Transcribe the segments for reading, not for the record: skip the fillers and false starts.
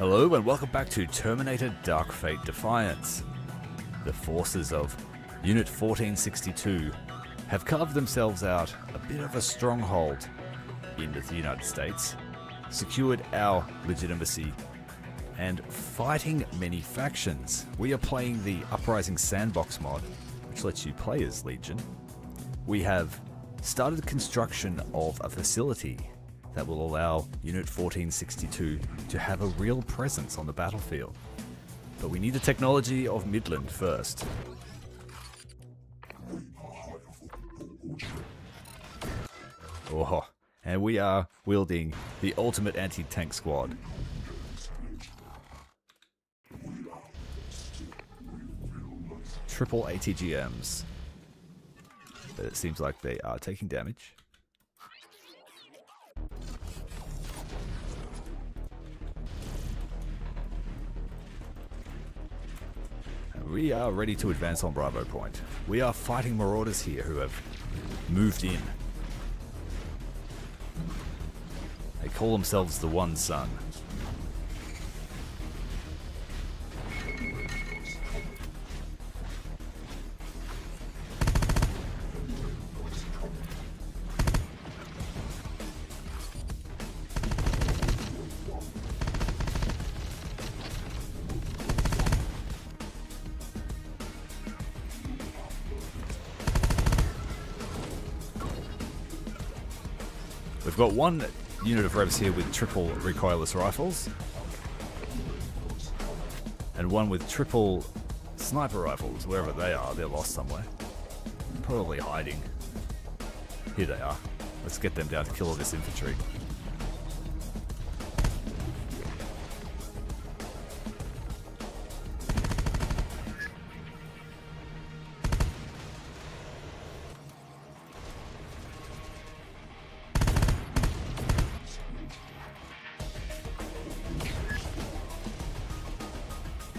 Hello and welcome back to Terminator Dark Fate Defiance. The forces of Unit 1462 have carved themselves out a bit of a stronghold in the United States, secured our legitimacy, and fighting many factions. We are playing the Uprising Sandbox Mod, which lets you play as Legion. We have started construction of a facility that will allow Unit 1462 to have a real presence on the battlefield. But we need the technology of Midland first. Oh, and we are wielding the ultimate anti-tank squad. Triple ATGMs. But it seems like they are taking damage. We are ready to advance on Bravo Point. We are fighting marauders here who have moved in. They call themselves the One Sun. We've got one unit of revs here with triple recoilless rifles, and one with triple sniper rifles. Wherever they are, they're lost somewhere. Probably hiding. Here they are. Let's get them down to kill all this infantry.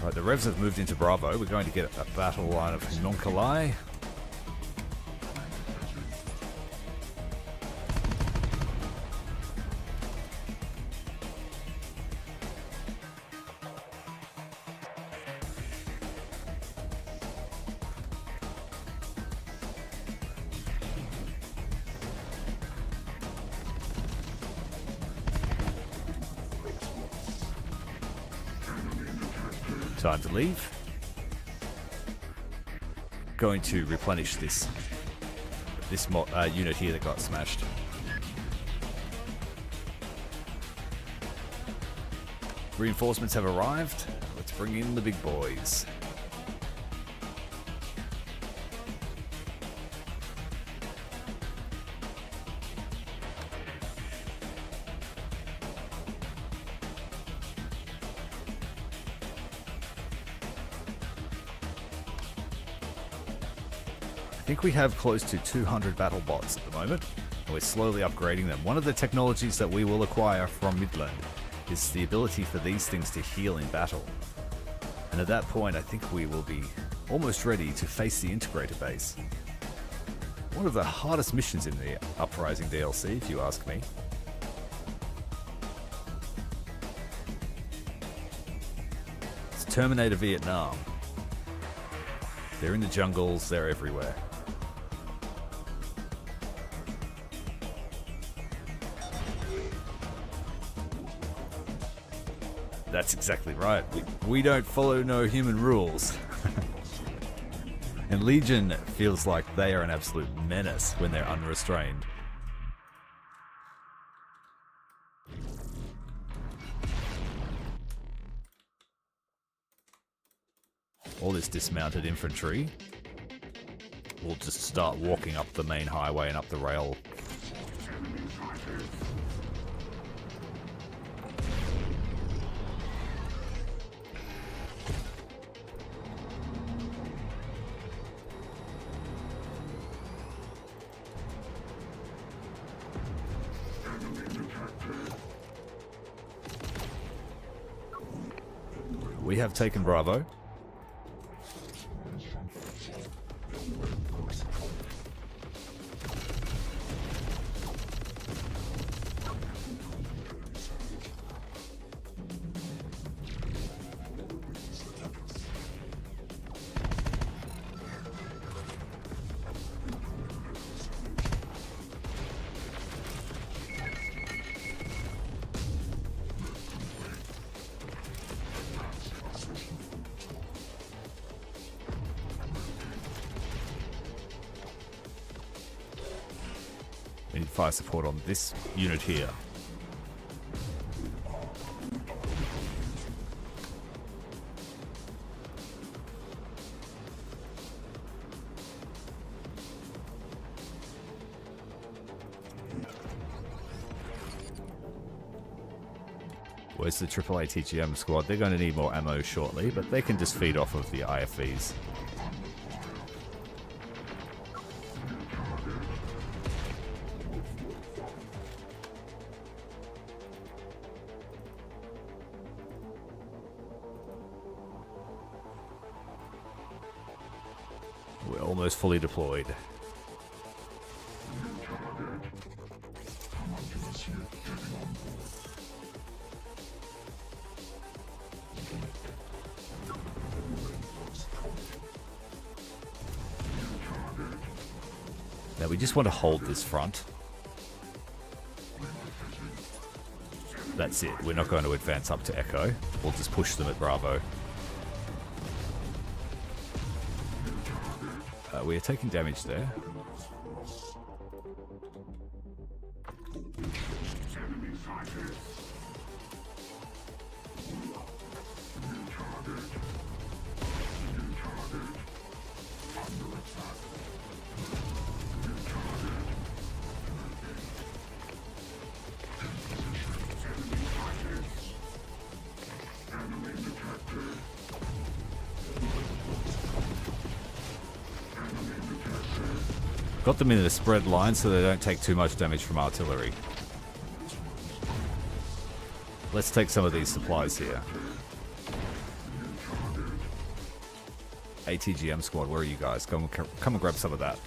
Right, the revs have moved into Bravo. We're going to get a battle line of Nonkalai. Time to leave. Going to replenish this unit here that got smashed. Reinforcements have arrived. Let's bring in the big boys. I think we have close to 200 battle bots at the moment, and we're slowly upgrading them. One of the technologies that we will acquire from Midland is the ability for these things to heal in battle. And at that point, I think we will be almost ready to face the integrator base. One of the hardest missions in the Uprising DLC, if you ask me. It's Terminator Vietnam. They're in the jungles, they're everywhere. That's exactly right. We don't follow no human rules. And Legion feels like they are an absolute menace when they're unrestrained. All this dismounted infantry will just start walking up the main highway and up the rail. We have taken Bravo. We need fire support on this unit here. Where's the AAA TGM squad? They're going to need more ammo shortly, but they can just feed off of the IFVs. We're almost fully deployed. Now we just want to hold this front. That's it. We're not going to advance up to Echo. We'll just push them at Bravo. We are taking damage there. Got them in a spread line so they don't take too much damage from artillery. Let's take some of these supplies here. ATGM squad, where are you guys? Come and grab some of that.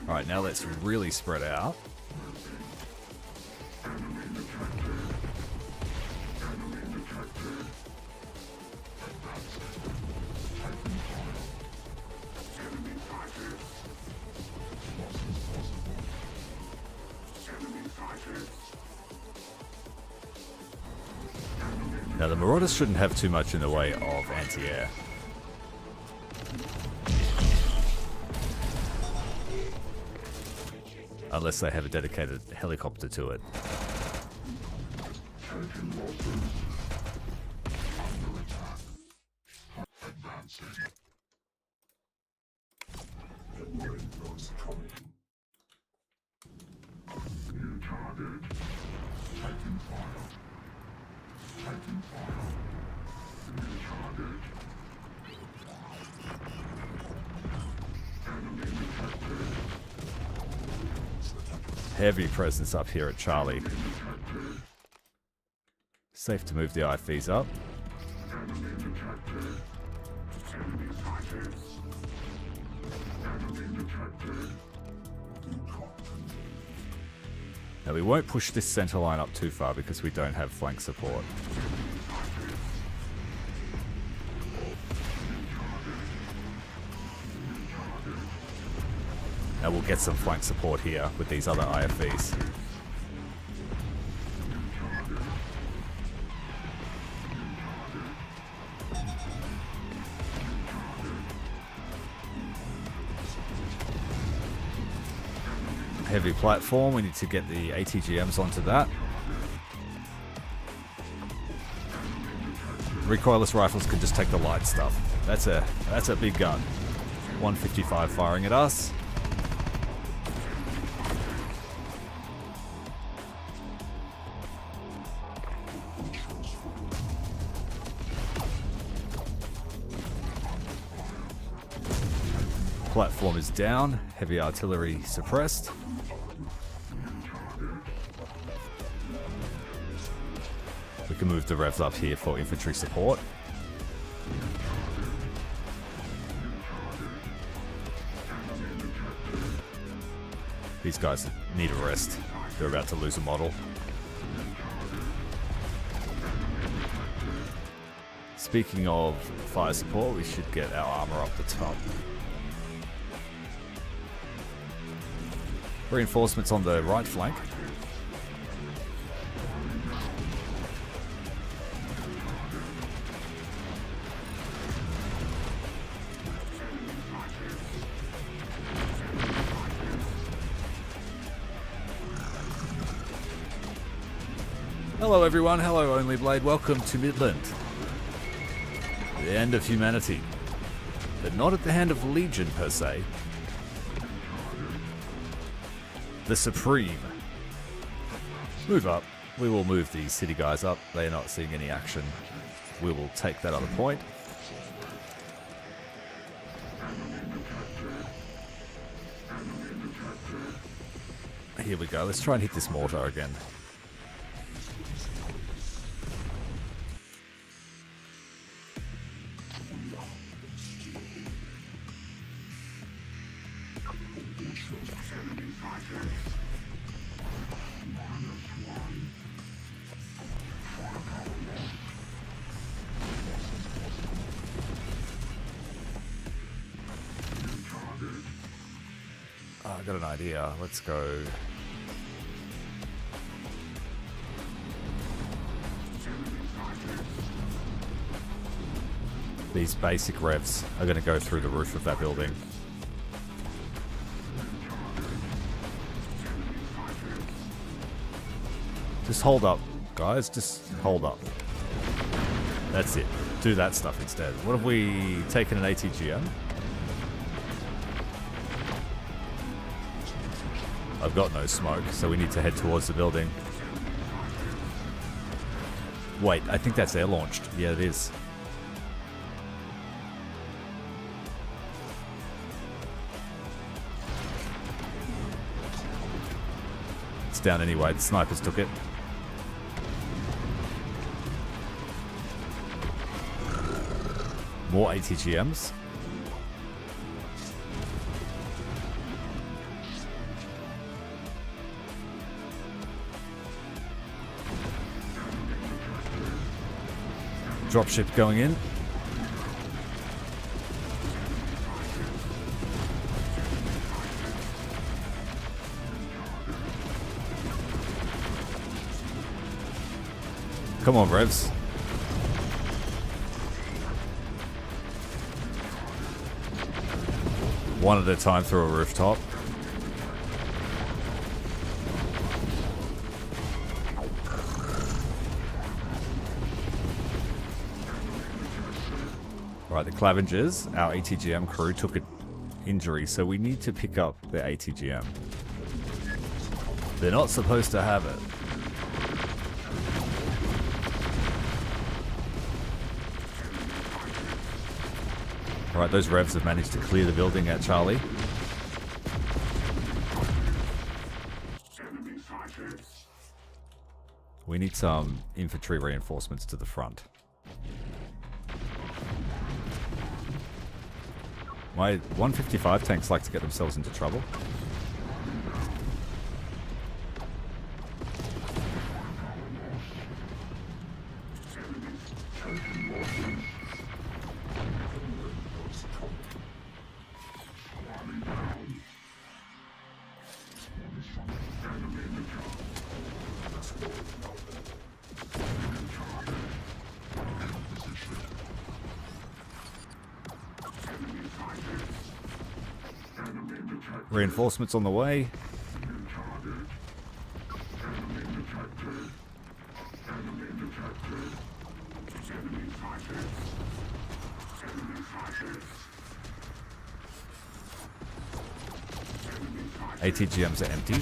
Alright, now let's really spread out. Now the Marauders shouldn't have too much in the way of anti-air. Unless they have a dedicated helicopter to it. Heavy presence up here at Charlie. Safe to move the IFVs up. Now we won't push this center line up too far because we don't have flank support. Now we'll get some flank support here with these other IFVs. Heavy platform, we need to get the ATGMs onto that. Recoilless rifles can just take the light stuff. That's a big gun. 155 firing at us. Platform is down, heavy artillery suppressed. We can move the revs up here for infantry support. These guys need a rest. They're about to lose a model. Speaking of fire support, we should get our armor up the top. Reinforcements on the right flank. Hello everyone, hello Only Blade, welcome to Midland. The end of humanity. But not at the hand of Legion per se. The Supreme. Move up. We will move these city guys up. They are not seeing any action. We will take that other point. Here we go. Let's try and hit this mortar again. Oh, I got an idea. Let's go. These basic revs are going to go through the roof of that building. Just hold up, guys. Just hold up. That's it. Do that stuff instead. What have we taken an ATGM? I've got no smoke, so we need to head towards the building. Wait, I think that's air launched. Yeah, it is. It's down anyway. The snipers took it. More ATGMs. Dropship going in. Come on, Revs. One at a time through a rooftop. Right, the Clavengers, our ATGM crew, took an injury, so we need to pick up the ATGM. They're not supposed to have it. Alright, those Revs have managed to clear the building at Charlie. We need some infantry reinforcements to the front. My 155 tanks like to get themselves into trouble. Reinforcements on the way. ATGMs are empty.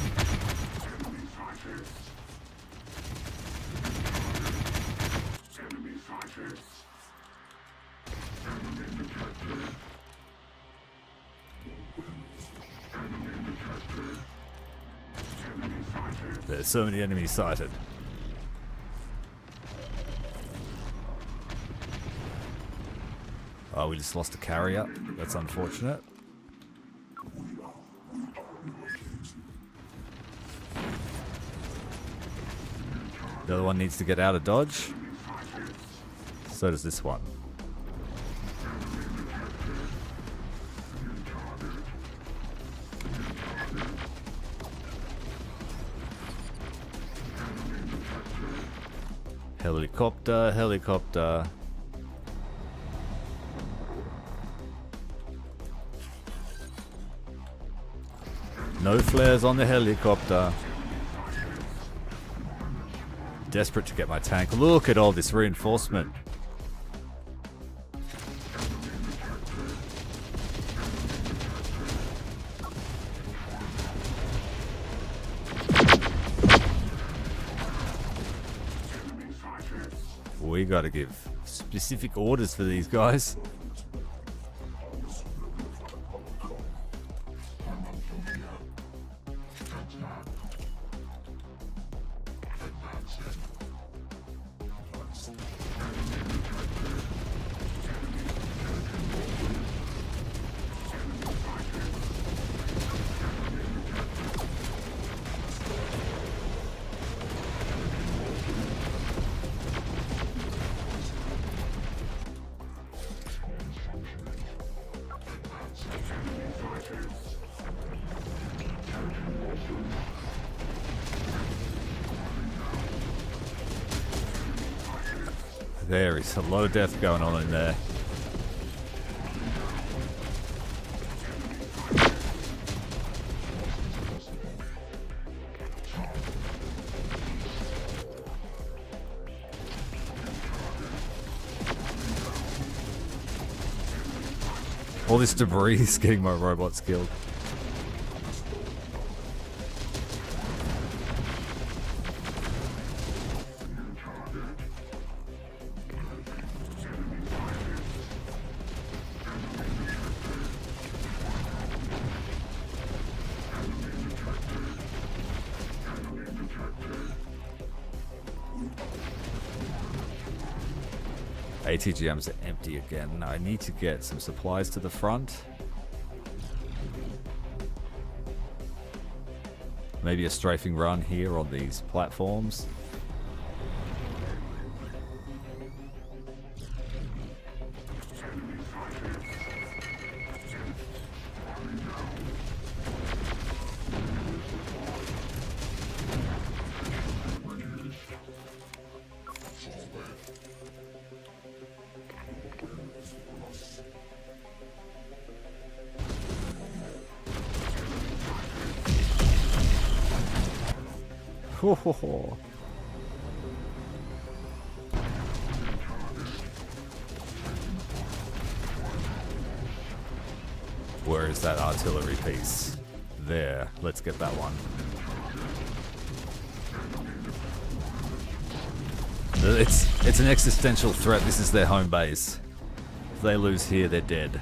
There's so many enemies sighted. Oh, we just lost a carrier. That's unfortunate. The other one needs to get out of dodge. So does this one. Helicopter, helicopter. No flares on the helicopter. desperate to get my tank. Look at all this reinforcement. We gotta give specific orders for these guys. There is a lot of death going on in there. All this debris is getting my robots killed. ATGMs are empty again. I need to get some supplies to the front. Maybe a strafing run here on these platforms. Ho ho ho. Where is that artillery piece? There, let's get that one. It's an existential threat. This is their home base. If they lose here, they're dead.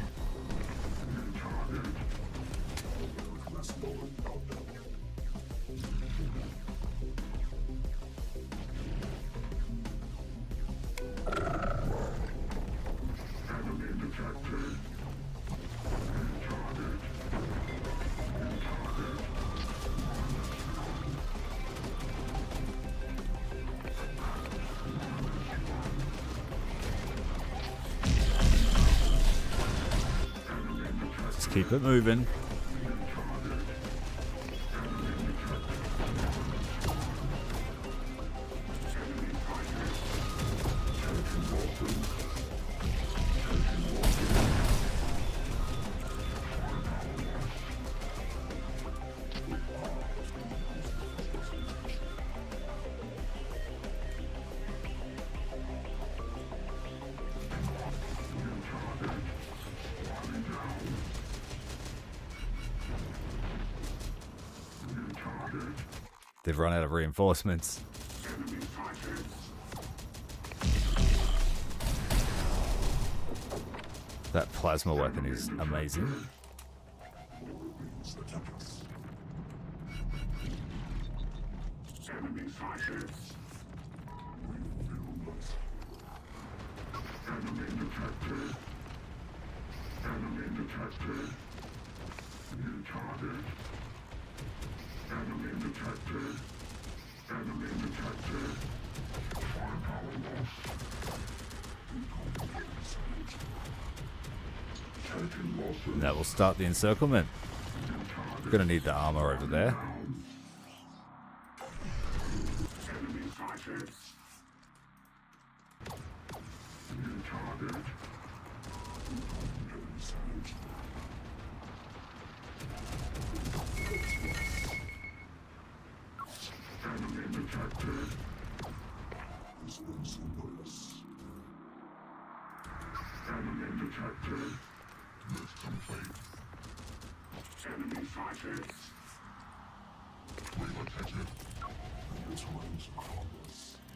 Keep it moving. They've run out of reinforcements. That plasma weapon is amazing. That will start the encirclement. We're gonna need the armor over there.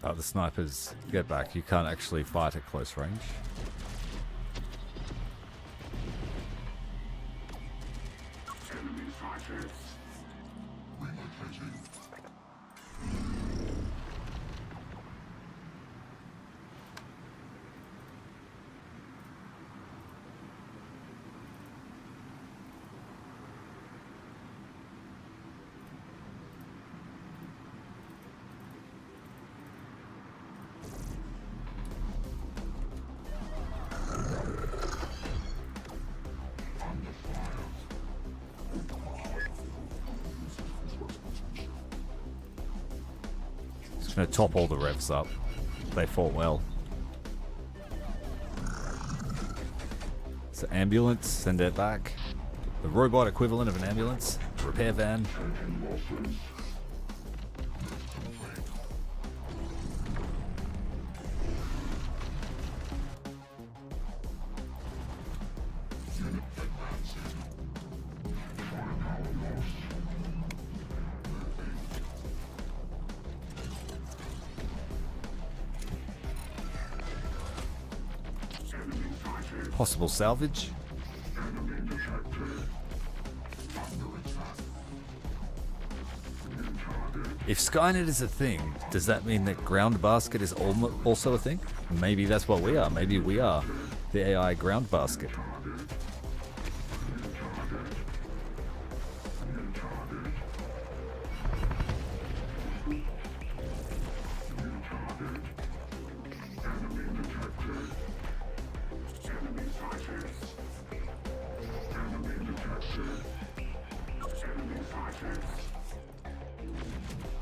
Oh, the snipers, get back. You can't actually fight at close range. Gonna top all the revs up. They fought well. So ambulance, send it back. The robot equivalent of an ambulance. Repair van. Possible salvage. If Skynet is a thing, does that mean that ground basket is also a thing? Maybe that's what we are. Maybe we are the AI ground basket.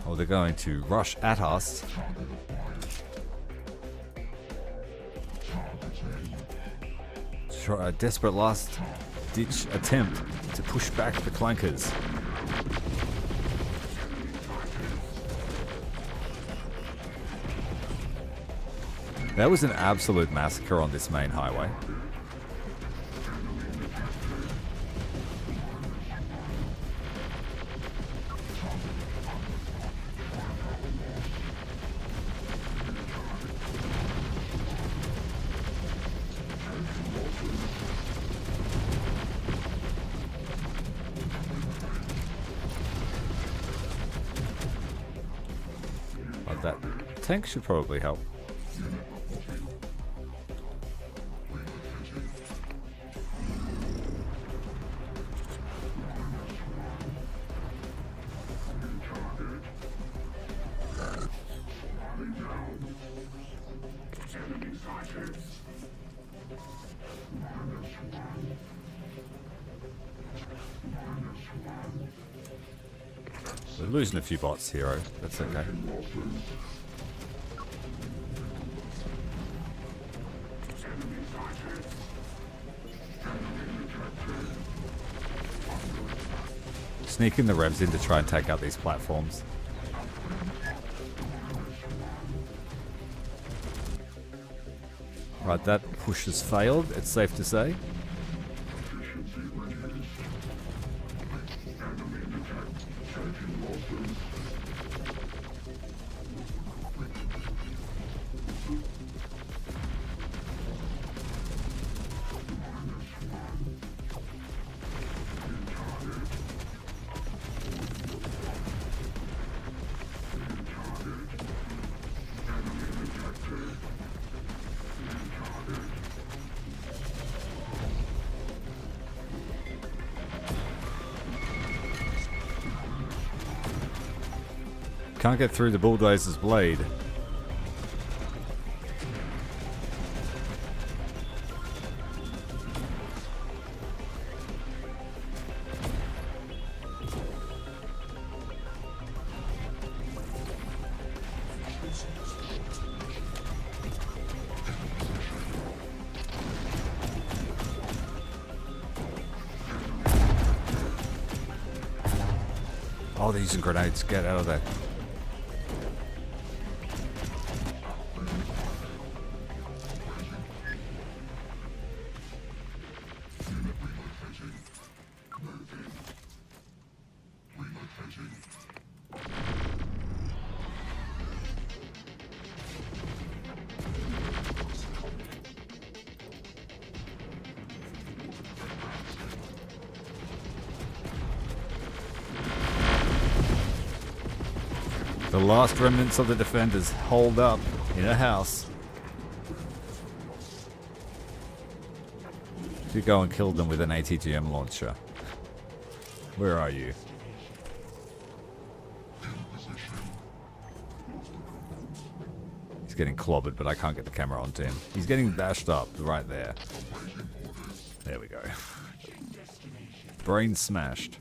Oh, they're going to rush at us. Try a desperate last-ditch attempt to push back the clankers. That was an absolute massacre on this main highway. That tank should probably help. We're losing a few bots, hero. That's okay. Sneaking the revs in to try and take out these platforms. Right, that push has failed, it's safe to say. Can't get through the bulldozer's blade. Oh, they're using grenades. Get out of there. The last remnants of the defenders holed up in a house. You go and kill them with an ATGM launcher. Where are you? He's getting clobbered, but I can't get the camera onto him. He's getting bashed up right there. There we go. Brain smashed.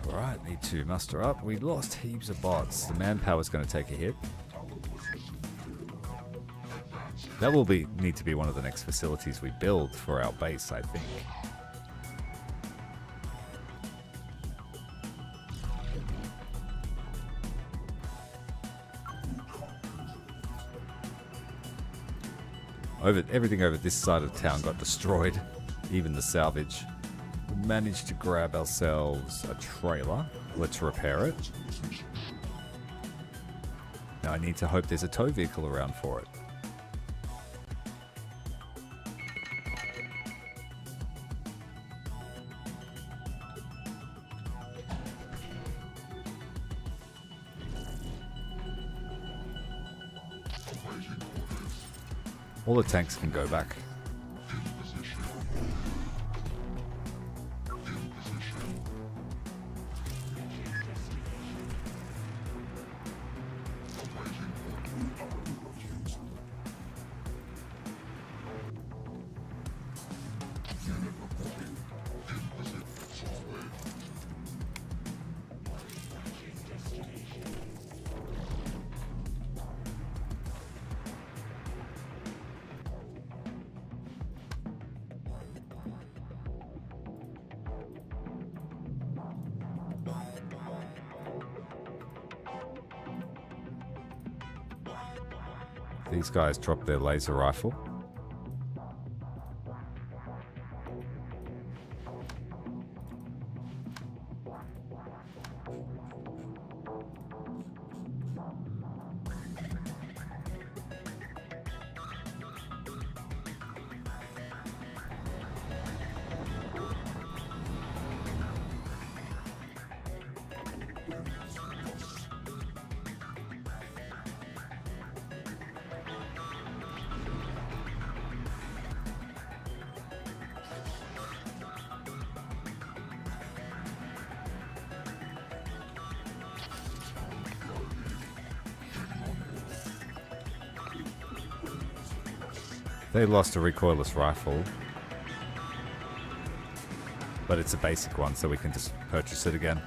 Alright, need to muster up. We lost heaps of bots. The manpower's going to take a hit. That will need to be one of the next facilities we build for our base, I think. Everything over this side of town got destroyed, even the salvage. We managed to grab ourselves a trailer. Let's repair it. Now I need to hope there's a tow vehicle around for it. All the tanks can go back. These guys dropped their laser rifle. They lost a recoilless rifle, but it's a basic one, so we can just purchase it again.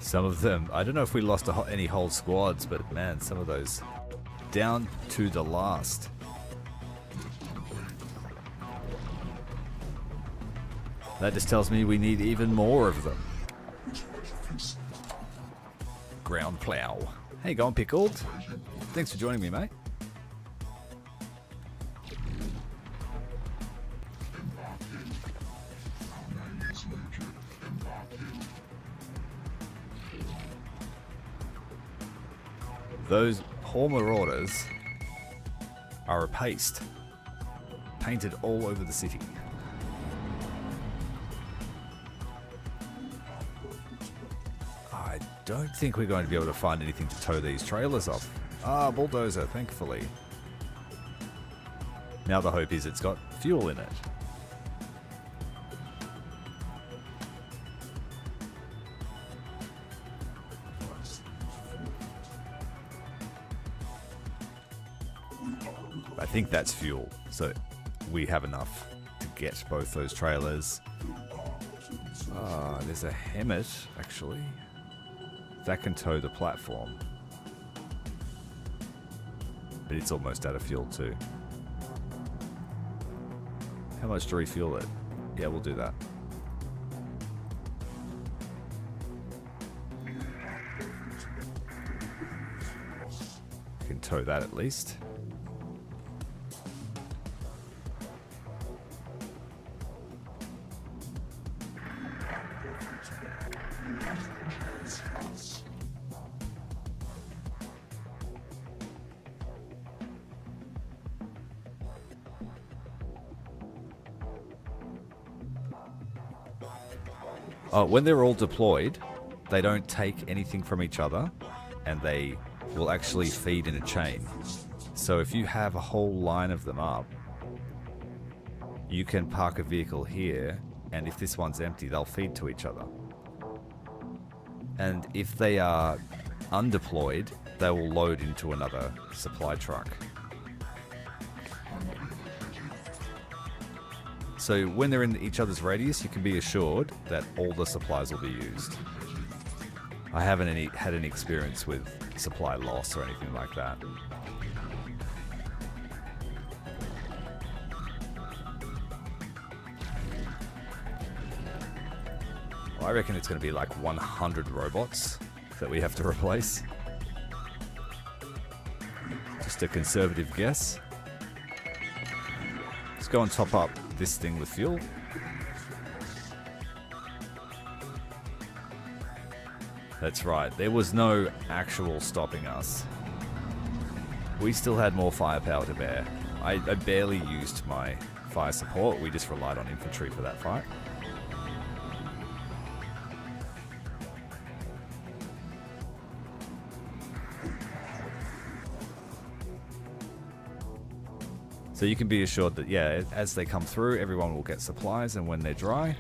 Some of them, I don't know if we lost any whole squads, but man, some of those down to the last. That just tells me we need even more of them. Ground plow. Hey, go on, Pickled. Thanks for joining me, mate. Those poor marauders are a paste, painted all over the city. I don't think we're going to be able to find anything to tow these trailers off. Ah, bulldozer, thankfully. Now the hope is it's got fuel in it. I think that's fuel, so we have enough to get both those trailers. There's a Hemmet, actually. That can tow the platform. But it's almost out of fuel too. How much to refuel it? Yeah, we'll do that. Can tow that at least. When they're all deployed, they don't take anything from each other, and they will actually feed in a chain. So if you have a whole line of them up, you can park a vehicle here, and if this one's empty, they'll feed to each other. And if they are undeployed, they will load into another supply truck. So when they're in each other's radius, you can be assured that all the supplies will be used. I haven't had any experience with supply loss or anything like that. Well, I reckon it's going to be like 100 robots that we have to replace. Just a conservative guess. Let's go and top up this thing with fuel. That's right, there was no actual stopping us. We still had more firepower to bear. I barely used my fire support, we just relied on infantry for that fight. So you can be assured that, yeah, as they come through, everyone will get supplies, and when they're dry,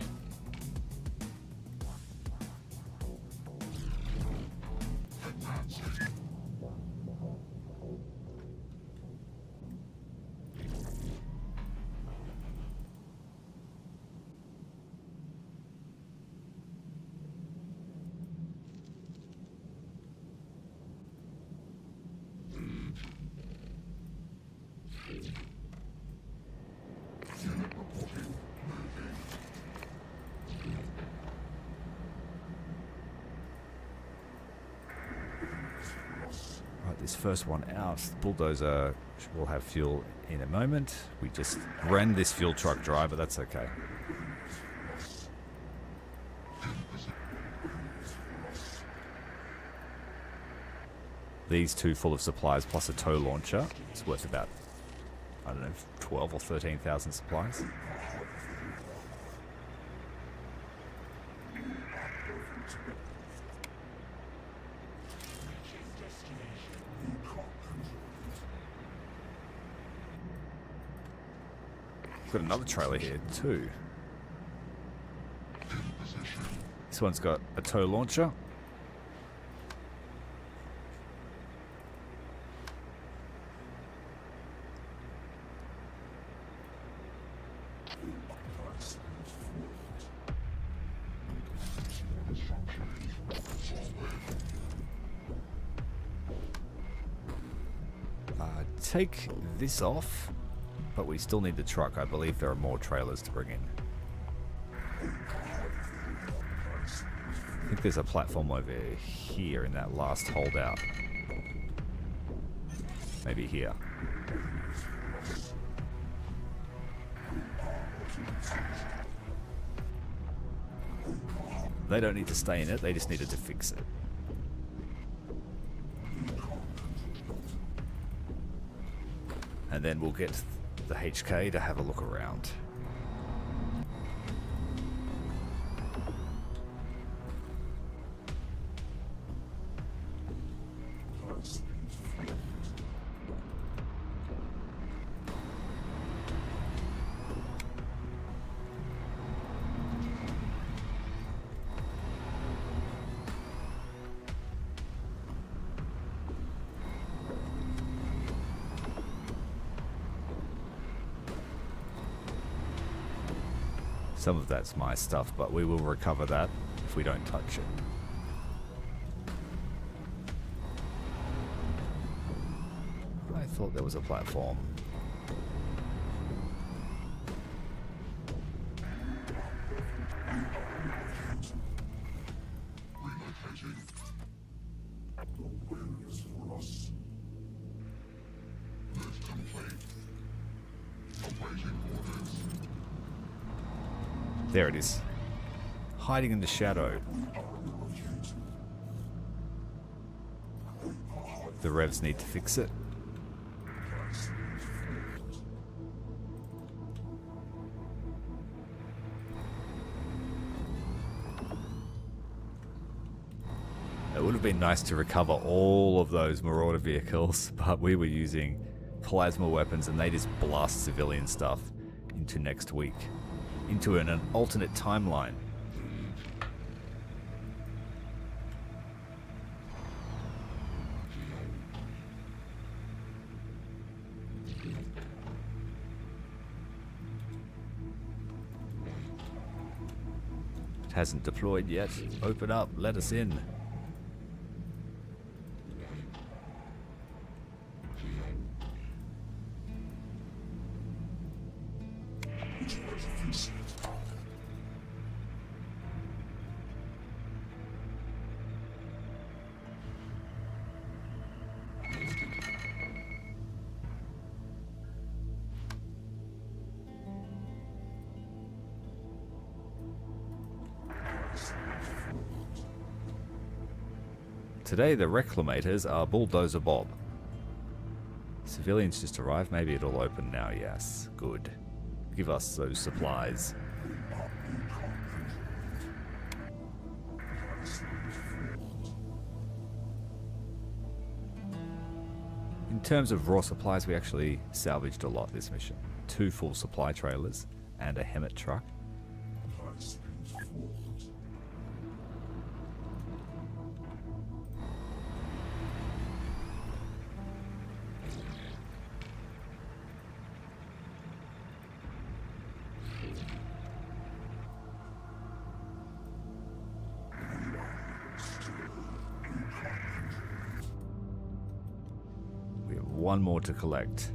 this first one out. The bulldozer will have fuel in a moment. We just ran this fuel truck dry, but that's okay. These two full of supplies plus a tow launcher. It's worth about, I don't know, 12 or 13,000 supplies. Got another trailer here too. This one's got a tow launcher. take this off, but we still need the truck. I believe there are more trailers to bring in. I think there's a platform over here in that last holdout. Maybe here. They don't need to stay in it, they just needed to fix it. And then we'll get the HK to have a look around. Some of that's my stuff, but we will recover that if we don't touch it. I thought there was a platform. There it is. Hiding in the shadow. The revs need to fix it. It would have been nice to recover all of those Marauder vehicles, but we were using plasma weapons and they just blast civilian stuff into next week. Into an alternate timeline. It hasn't deployed yet. Open up, let us in. Today the Reclamators are Bulldozer Bob. Civilians just arrived. Maybe it'll open now. Yes. Good. Give us those supplies. In terms of raw supplies, we actually salvaged a lot this mission. 2 full supply trailers and a Hemet truck. One more to collect.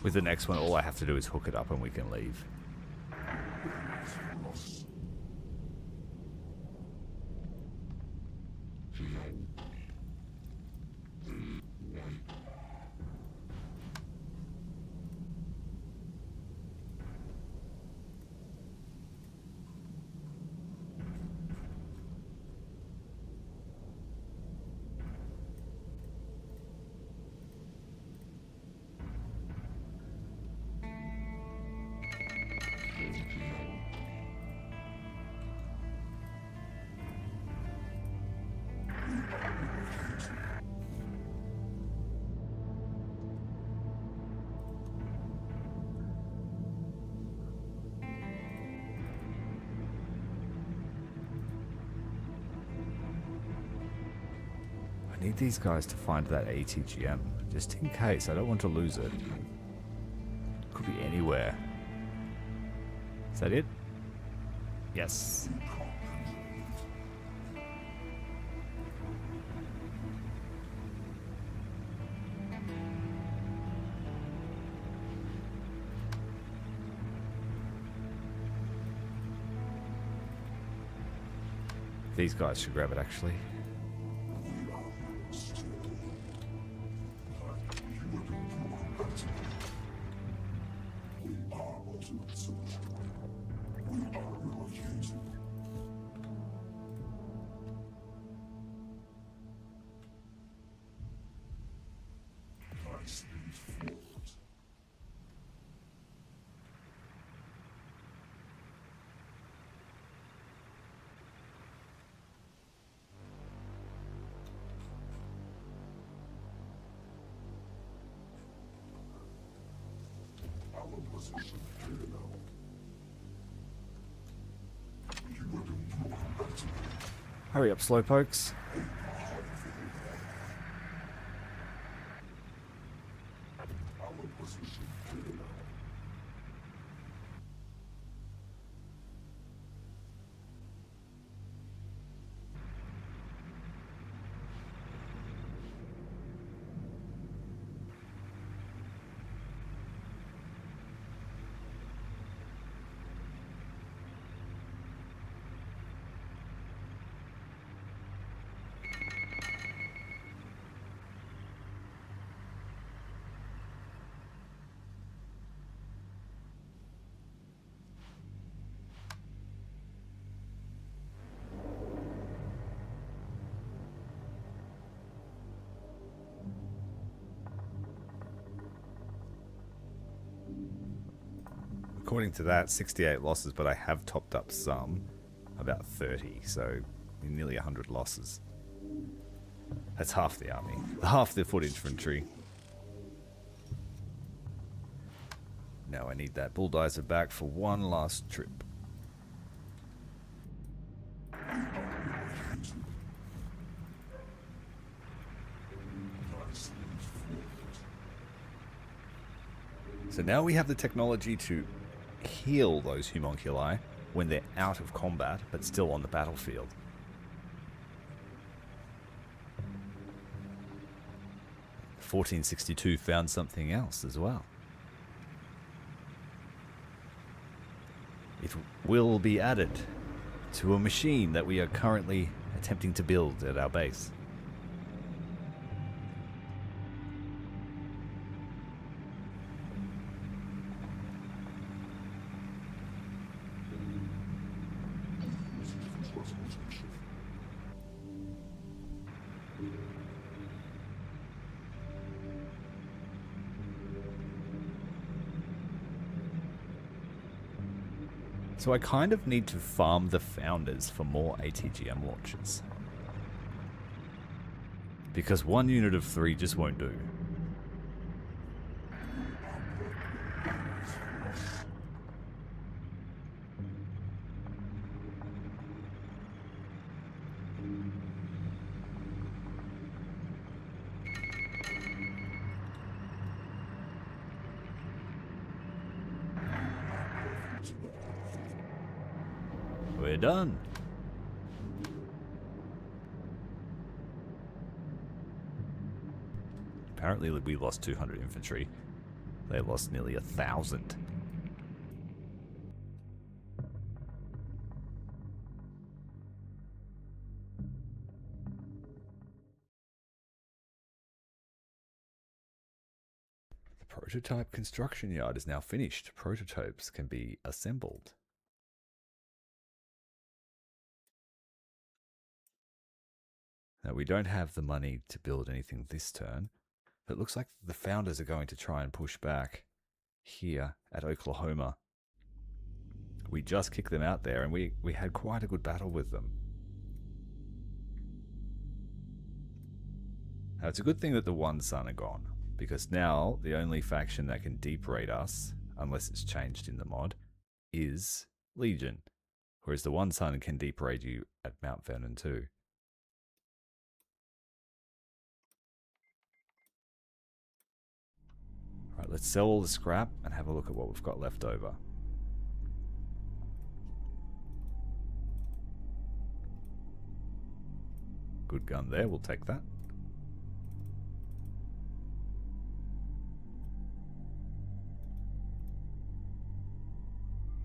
With the next one, all I have to do is hook it up and we can leave. I need these guys to find that ATGM, just in case. I don't want to lose it. Could be anywhere. Is that it? Yes. These guys should grab it, actually. Hurry up, slowpokes. According to that, 68 losses, but I have topped up some, about 30, so nearly 100 losses. That's half the army, half the foot infantry. Now I need that bulldozer back for one last trip. So now we have the technology to heal those homunculi when they're out of combat but still on the battlefield. (1462) found something else as well. It will be added to a machine that we are currently attempting to build at our base. So I kind of need to farm the founders for more ATGM launches. Because one unit of 3 just won't do. We're done. Apparently we lost 200 infantry. They lost nearly 1,000. The prototype construction yard is now finished. Prototypes can be assembled. Now, we don't have the money to build anything this turn, but it looks like the founders are going to try and push back here at Oklahoma. We just kicked them out there, and we had quite a good battle with them. Now, it's a good thing that the One Sun are gone, because now the only faction that can deep raid us, unless it's changed in the mod, is Legion, whereas the One Sun can deep raid you at Mount Vernon too. let's sell all the scrap and have a look at what we've got left over. Good gun there, we'll take that.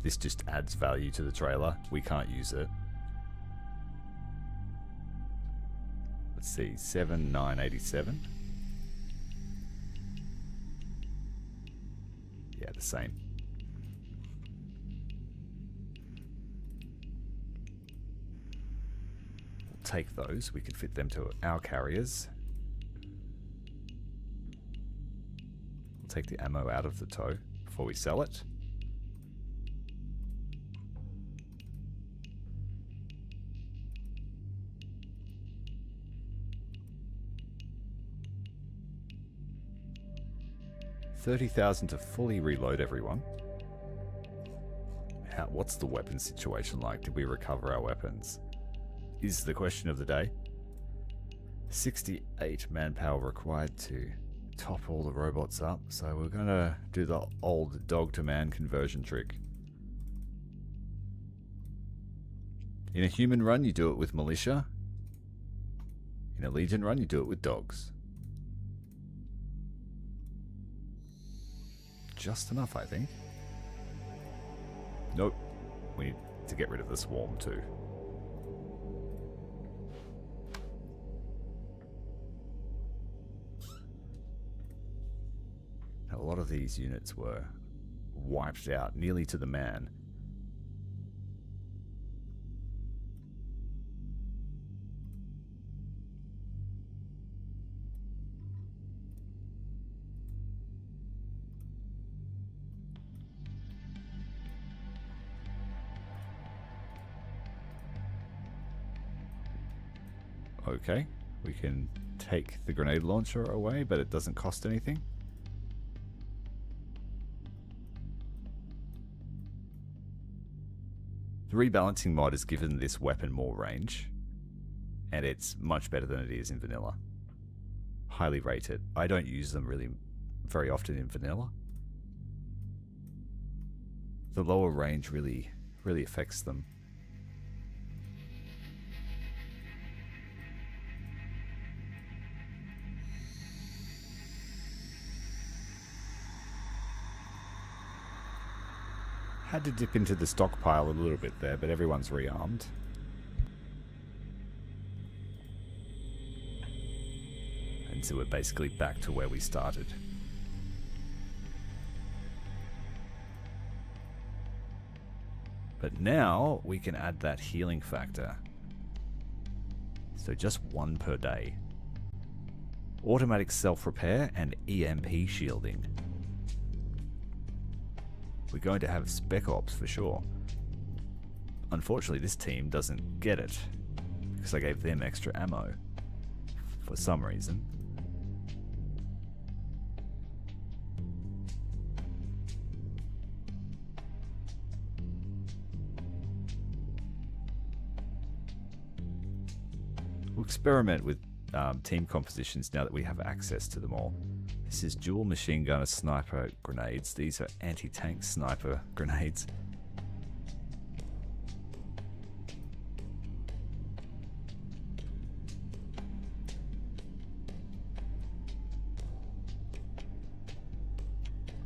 This just adds value to the trailer. We can't use it. Let's see, 7,987. Yeah, the same. We'll take those. We could fit them to our carriers. We'll take the ammo out of the tow before we sell it. $30,000 to fully reload everyone. What's the weapon situation like? Did we recover our weapons? Is the question of the day. 68 manpower required to top all the robots up, so we're gonna do the old dog to man conversion trick. In a human run, you do it with militia. In a legion run, you do it with dogs. Just enough, I think. Nope. We need to get rid of the swarm too. A lot of these units were wiped out nearly to the man. Okay, we can take the grenade launcher away, but it doesn't cost anything. The rebalancing mod has given this weapon more range, and it's much better than it is in vanilla. Highly rated. I don't use them really very often in vanilla. The lower range really affects them. Had to dip into the stockpile a little bit there, but everyone's rearmed. And so we're basically back to where we started. But now we can add that healing factor. So just one per day. Automatic self-repair and EMP shielding. We're going to have spec ops for sure. Unfortunately, this team doesn't get it because I gave them extra ammo for some reason. We'll experiment with team compositions now that we have access to them all. This is dual machine gunner sniper grenades. These are anti-tank sniper grenades.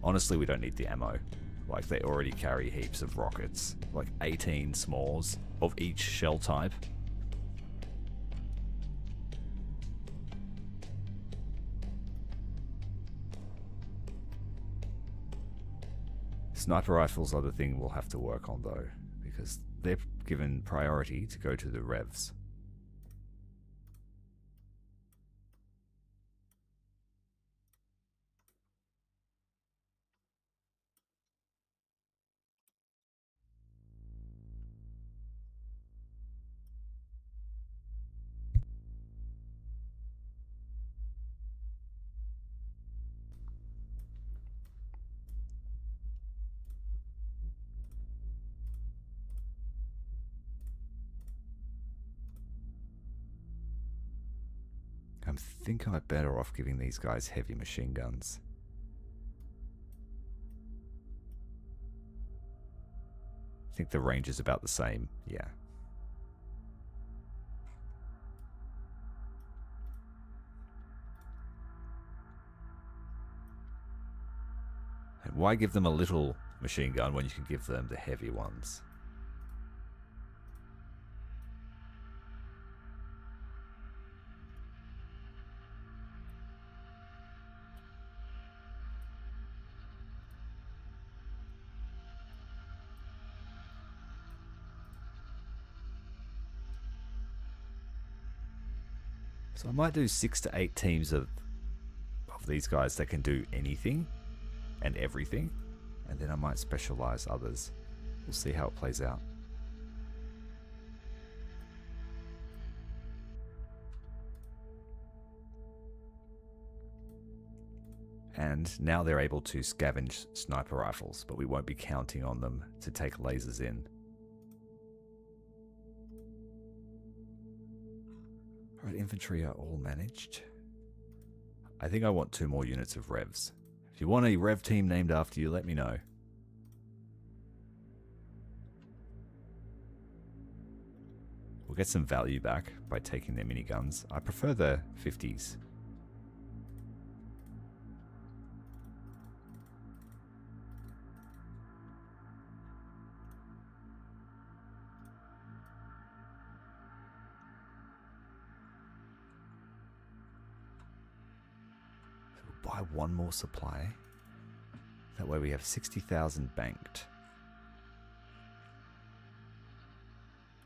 Honestly, we don't need the ammo. Like, they already carry heaps of rockets. Like 18 smalls of each shell type. Sniper rifles are the thing we'll have to work on though, because they're given priority to go to the revs. I think I'm better off giving these guys heavy machine guns. I think the range is about the same, yeah. And why give them a little machine gun when you can give them the heavy ones? So I might do 6 to 8 teams of these guys that can do anything and everything, and then I might specialize others. We'll see how it plays out. And now they're able to scavenge sniper rifles, but we won't be counting on them to take lasers in. Alright, infantry are all managed. I think I want 2 more units of revs. If you want a rev team named after you, let me know. We'll get some value back by taking their miniguns. I prefer the 50s. Buy 1 more supply. That way we have 60,000 banked.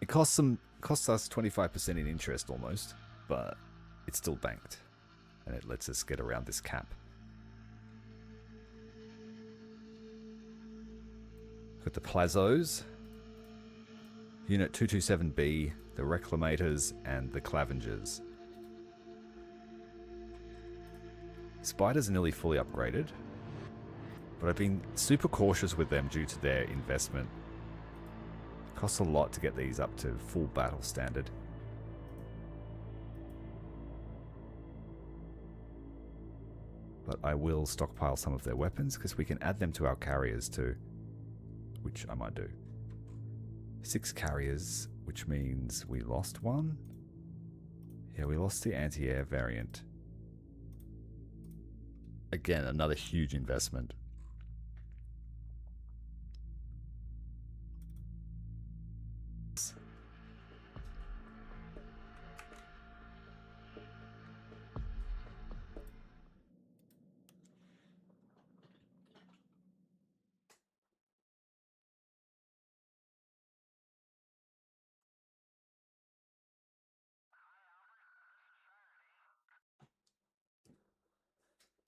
It costs us 25% in interest almost, but it's still banked. And it lets us get around this cap. Got the Plazos, Unit 227B, the Reclamators, and the Clavengers. Spiders are nearly fully upgraded, but I've been super cautious with them due to their investment. It costs a lot to get these up to full battle standard. But I will stockpile some of their weapons because we can add them to our carriers too, which I might do. 6 carriers, which means we lost 1. Yeah, we lost the anti-air variant. Again, another huge investment.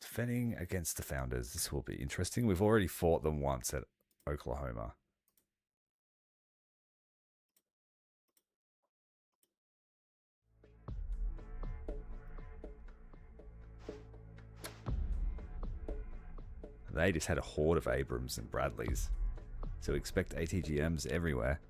Defending against the Founders. This will be interesting. We've already fought them once at Oklahoma. They just had a horde of Abrams and Bradleys. So expect ATGMs everywhere.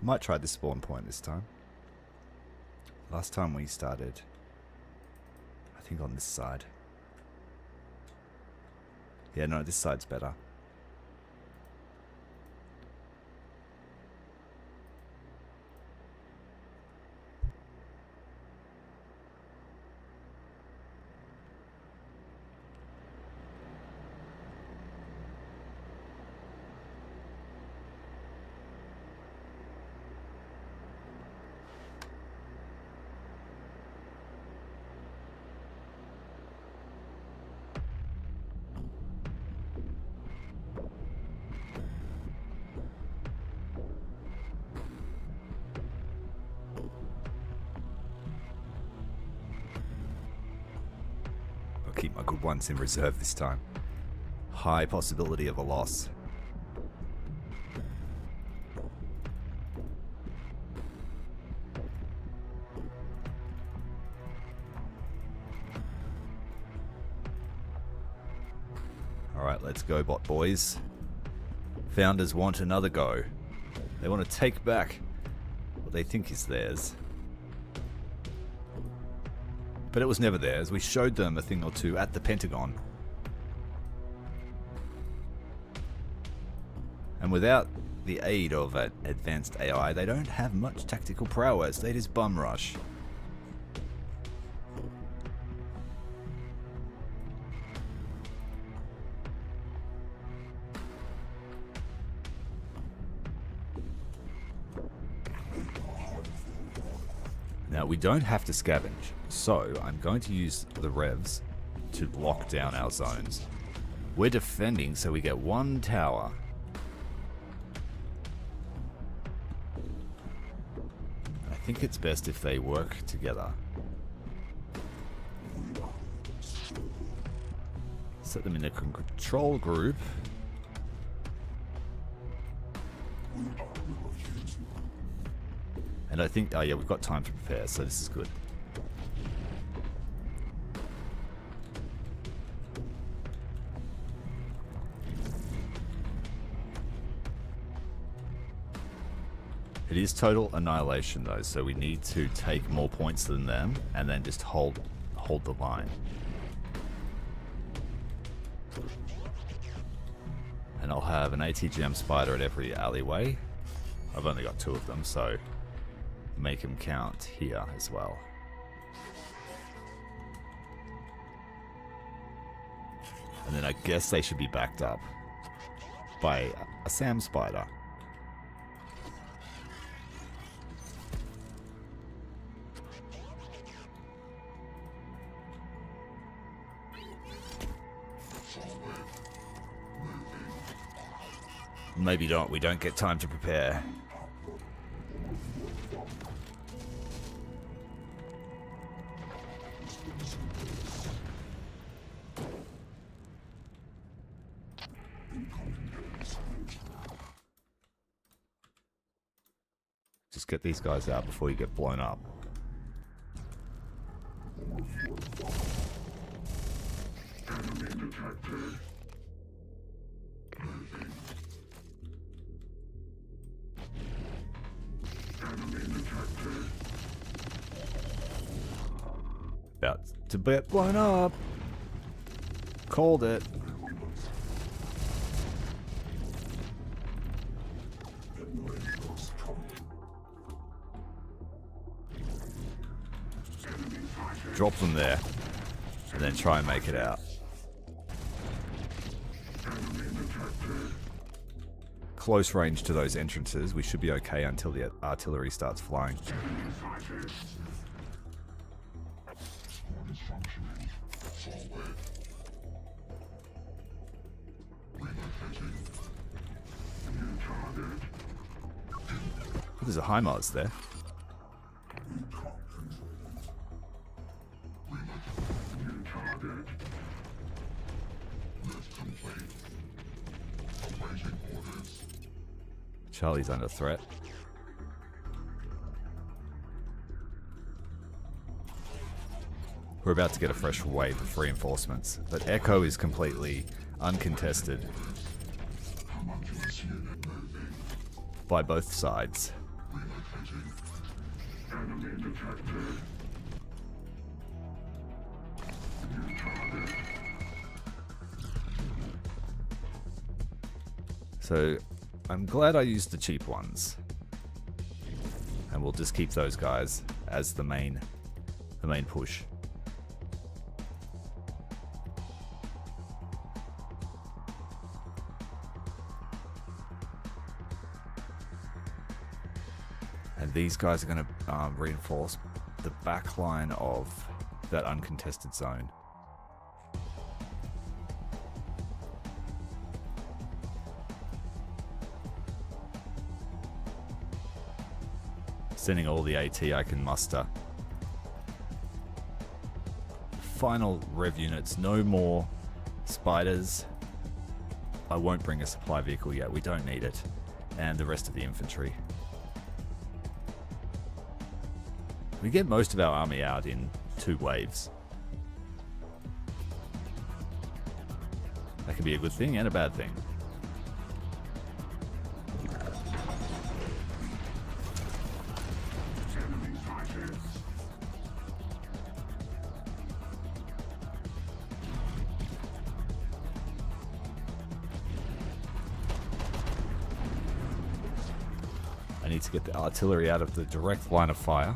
Might try this spawn point this time. Last time we started, I think on this side. Yeah, no, this side's better. Keep my good ones in reserve this time. High possibility of a loss. Alright, let's go, bot boys. Founders want another go. They want to take back what they think is theirs. But it was never theirs. We showed them a thing or two at the Pentagon. And without the aid of an advanced AI, they don't have much tactical prowess. They just bum rush. Now, we don't have to scavenge, so I'm going to use the revs to lock down our zones. We're defending, so we get one tower. I think it's best if they work together. Set them in a control group. And I think, oh yeah, we've got time to prepare, so this is good. It is total annihilation though, so we need to take more points than them and then just hold the line. And I'll have an ATGM spider at every alleyway. I've only got 2 of them, so make them count here as well. And then I guess they should be backed up by a SAM spider. Maybe not, we don't get time to prepare. Just get these guys out before you get blown up. About to get blown up. Called it. Drop them there, and then try and make it out. Close range to those entrances. We should be okay until the artillery starts flying. Oh, there's a HIMARS there. Charlie's under threat. We're about to get a fresh wave of reinforcements, but Echo is completely uncontested by both sides. So I'm glad I used the cheap ones. And we'll just keep those guys as the main push. And these guys are going to reinforce the back line of that uncontested zone. Sending all the AT I can muster. Final rev units, no more spiders. I won't bring a supply vehicle yet, we don't need it. And the rest of the infantry. We get most of our army out in 2 waves. That can be a good thing and a bad thing. I need to get the artillery out of the direct line of fire.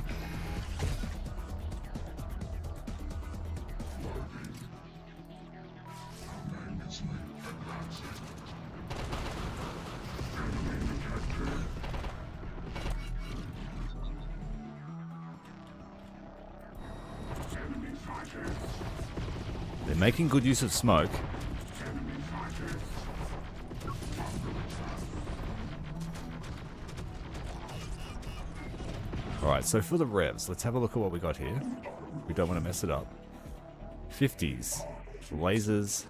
They're making good use of smoke. Alright, so for the revs, let's have a look at what we got here. We don't want to mess it up. 50s. Lasers.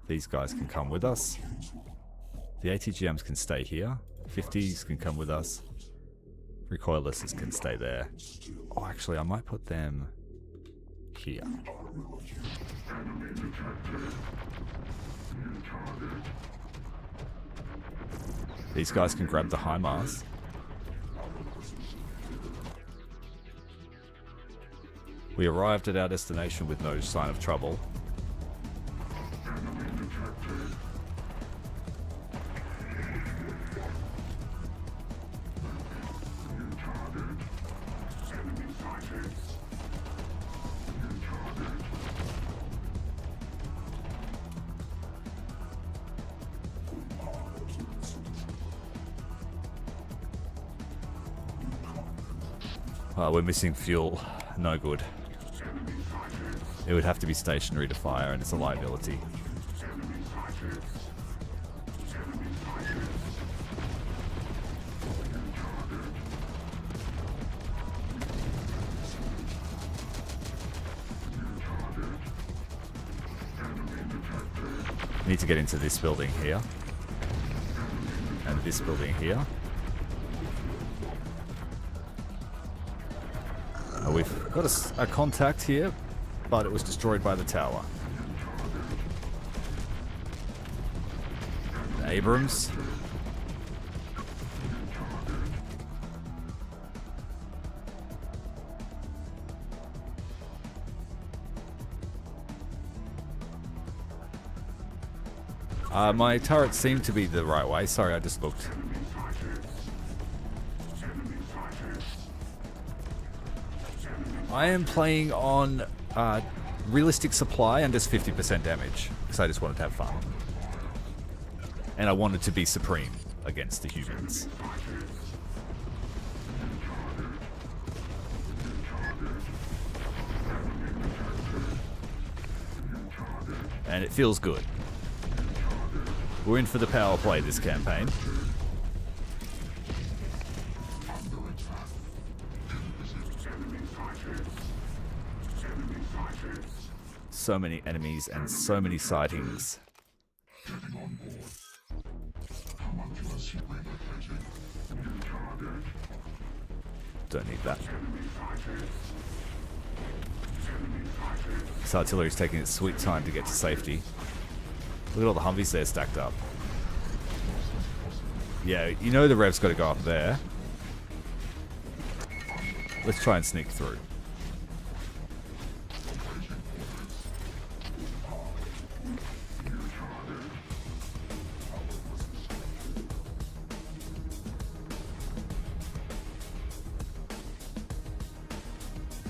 These guys can come with us. The ATGMs can stay here. 50s can come with us. Recoillesses can stay there. Oh, actually, I might put them here. These guys can grab the HIMARS. We arrived at our destination with no sign of trouble. We're missing fuel. No good. It would have to be stationary to fire, and it's a liability. Need to get into this building here. And this building here. We've got a contact here, but it was destroyed by the tower. Abrams. My turrets seem to be the right way. Sorry, I just looked. I am playing on realistic supply and just 50% damage, because I just wanted to have fun. And I wanted to be supreme against the humans. And it feels good. We're in for the power play this campaign. So many enemies and so many sightings. Don't need that. This artillery is taking its sweet time to get to safety. Look at all the Humvees there stacked up. Yeah, you know the rev's got to go up there. Let's try and sneak through.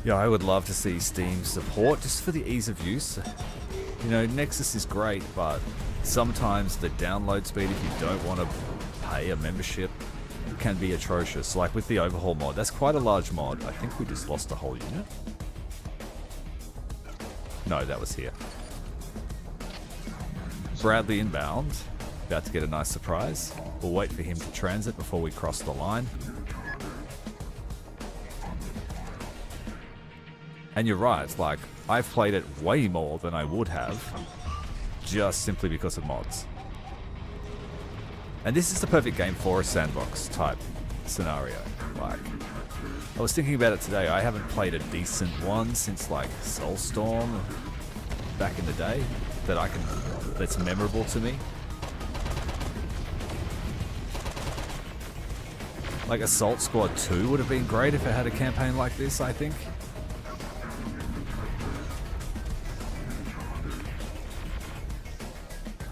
Yeah, I would love to see Steam support just for the ease of use. You know, Nexus is great, but sometimes the download speed, if you don't want to pay a membership, can be atrocious. Like with the overhaul mod, that's quite a large mod. I think we just lost a whole unit. No, that was here. Bradley inbound, about to get a nice surprise. We'll wait for him to transit before we cross the line. And you're right, like, I've played it way more than I would have, just simply because of mods. And this is the perfect game for a sandbox type scenario. Like, I was thinking about it today, I haven't played a decent one since like Soulstorm back in the day that's memorable to me. Like Assault Squad 2 would have been great if it had a campaign like this, I think.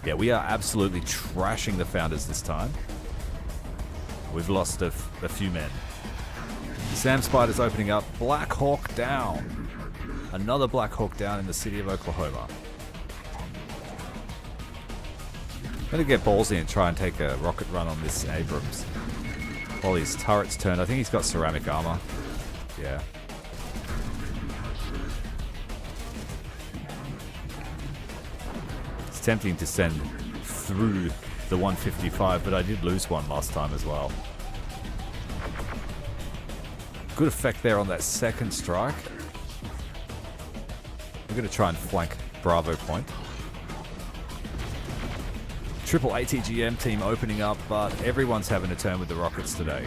Yeah, we are absolutely trashing the Founders this time. We've lost a few men. Sam Spider's opening up. Black Hawk down. Another Black Hawk down in the city of Oklahoma. I'm going to get ballsy and try and take a rocket run on this Abrams. While his turret's turned. I think he's got ceramic armor. Yeah. Tempting to send through the 155, but I did lose one last time as well. Good effect there on that second strike. We're going to try and flank Bravo Point. Triple ATGM team opening up, but everyone's having a turn with the rockets today.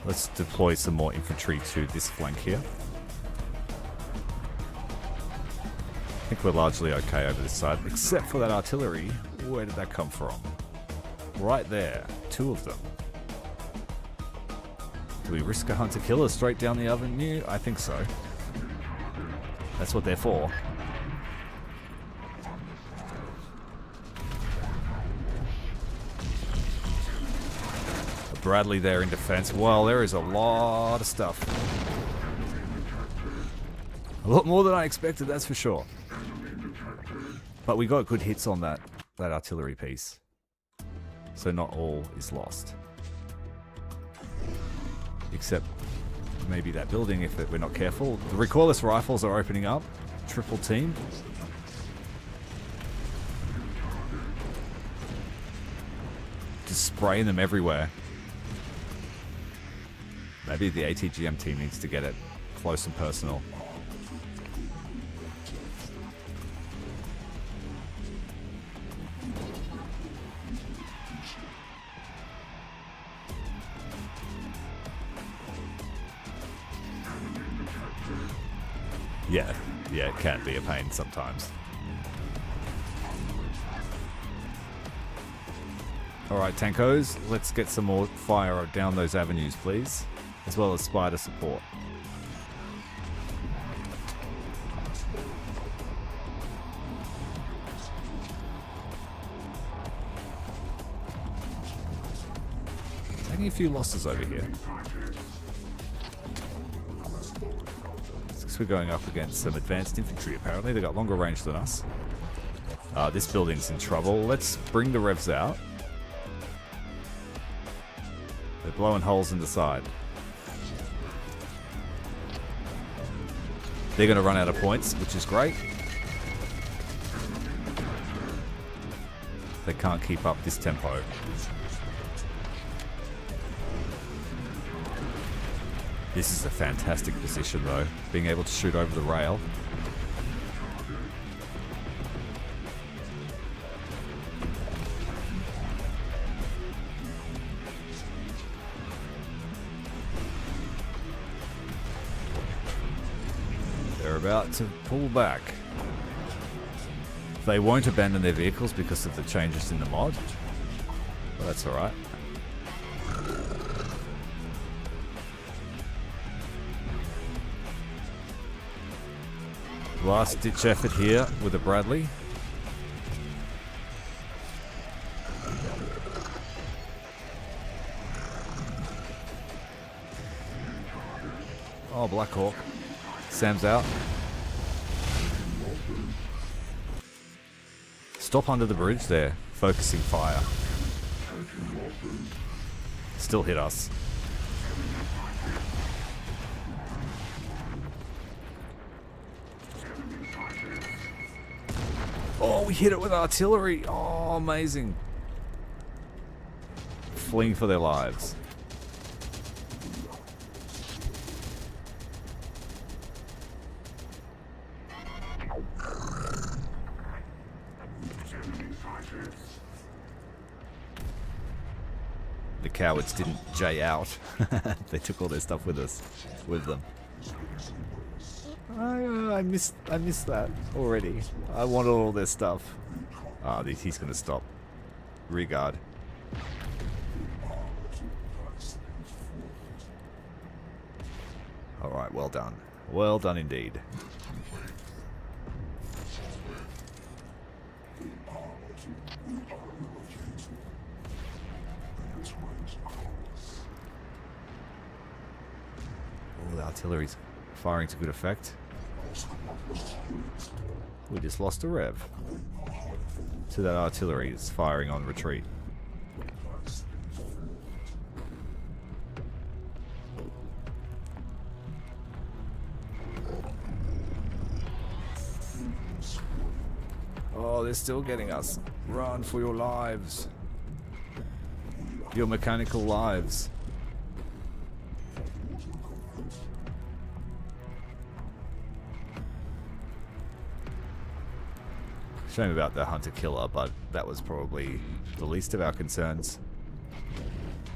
Let's deploy some more infantry to this flank here. I think we're largely okay over this side, except for that artillery. Where did that come from? Right there. 2 of them. Do we risk a hunter killer straight down the avenue? I think so. That's what they're for. Bradley there in defense. Well, there is a lot of stuff. A lot more than I expected, that's for sure. But we got good hits on that artillery piece. So not all is lost. Except maybe that building if we're not careful. The recoilless rifles are opening up. Triple team. Just spraying them everywhere. Maybe the ATGM team needs to get it close and personal. Yeah, it can be a pain sometimes. Alright, Tankos, let's get some more fire down those avenues, please. As well as Spider support. Taking a few losses over here. We're going up against some advanced infantry apparently. They got longer range than us. This building's in trouble. Let's bring the revs out. They're blowing holes in the side. They're going to run out of points, which is great. They can't keep up this tempo. This is a fantastic position though, being able to shoot over the rail. about to pull back. They won't abandon their vehicles because of the changes in the mod, but that's alright. Last ditch effort here with a Bradley. Oh, Black Hawk. Sam's out. Stop under the bridge there. Focusing fire. Still hit us. Oh, we hit it with artillery. Oh, amazing. Fleeing for their lives. The cowards didn't J out. They took all their stuff with them. I missed that already. I wanted all their stuff. Ah, he's gonna stop. Regard. Alright, well done. Well done indeed. Oh, the artillery's firing to good effect. We just lost a rev. So that artillery is firing on retreat. Oh, they're still getting us. Run for your lives. Your mechanical lives. Shame about the hunter-killer, but that was probably the least of our concerns.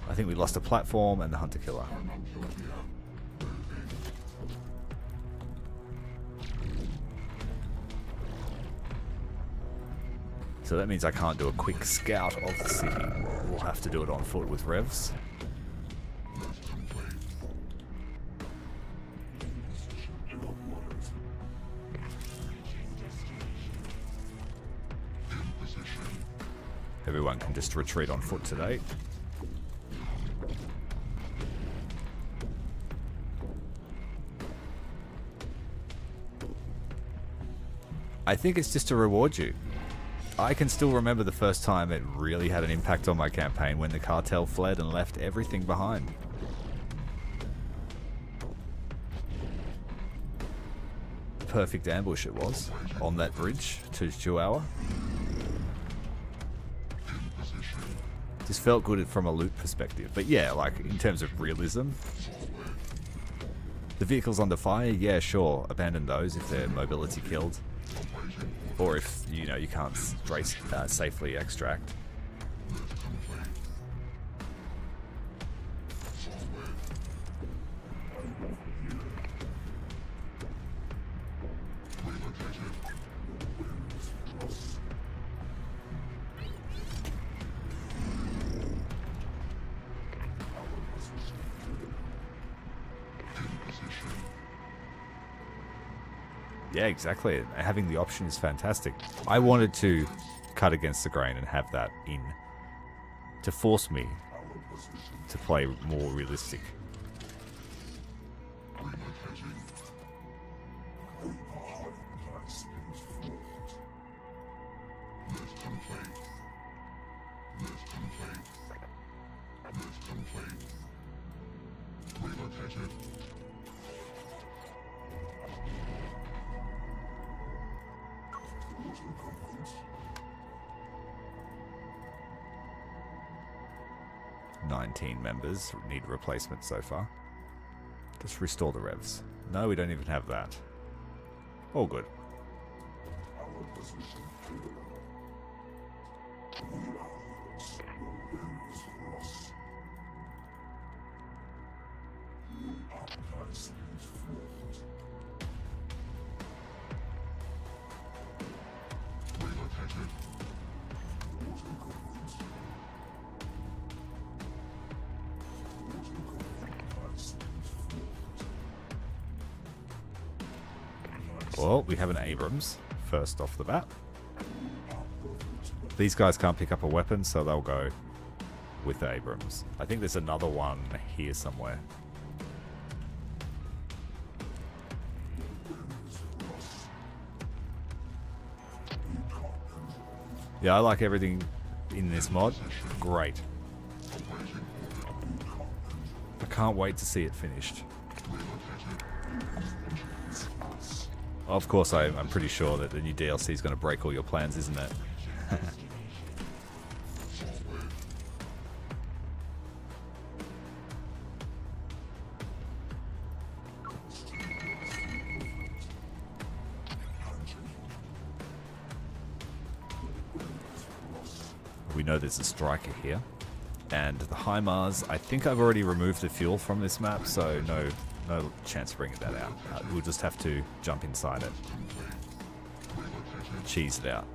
I think we lost a platform and the hunter-killer. So that means I can't do a quick scout of the city. We'll have to do it on foot with revs. Everyone can just retreat on foot today. I think it's just to reward you. I can still remember the first time it really had an impact on my campaign when the cartel fled and left everything behind. Perfect ambush it was on that bridge to Chihuahua. Just felt good from a loot perspective. But yeah, like in terms of realism, the vehicles under fire, yeah, sure, abandon those if they're mobility killed. Or if, you know, you can't safely extract. Yeah, exactly. Having the option is fantastic. I wanted to cut against the grain and have that in to force me to play more realistic. Members need replacement so far. Just restore the revs. No, we don't even have that. All good. Well, we have an Abrams, first off the bat. These guys can't pick up a weapon, so they'll go with the Abrams. I think there's another one here somewhere. Yeah, I like everything in this mod. Great. I can't wait to see it finished. Of course, I'm pretty sure that the new DLC is going to break all your plans, isn't it? We know there's a striker here. And the HIMARS, I think I've already removed the fuel from this map, so no chance of bringing that out. We'll just have to jump inside it. Cheese it out.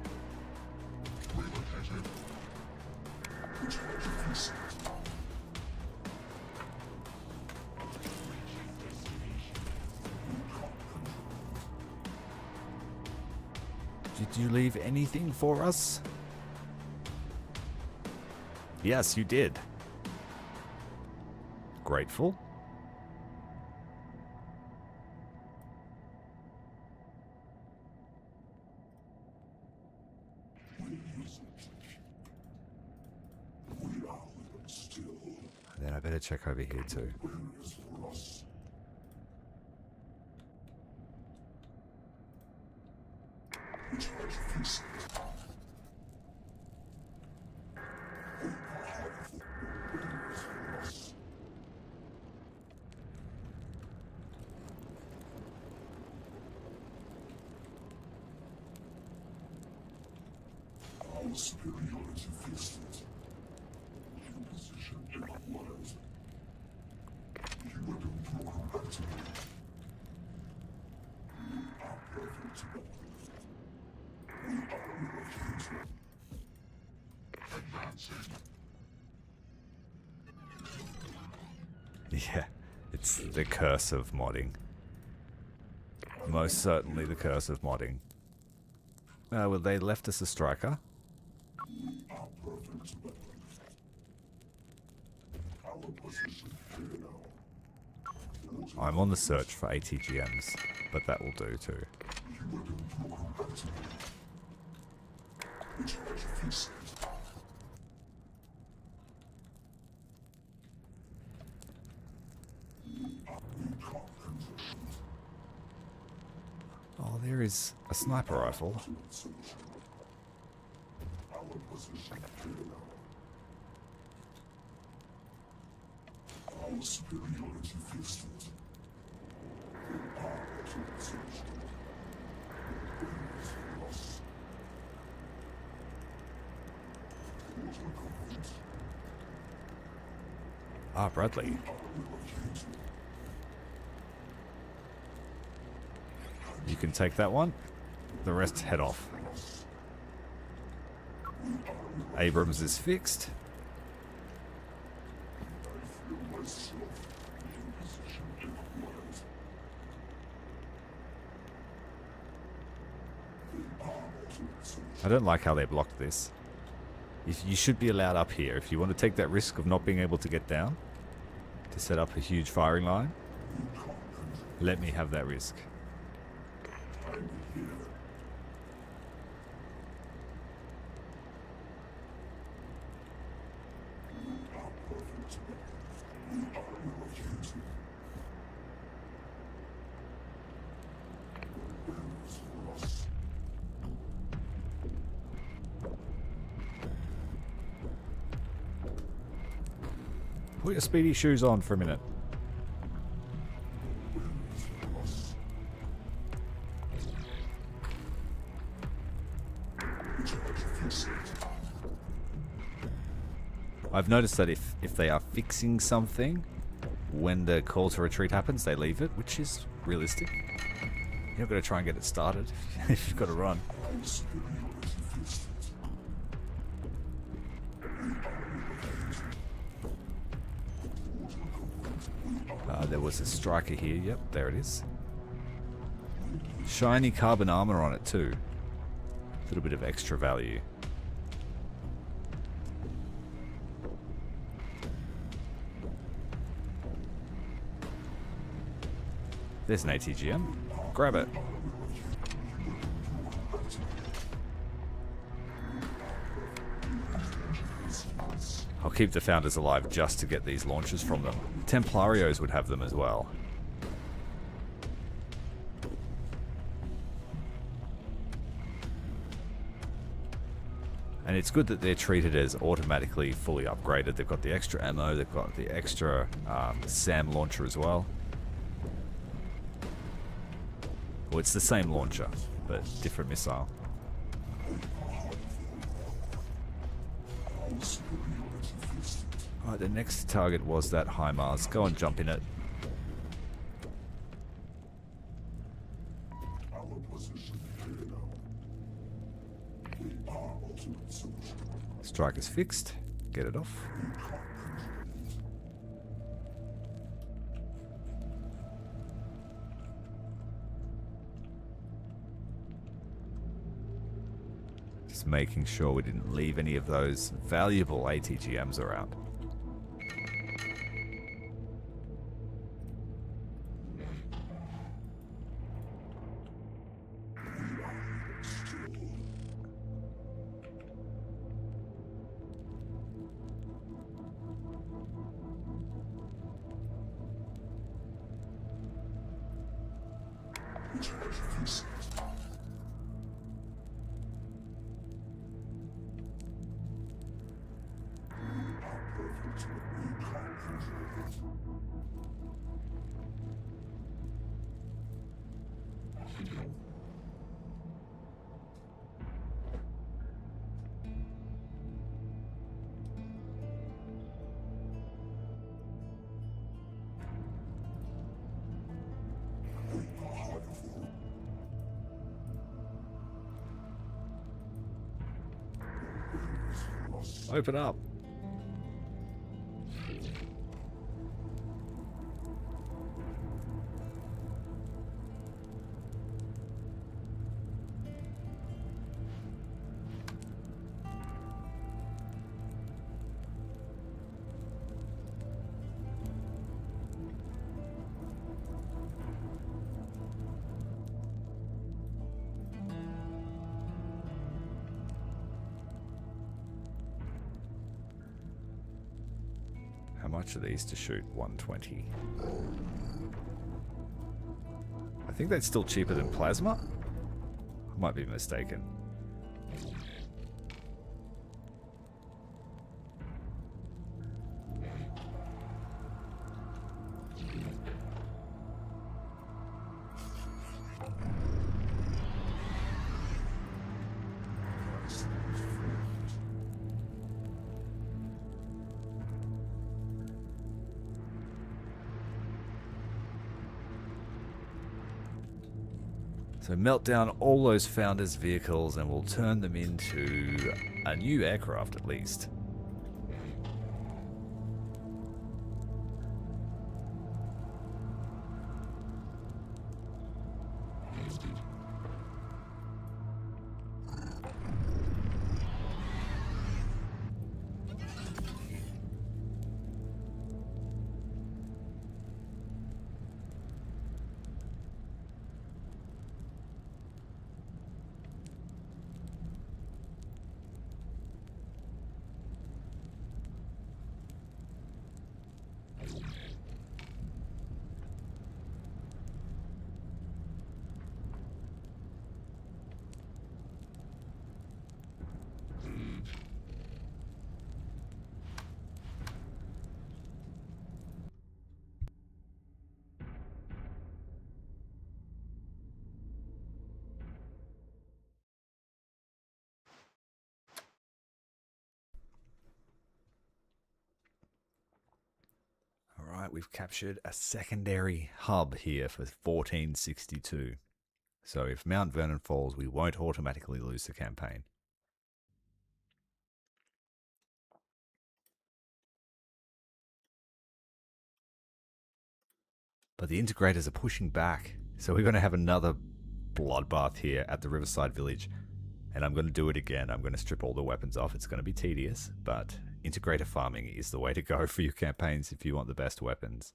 Did you leave anything for us? Yes, you did. Grateful. Then I better check over here too. Yeah, it's the curse of modding. Most certainly the curse of modding. Well, they left us a striker. I'm on the search for ATGMs, but that will do too. Oh, there is a sniper rifle. Ah, Bradley. You can take that one. The rest head off. Abrams is fixed. I don't like how they blocked this. You should be allowed up here. If you want to take that risk of not being able to get down to set up a huge firing line, let me have that risk. Put your speedy shoes on for a minute. I've noticed that if they are fixing something, when the call to retreat happens, they leave it, which is realistic. You're not going to try and get it started if you've got to run. There was a striker here. Yep, there it is. Shiny carbon armor on it too. A little bit of extra value. There's an ATGM. Grab it. I'll keep the founders alive just to get these launches from them. Templarios would have them as well. And it's good that they're treated as automatically fully upgraded. They've got the extra ammo, they've got the extra SAM launcher as well. Well, it's the same launcher, but different missile. Alright, the next target was that HIMARS. Go and jump in it. Strike is fixed. Get it off. Just making sure we didn't leave any of those valuable ATGMs around. Open up. How much are these to shoot? 120. I think that's still cheaper than plasma. I might be mistaken. So melt down all those founders' vehicles and we'll turn them into a new aircraft at least. Alright, we've captured a secondary hub here for 1462. So if Mount Vernon falls, we won't automatically lose the campaign. But the integrators are pushing back, so we're going to have another bloodbath here at the Riverside Village. And I'm going to do it again. I'm going to strip all the weapons off. It's going to be tedious, but integrator farming is the way to go for your campaigns if you want the best weapons.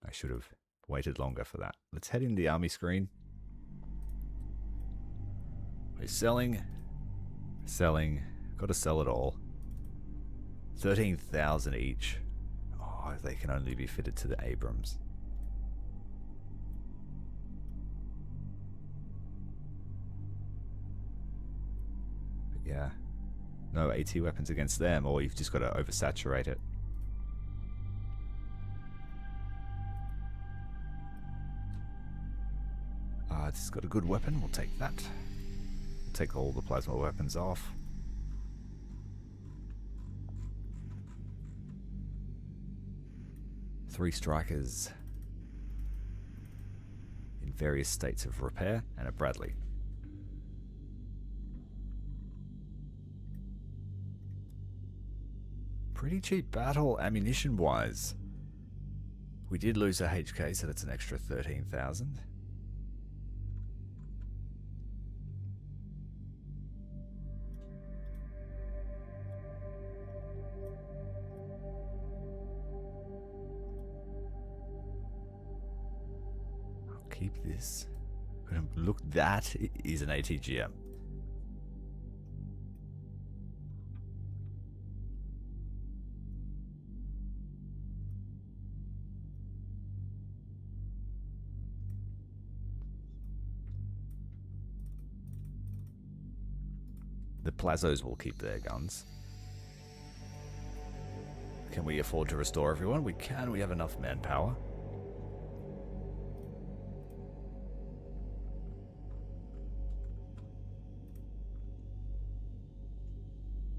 I should have waited longer for that. Let's head in the army screen. We're selling. Got to sell it all. 13,000 each. Oh, they can only be fitted to the Abrams. But yeah, no AT weapons against them, or you've just got to oversaturate it. It's got a good weapon, we'll take that. We'll take all the plasma weapons off. Three strikers in various states of repair, and a Bradley. Pretty cheap battle ammunition wise. We did lose a HK, so that's an extra 13,000. Keep this. Look, that is an ATGM. The Plazos will keep their guns. Can we afford to restore everyone? We can. We have enough manpower.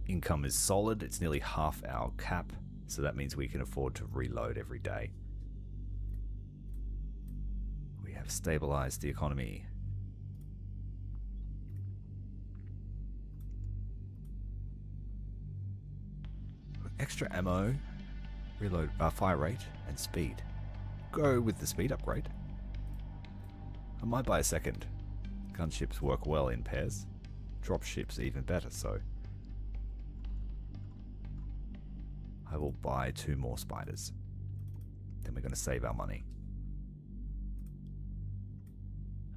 Income is solid. It's nearly half our cap, so that means we can afford to reload every day. We have stabilized the economy. Extra ammo, reload, fire rate, and speed. Go with the speed upgrade. I might buy a second. Gunships work well in pairs. Dropships even better, so I will buy 2 more spiders. Then we're going to save our money.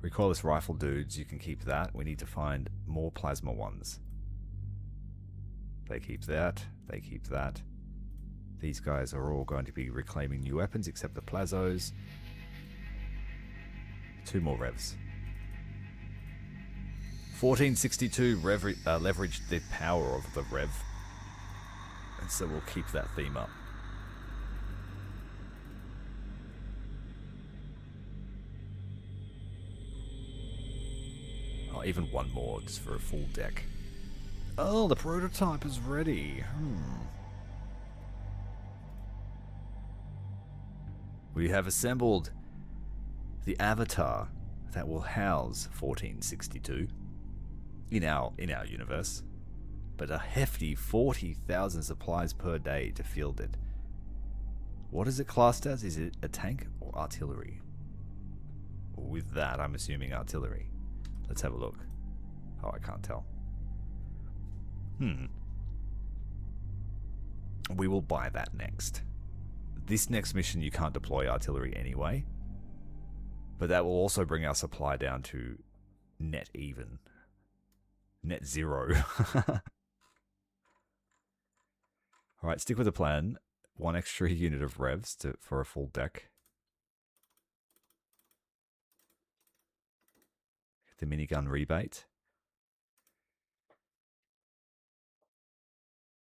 Recoilless rifle dudes, you can keep that. We need to find more plasma ones. They keep that. They keep that. These guys are all going to be reclaiming new weapons except the Plazos. 2 more revs. 1462 leveraged the power of the rev. And so we'll keep that theme up. Oh, even one more just for a full deck. Oh, the prototype is ready. We have assembled the avatar that will house 1462 in our universe, but a hefty 40,000 supplies per day to field it. What is it classed as? Is it a tank or artillery? With that, I'm assuming artillery. Let's have a look. Oh, I can't tell. We will buy that next. This next mission you can't deploy artillery anyway, but that will also bring our supply down to net even. Net zero. Alright, stick with the plan. 1 extra unit of revs for a full deck. The minigun rebate.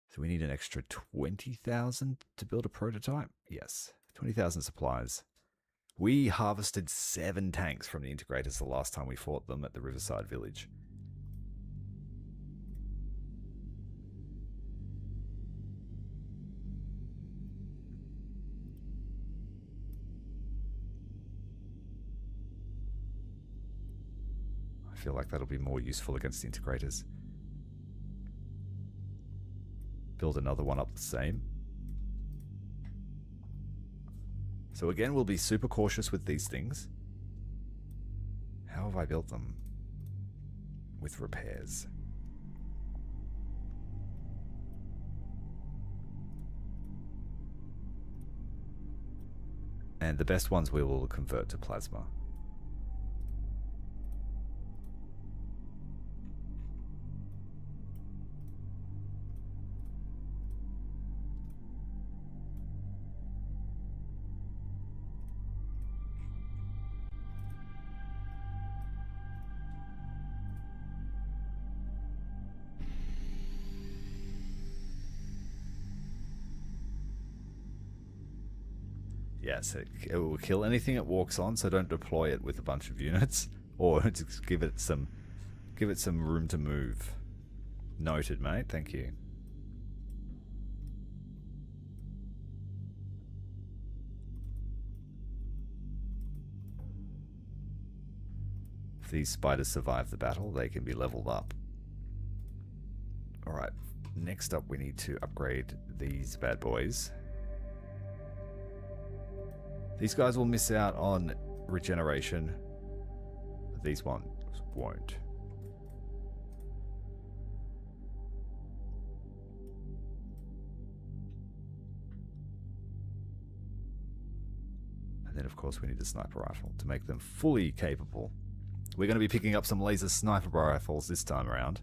So we need an extra 20,000 to build a prototype? Yes, 20,000 supplies. We harvested 7 tanks from the integrators the last time we fought them at the Riverside Village. I feel like that'll be more useful against the integrators. Build another one up the same. So again, we'll be super cautious with these things. have I built them? With repairs. And the best ones we will convert to plasma. Yes, it will kill anything it walks on, so don't deploy it with a bunch of units, or just give it some room to move. Noted, mate. Thank you. If these spiders survive the battle, they can be leveled up. Alright, next up we need to upgrade these bad boys. These guys will miss out on regeneration, but these ones won't. And then of course we need a sniper rifle to make them fully capable. We're going to be picking up some laser sniper rifles this time around.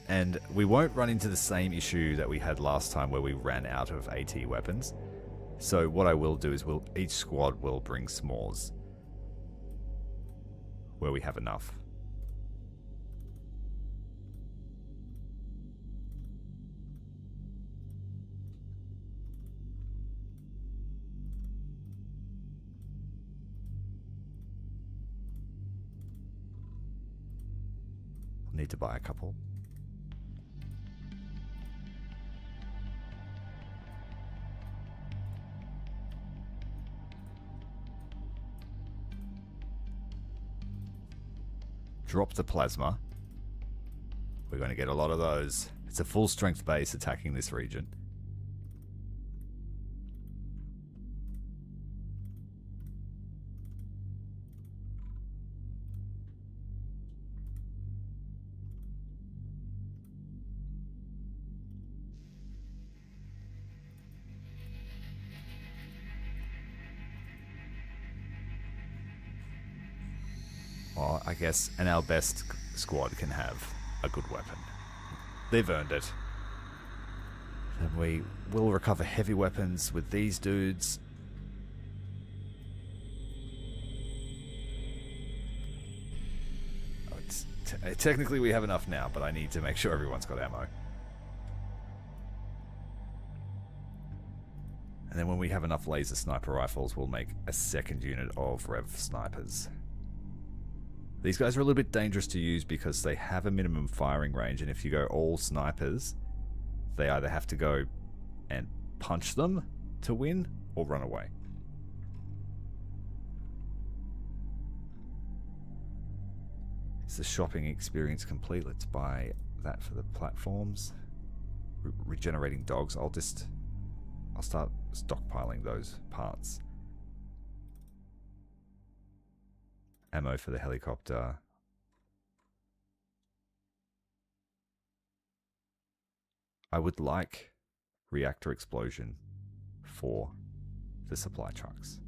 And we won't run into the same issue that we had last time where we ran out of AT weapons. So what I will do is each squad will bring s'mores where we have enough. I'll need to buy a couple. Drop the plasma. We're going to get a lot of those. It's a full strength base attacking this region. Well, I guess, and our best squad can have a good weapon. They've earned it. Then we will recover heavy weapons with these dudes. Oh, technically we have enough now, but I need to make sure everyone's got ammo. And then when we have enough laser sniper rifles, we'll make a second unit of rev snipers. These guys are a little bit dangerous to use because they have a minimum firing range, and if you go all snipers, they either have to go and punch them to win or run away. Is the shopping experience complete? Let's buy that for the platforms. Regenerating dogs. I'll start stockpiling those parts. Ammo for the helicopter. I would like reactor explosion for the supply trucks.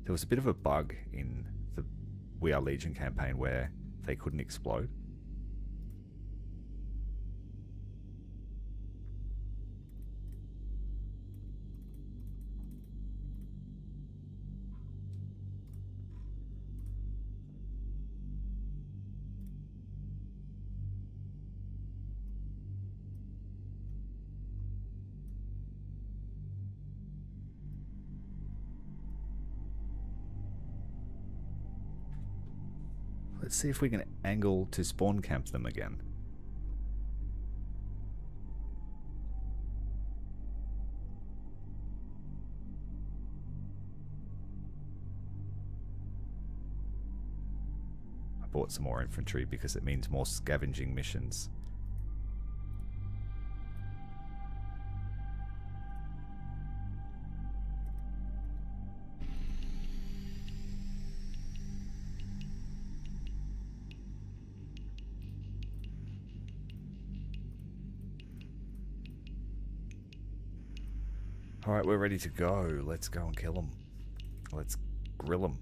There was a bit of a bug in the We Are Legion campaign where they couldn't explode. Let's see if we can angle to spawn camp them again. I bought some more infantry because it means more scavenging missions. Alright, we're ready to go. Let's go and kill them. Let's grill them.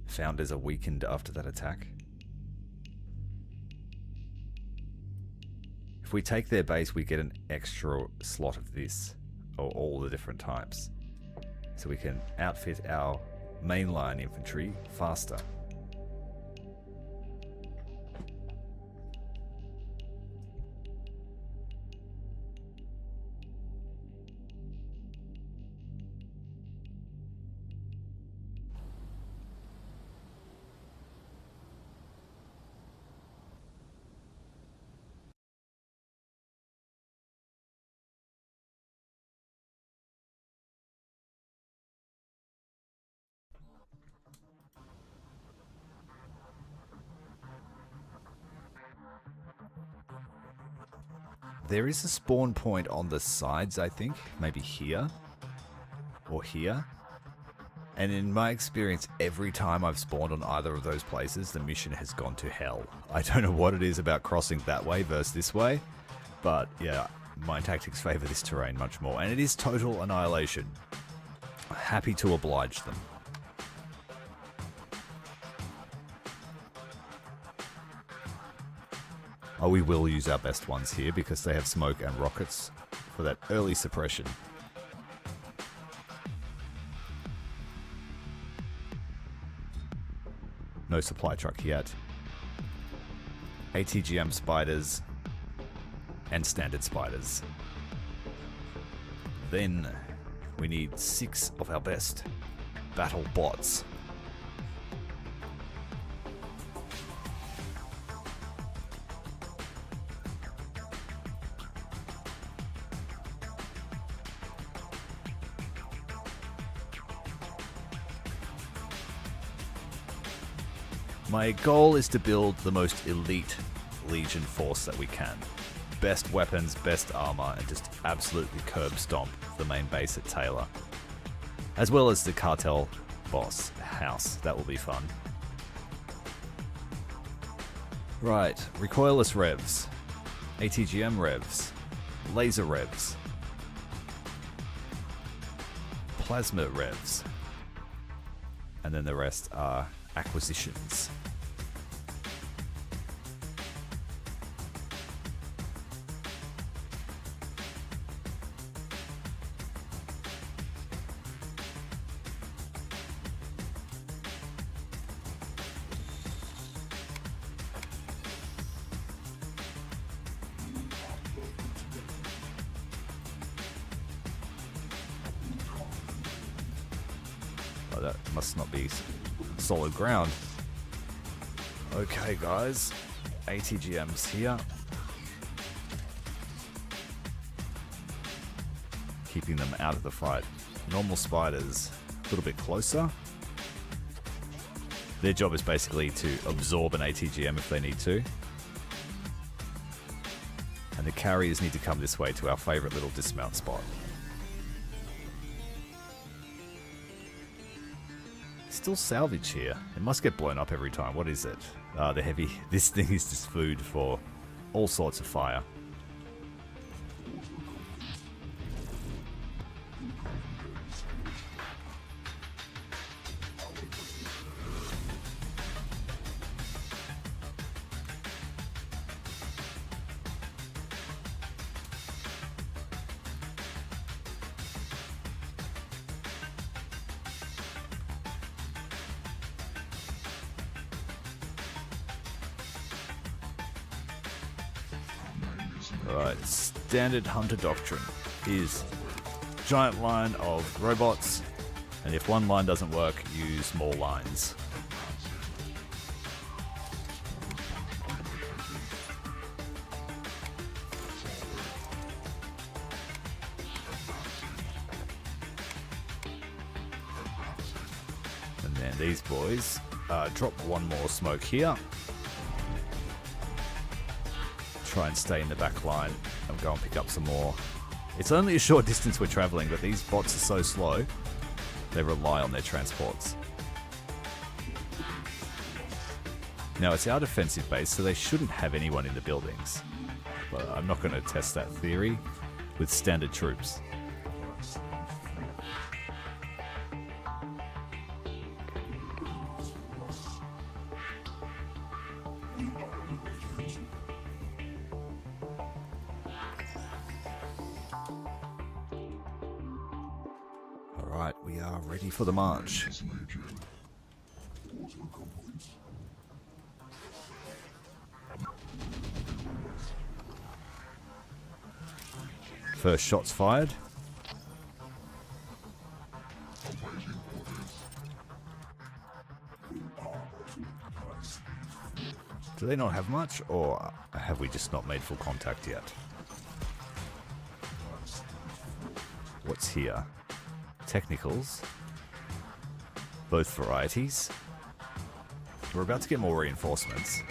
Founders are weakened after that attack. If we take their base, we get an extra slot of this, or all the different types. So we can outfit our mainline infantry faster. There is a spawn point on the sides, I think. Maybe here. Or here. And in my experience, every time I've spawned on either of those places, the mission has gone to hell. I don't know what it is about crossing that way versus this way. But yeah, my tactics favour this terrain much more. And it is total annihilation. Happy to oblige them. Oh, we will use our best ones here because they have smoke and rockets for that early suppression. No supply truck yet. ATGM spiders and standard spiders. Then we need 6 of our best battle bots. My goal is to build the most elite Legion force that we can. Best weapons, best armor, and just absolutely curb stomp the main base at Taylor. As well as the cartel boss house. That will be fun. Right, recoilless revs, ATGM revs, laser revs, plasma revs, and then the rest are acquisitions. Oh, that must not be solid ground. Okay guys, ATGM's here. Keeping them out of the fight. Normal spiders a little bit closer. Their job is basically to absorb an ATGM if they need to. And the carriers need to come this way to our favourite little dismount spot. Still salvage here. It must get blown up every time. What is it? The heavy. This thing is just food for all sorts of fire. Alright, standard hunter doctrine is giant line of robots, and if one line doesn't work, use more lines. And then these boys drop one more smoke here. Try and stay in the back line and go and pick up some more. It's only a short distance we're traveling, but these bots are so slow, they rely on their transports. Now it's our defensive base, so they shouldn't have anyone in the buildings. but I'm not going to test that theory with standard troops. Alright, we are ready for the march. First shots fired. Do they not have much, or have we just not made full contact yet? What's here? Technicals. Both varieties. We're about to get more reinforcements.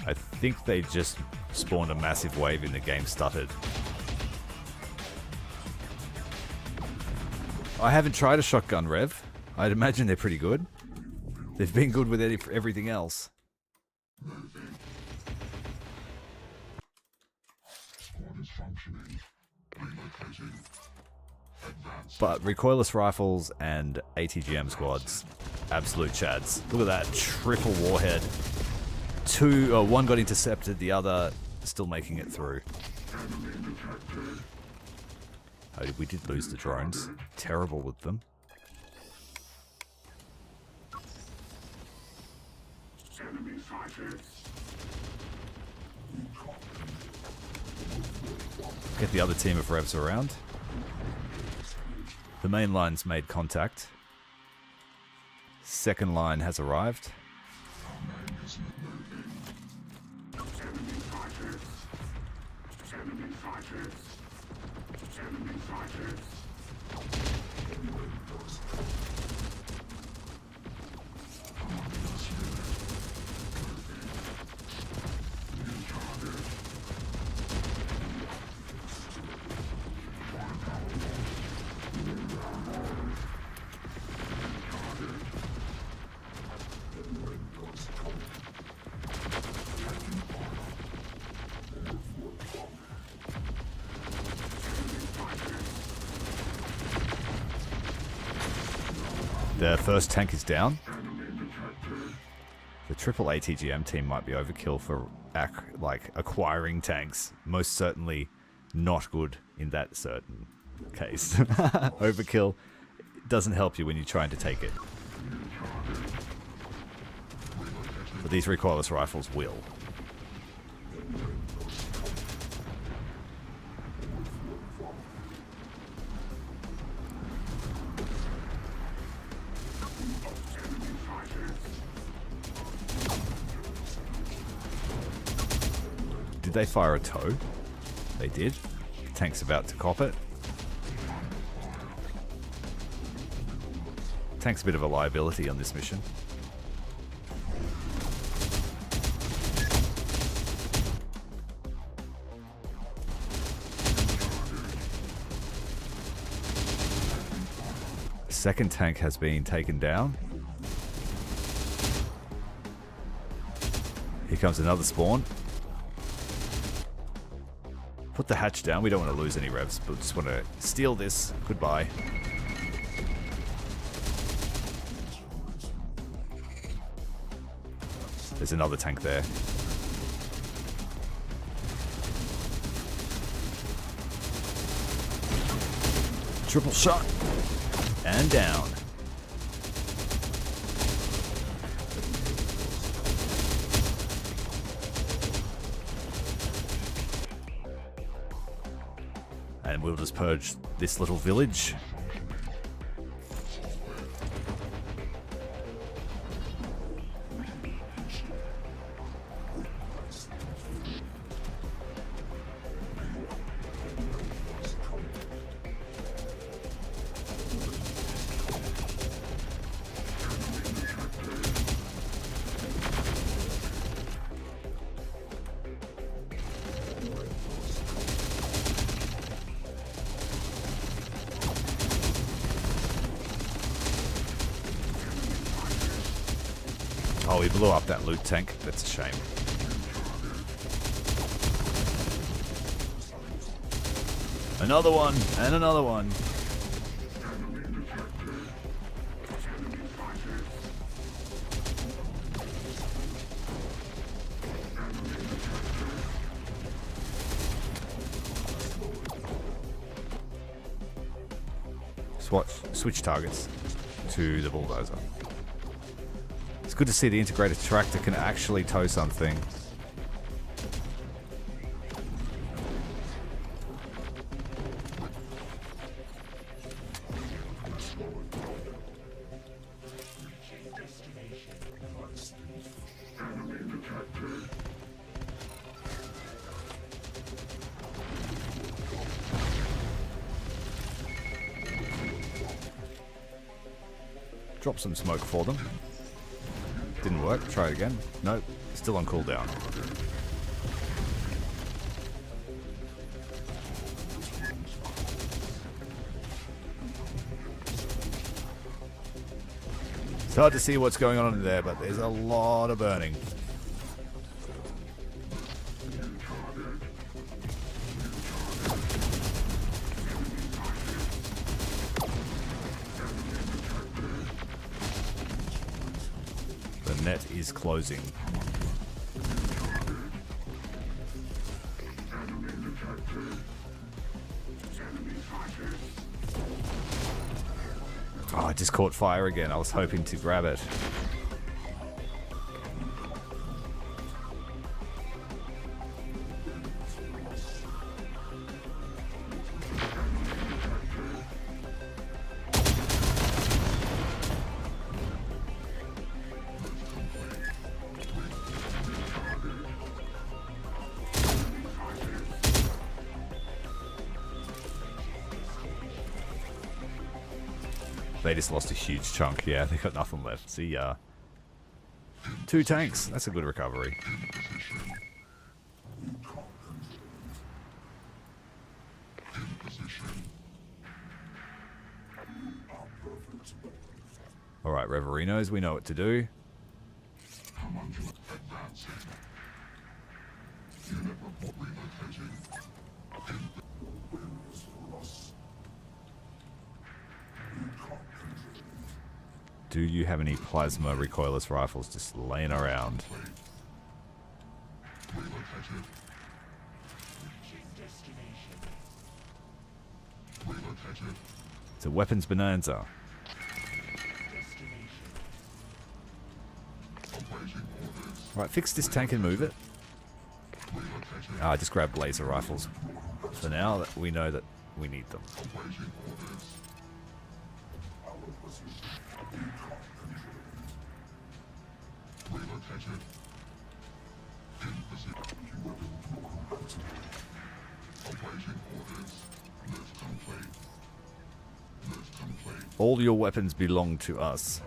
I think they just spawned a massive wave and the game stuttered. I haven't tried a shotgun rev. I'd imagine they're pretty good. They've been good with everything else. But recoilless rifles and ATGM squads, absolute chads. Look at that, triple warhead. One got intercepted, the other still making it through. Oh, we did lose the drones. Terrible with them. Get the other team of revs around. The main line's made contact. Second line has arrived. The first tank is down. The triple ATGM team might be overkill for acquiring tanks. Most certainly not good in that certain case. Overkill doesn't help you when you're trying to take it. But these recoilless rifles will. Did they fire a tow? They did. Tank's about to cop it. Tank's a bit of a liability on this mission. Second tank has been taken down. Here comes another spawn. Put the hatch down. We don't want to lose any revs, but just want to steal this. Goodbye. There's another tank there. Triple shot. And down. And we'll just purge this little village. Oh, he blew up that loot tank. That's a shame. Another one, and another one. Switch targets to the bulldozer. It's good to see the integrated tractor can actually tow something. Drop some smoke for them. Didn't work. Try it again. Nope. Still on cooldown. It's hard to see what's going on in there, but there's a lot of burning. The net is closing. Oh, I just caught fire again. I was hoping to grab it. They just lost a huge chunk. Yeah, they got nothing left. See ya. 2 tanks. That's a good recovery. Alright, Reverinos, we know what to do. Do you have any plasma recoilless rifles just laying around? It's a weapons bonanza. Right, fix this tank and move it. Just grab laser rifles. For now, that we know that we need them. All your weapons belong to us.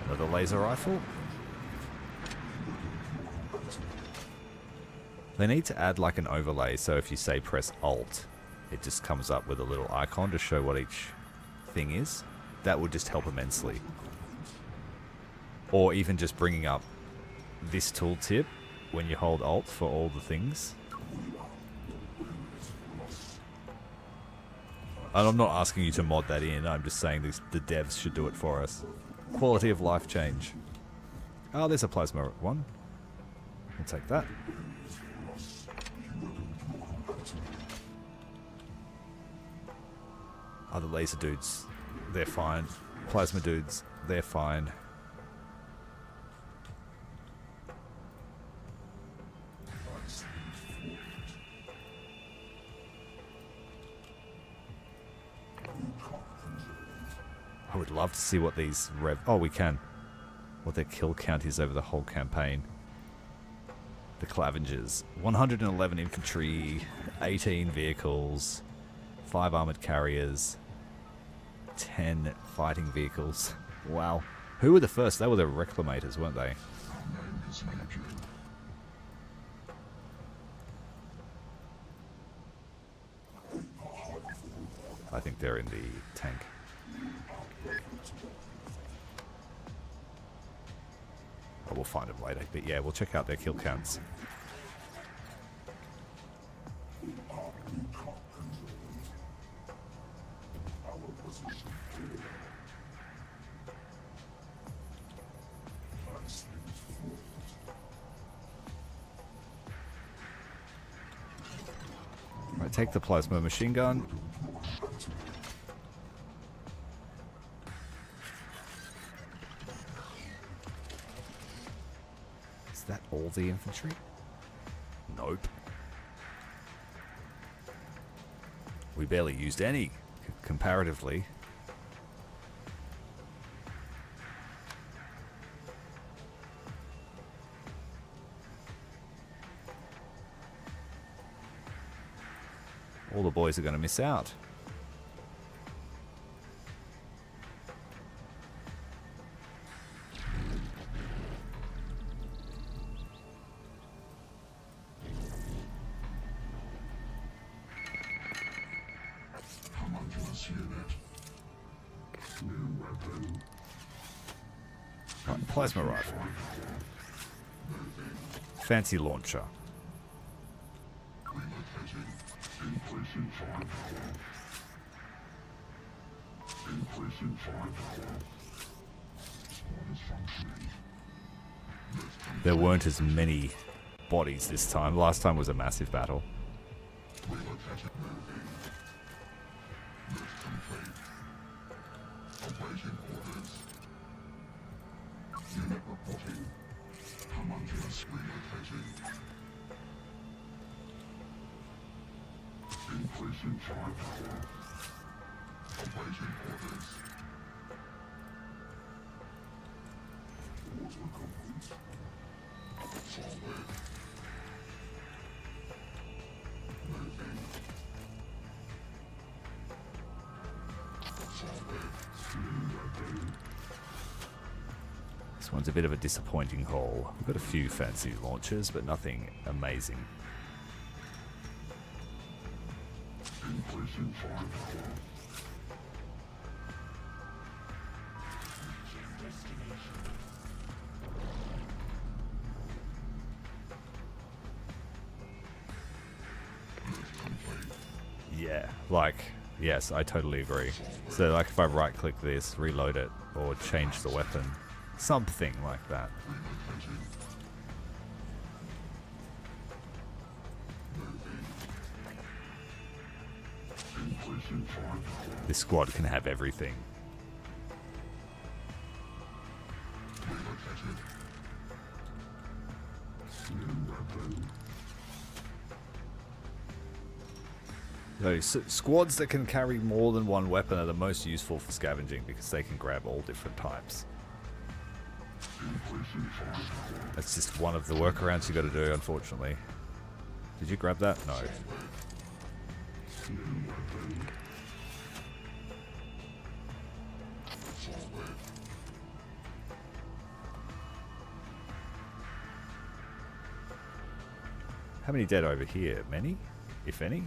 Another laser rifle. They need to add like an overlay, so if you say press Alt, it just comes up with a little icon to show what each thing is. That would just help immensely. Or even just bringing up this tooltip when you hold Alt for all the things. And I'm not asking you to mod that in, I'm just saying the devs should do it for us. Quality of life change. Oh, there's a plasma one. We'll take that. Other laser dudes, they're fine. Plasma dudes, they're fine. I would love to see what these we can. What their kill count is over the whole campaign. The Clavengers. 111 infantry, 18 vehicles, 5 armored carriers, 10 fighting vehicles. Wow. Who were the first? They were the reclamators, weren't they? I think they're in the tank. Oh, we'll find them later. But yeah, we'll check out their kill counts. Right, take the plasma machine gun. Is that all the infantry? Nope. We barely used any, comparatively. All the boys are going to miss out. Right, plasma rifle. Fancy launcher. There weren't as many bodies this time. Last time was a massive battle. This one's a bit of a disappointing haul. We've got a few fancy launchers, but nothing amazing. Yeah, like, yes, I totally agree. So, like, if I right-click this, reload it, or change the weapon, something like that. This squad can have everything. So, squads that can carry more than one weapon are the most useful for scavenging because they can grab all different types. That's just one of the workarounds you got to do, unfortunately. Did you grab that? No. How many dead over here? Many? If any?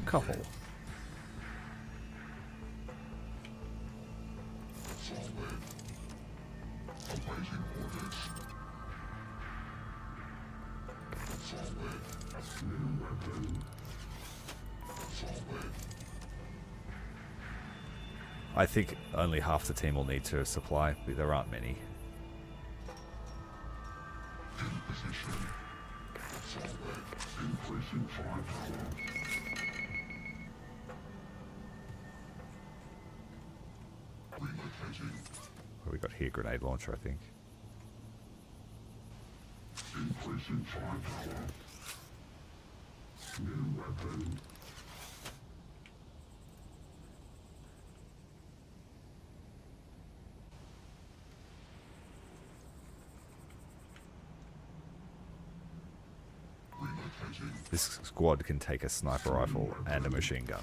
Couple. I think only half the team will need to supply, but there aren't many. What have we got here? Grenade launcher, I think. This squad can take a sniper rifle and a machine gun.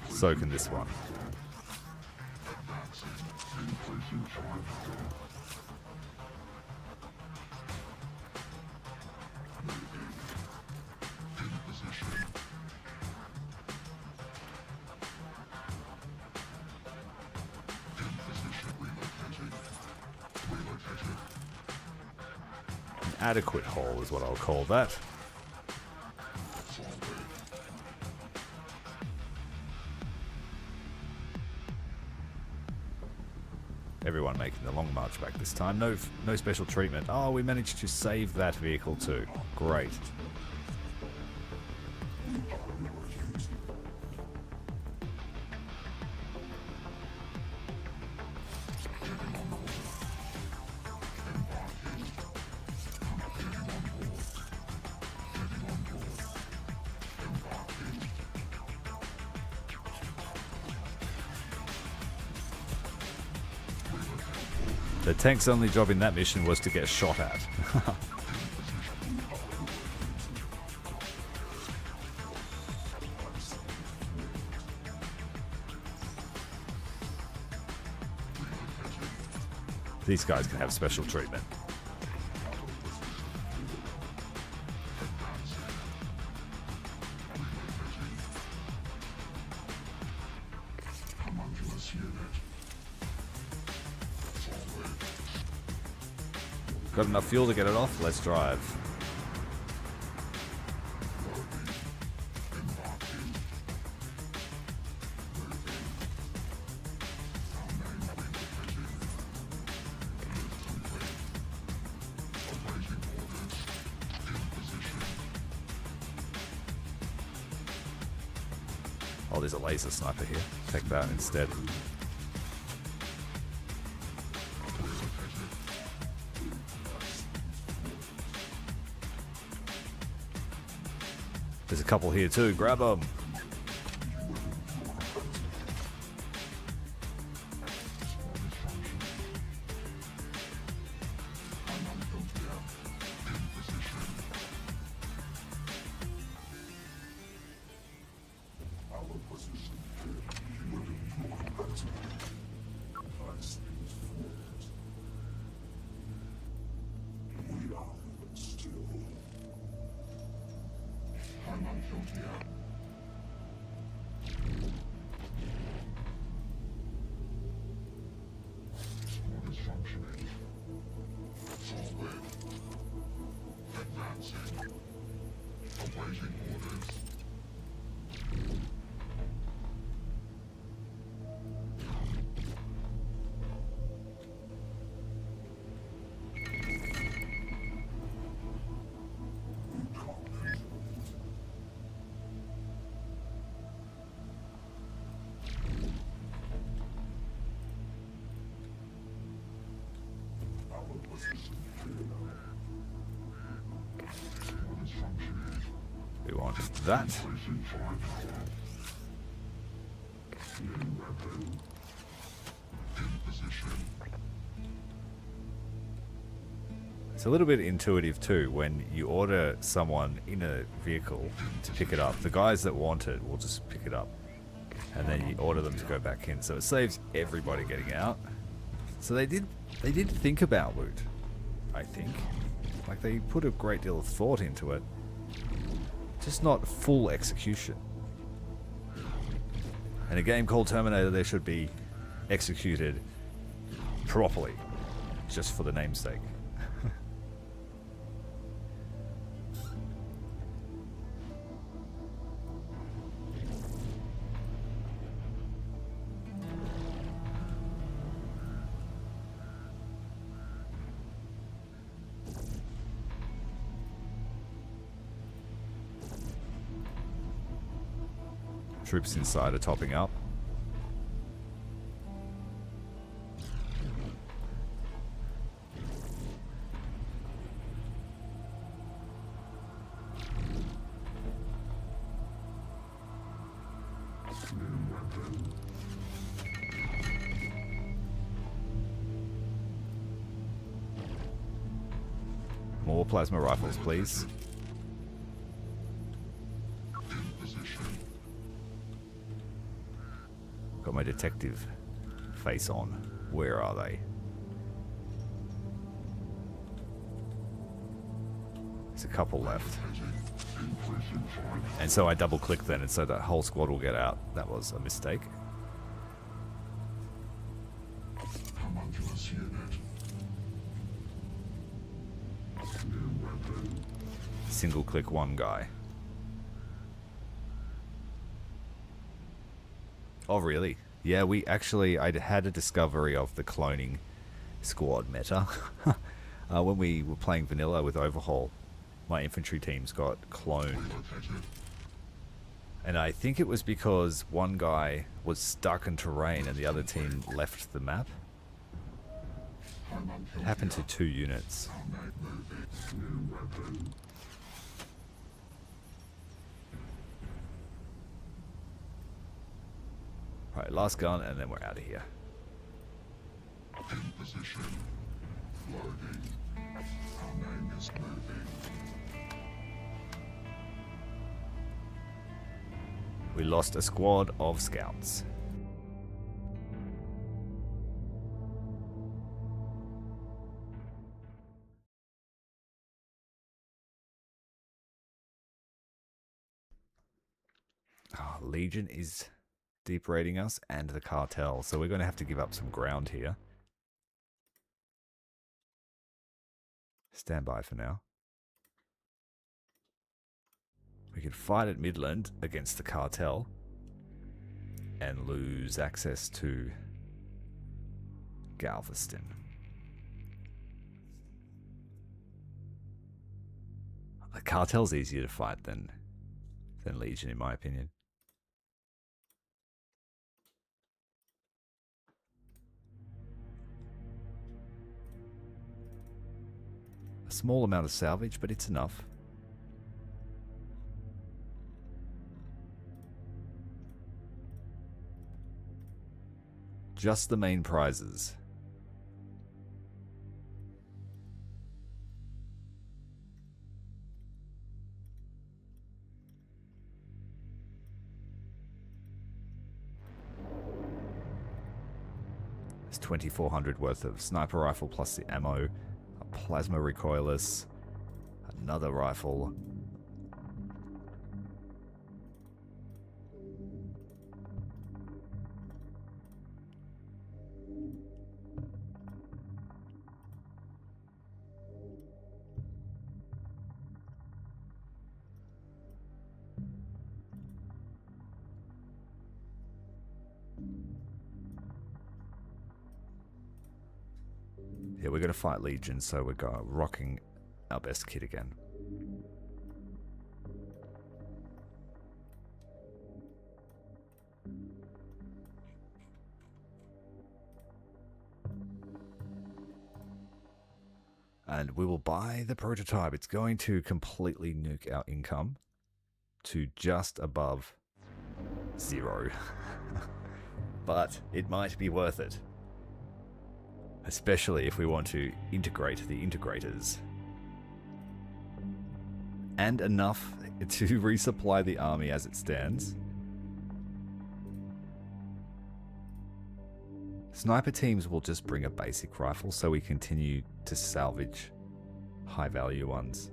So can this one. An adequate haul is what I'll call that. Everyone making the long march back this time. No special treatment. Oh, we managed to save that vehicle too. Great. The tank's only job in that mission was to get shot at. These guys can have special treatment. Got enough fuel to get it off? Let's drive. Oh, there's a laser sniper here. Take that instead. There's a couple here too. Grab them. We want that. It's a little bit intuitive too when you order someone in a vehicle to pick it up. The guys that want it will just pick it up and then you order them to go back in. So it saves everybody getting out. So they did think about loot, I think. Like they put a great deal of thought into it. Just not full execution. In a game called Terminator, there should be executed properly, just for the namesake. Troops inside are topping up. More plasma rifles, please. Got my detective face on. Where are they? There's a couple left. And so I double click then, and so that whole squad will get out. That was a mistake. Single click one guy. Oh really? Yeah, we actually, I had a discovery of the cloning squad meta. When we were playing vanilla with Overhaul, my infantry teams got cloned. And I think it was because one guy was stuck in terrain and the other team left the map. It happened to 2 units. Right, last gun and then we're out of here. In position. Loading. Our name is moving. We lost a squad of scouts. Oh, Legion is deep raiding us and the cartel, so we're going to have to give up some ground here. Stand by for now. We could fight at Midland against the cartel and lose access to Galveston. The cartel's easier to fight than Legion, in my opinion. A small amount of salvage, but it's enough. Just the main prizes. There's 2,400 worth of sniper rifle plus the ammo, a plasma recoilless, another rifle. Yeah, we're going to fight Legion, so we're rocking our best kit again. And we will buy the prototype. It's going to completely nuke our income to just above 0. But it might be worth it. Especially if we want to integrate the integrators. And enough to resupply the army as it stands. Sniper teams will just bring a basic rifle so we continue to salvage high value ones.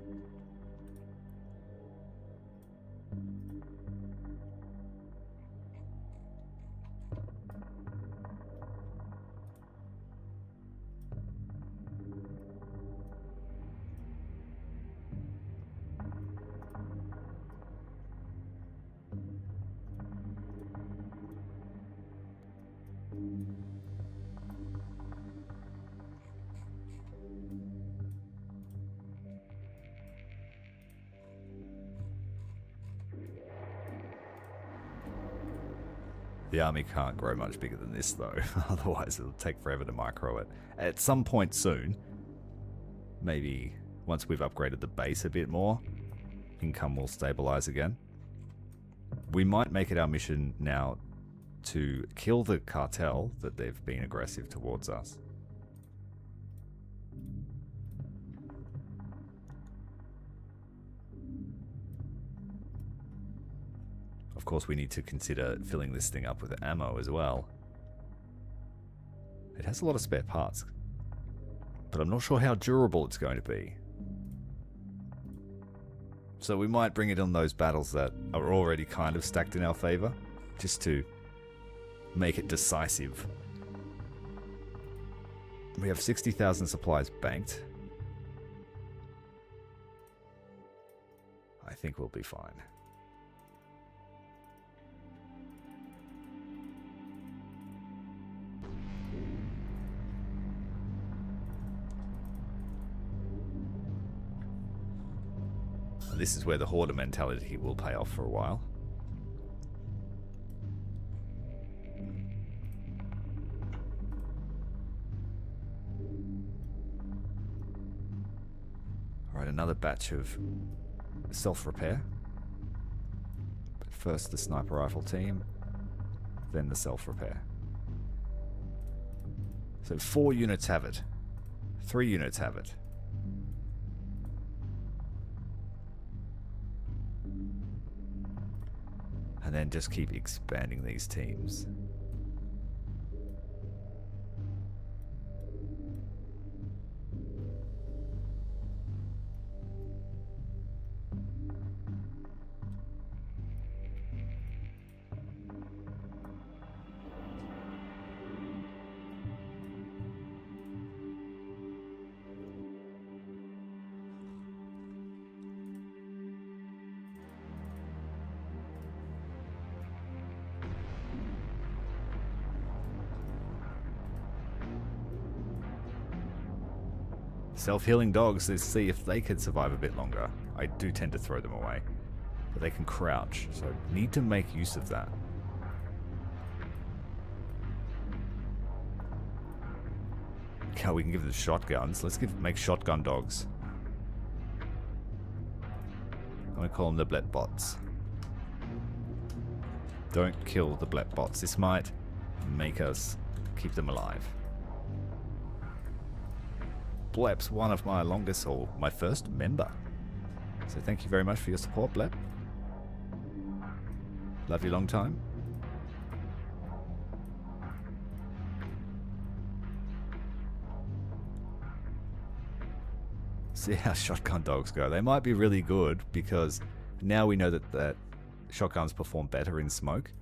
The army can't grow much bigger than this though, otherwise it'll take forever to micro it. At some point soon, maybe once we've upgraded the base a bit more, income will stabilize again. We might make it our mission now to kill the cartel that they've been aggressive towards us. Of course, we need to consider filling this thing up with ammo as well. It has a lot of spare parts, but I'm not sure how durable it's going to be. So we might bring it on those battles that are already kind of stacked in our favor, just to make it decisive. We have 60,000 supplies banked. I think we'll be fine. This is where the hoarder mentality will pay off for a while. Alright, another batch of self-repair. But first the sniper rifle team, then the self-repair. So 4 units have it. 3 units have it. And then just keep expanding these teams. Self-healing dogs, let's see if they can survive a bit longer. I do tend to throw them away, but they can crouch, so need to make use of that. Okay, we can give them shotguns. Let's make shotgun dogs. I'm going to call them the Blep bots. Don't kill the Blep bots. This might make us keep them alive. Blep's one of my longest, or my first member. So thank you very much for your support, Blep. Love you long time. See how shotgun dogs go. They might be really good because now we know that shotguns perform better in smoke.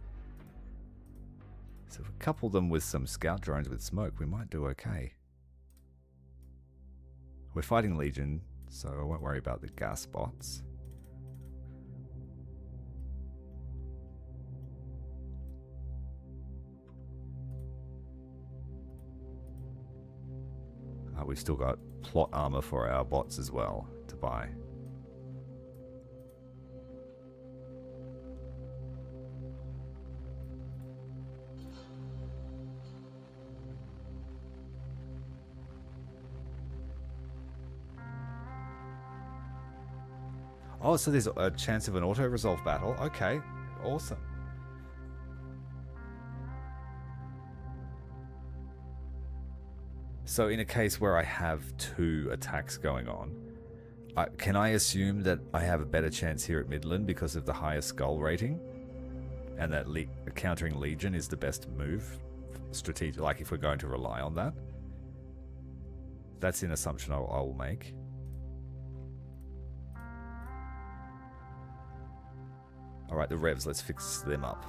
So if we couple them with some scout drones with smoke, we might do okay. We're fighting Legion, so I won't worry about the gas bots. We've still got plot armor for our bots as well to buy. Oh, so there's a chance of an auto-resolve battle. Okay, awesome. So in a case where I have 2 attacks going on, can I assume that I have a better chance here at Midland because of the higher skull rating? And that countering Legion is the best move? Strategic, like if we're going to rely on that? That's an assumption I will make. Alright, the revs, let's fix them up.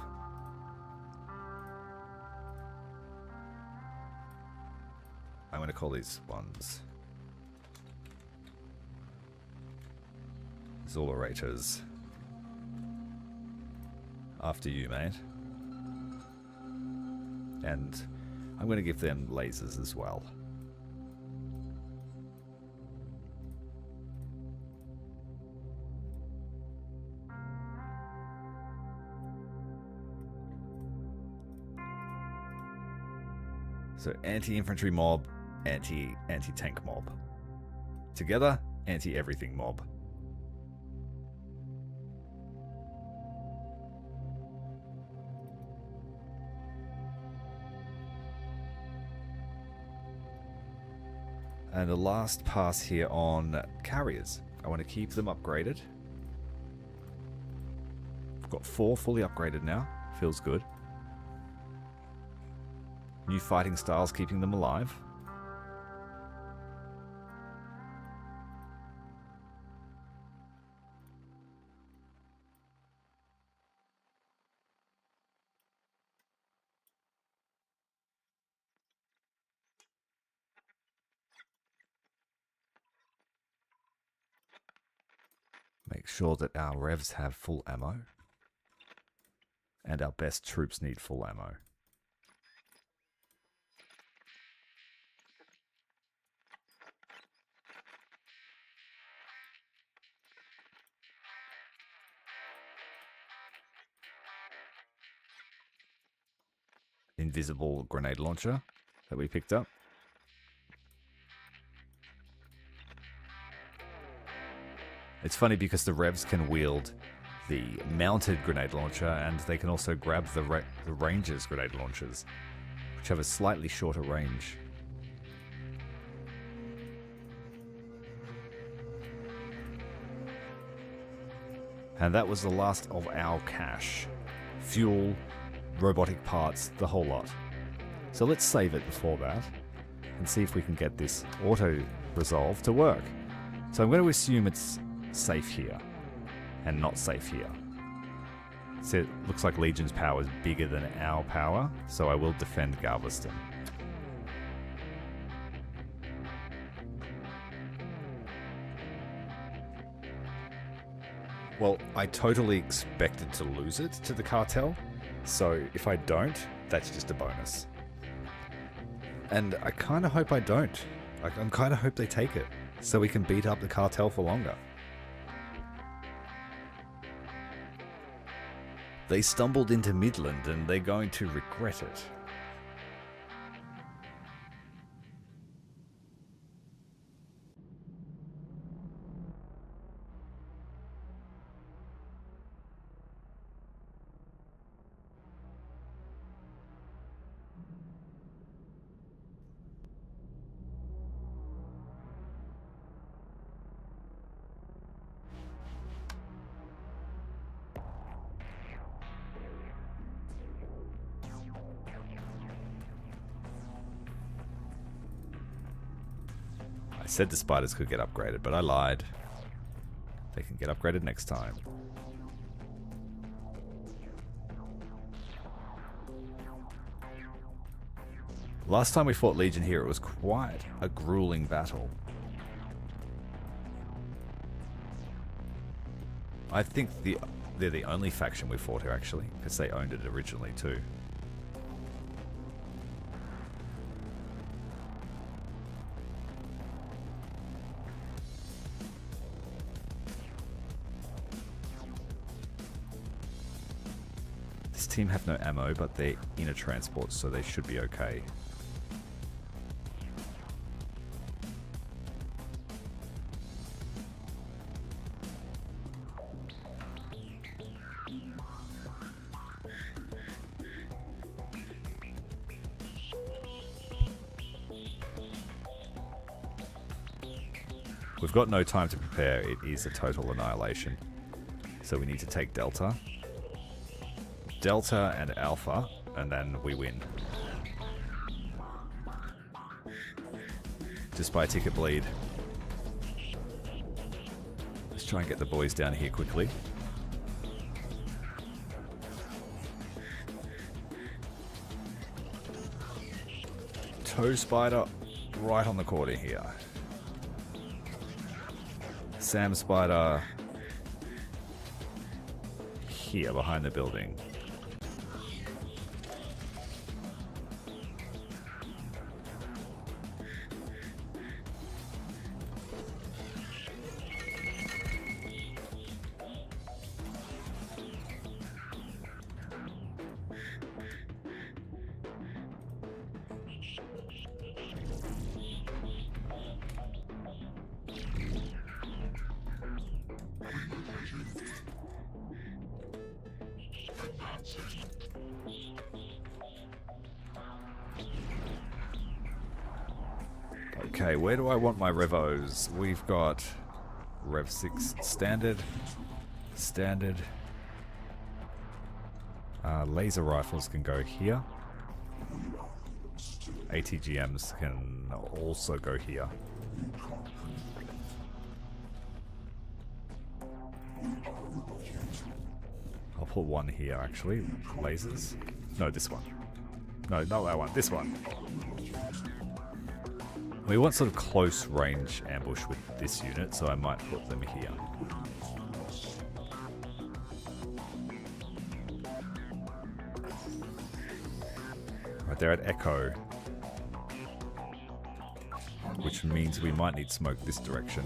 I'm going to call these ones Zolarators. After you, mate. And I'm going to give them lasers as well. So anti-infantry mob, anti-tank mob. Together, anti-everything mob. And the last pass here on carriers. I want to keep them upgraded. I've got 4 fully upgraded now. Feels good. New fighting styles keeping them alive. Make sure that our revs have full ammo. And our best troops need full ammo. Invisible grenade launcher that we picked up. It's funny because the revs can wield the mounted grenade launcher and they can also grab the Rangers grenade launchers, which have a slightly shorter range. And that was the last of our cache. Fuel, robotic parts, the whole lot. So let's save it before that and see if we can get this auto resolve to work. So I'm going to assume it's safe here and not safe here. So it looks like Legion's power is bigger than our power, so I will defend Galveston. Well, I totally expected to lose it to the cartel, so if I don't, that's just a bonus. And I kind of hope I don't. I kind of hope they take it, so we can beat up the cartel for longer. They stumbled into Midland and they're going to regret it. I said the spiders could get upgraded, but I lied. They can get upgraded next time. Last time we fought Legion here, it was quite a grueling battle. I think they're the only faction we fought here, actually, because they owned it originally too. This team have no ammo, but they're in a transport, so they should be okay. We've got no time to prepare. It is a total annihilation. So we need to take Delta. Delta and Alpha, and then we win. Just by a ticket bleed. Let's try and get the boys down here quickly. Toe Spider right on the corner here. Sam Spider here behind the building. Okay, where do I want my revos? We've got Rev 6 standard, standard, Laser rifles can go here. ATGMs can also go here. I'll put one here actually. Lasers. No, this one. No, not that one. This one. We want sort of close range ambush with this unit, so I might put them here. Right, they're at Echo, which means we might need smoke this direction.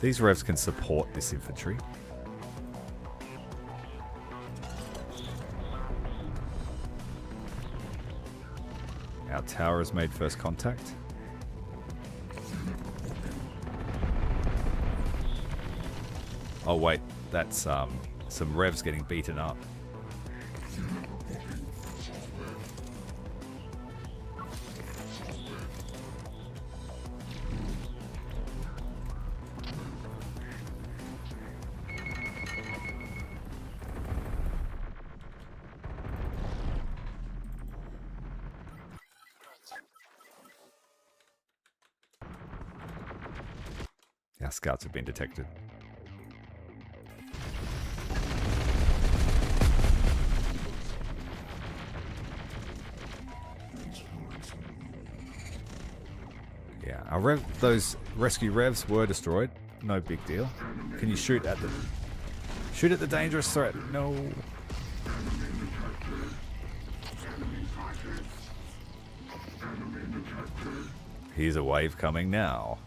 These revs can support this infantry. Our tower has made first contact. Oh wait, that's some revs getting beaten up. Our scouts have been detected. Yeah, our those rescue revs were destroyed. No big deal. Can you shoot at the dangerous threat? No. Here's a wave coming now.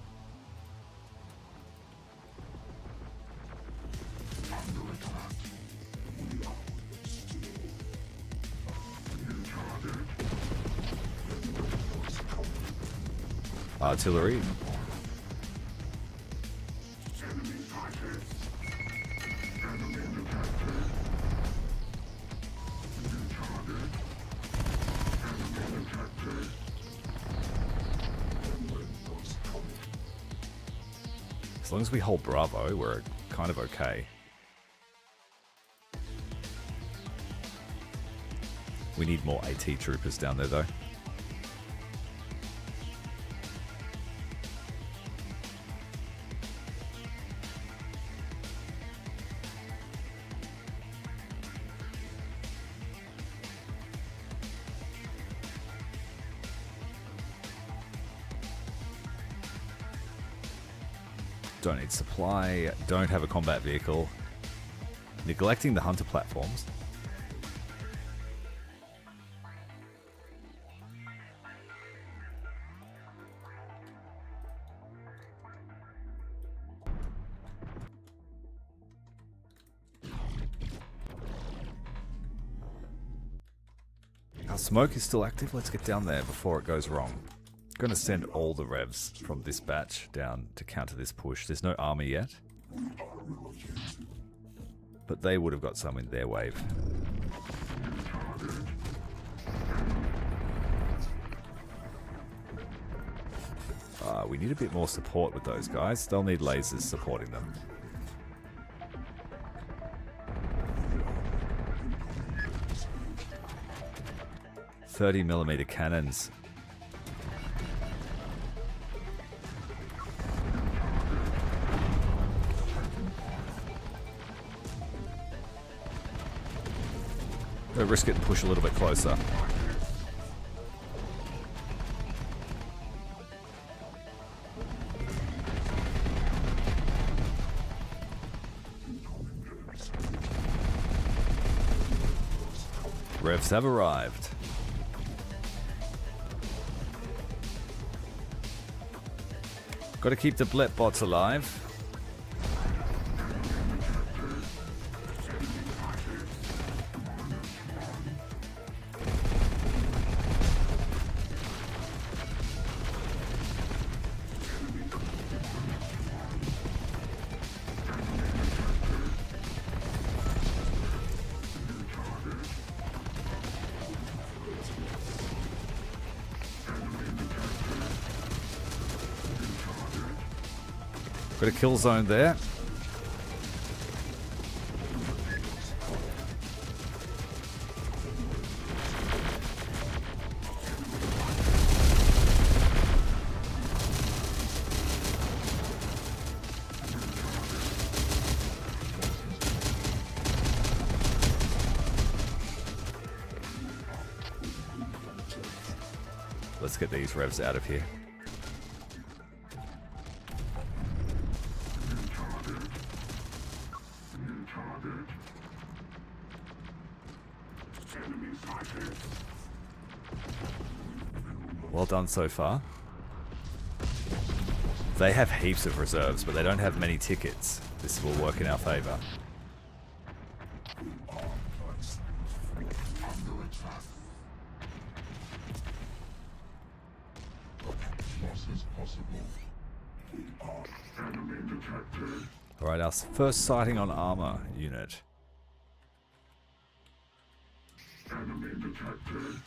Artillery. As long as we hold Bravo, we're kind of okay. We need more AT troopers down there though. Don't need supply, don't have a combat vehicle. Neglecting the hunter platforms. Our smoke is still active, let's get down there before it goes wrong. I'm going to send all the revs from this batch down to counter this push. There's no army yet, but they would have got some in their wave. We need a bit more support with those guys. They'll need lasers supporting them. .30mm cannons. Go risk it and push a little bit closer. Revs have arrived. Got to keep the blip bots alive. Got a kill zone there. Let's get these revs out of here. Well done so far. They have heaps of reserves, but they don't have many tickets. This will work in our favour. Alright, our first sighting on armor unit. Enemy detected.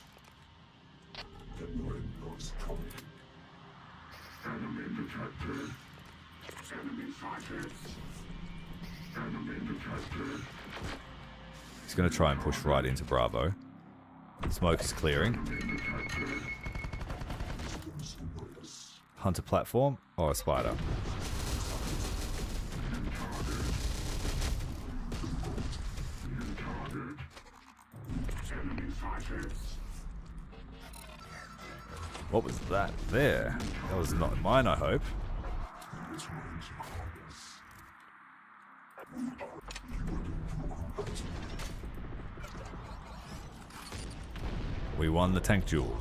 Enemy detected. Enemy sighted. Enemy detected. He's going to try and push right into Bravo. Smoke is clearing. Hunter platform or a spider? What was that there? That was not mine, I hope. We won the tank duel.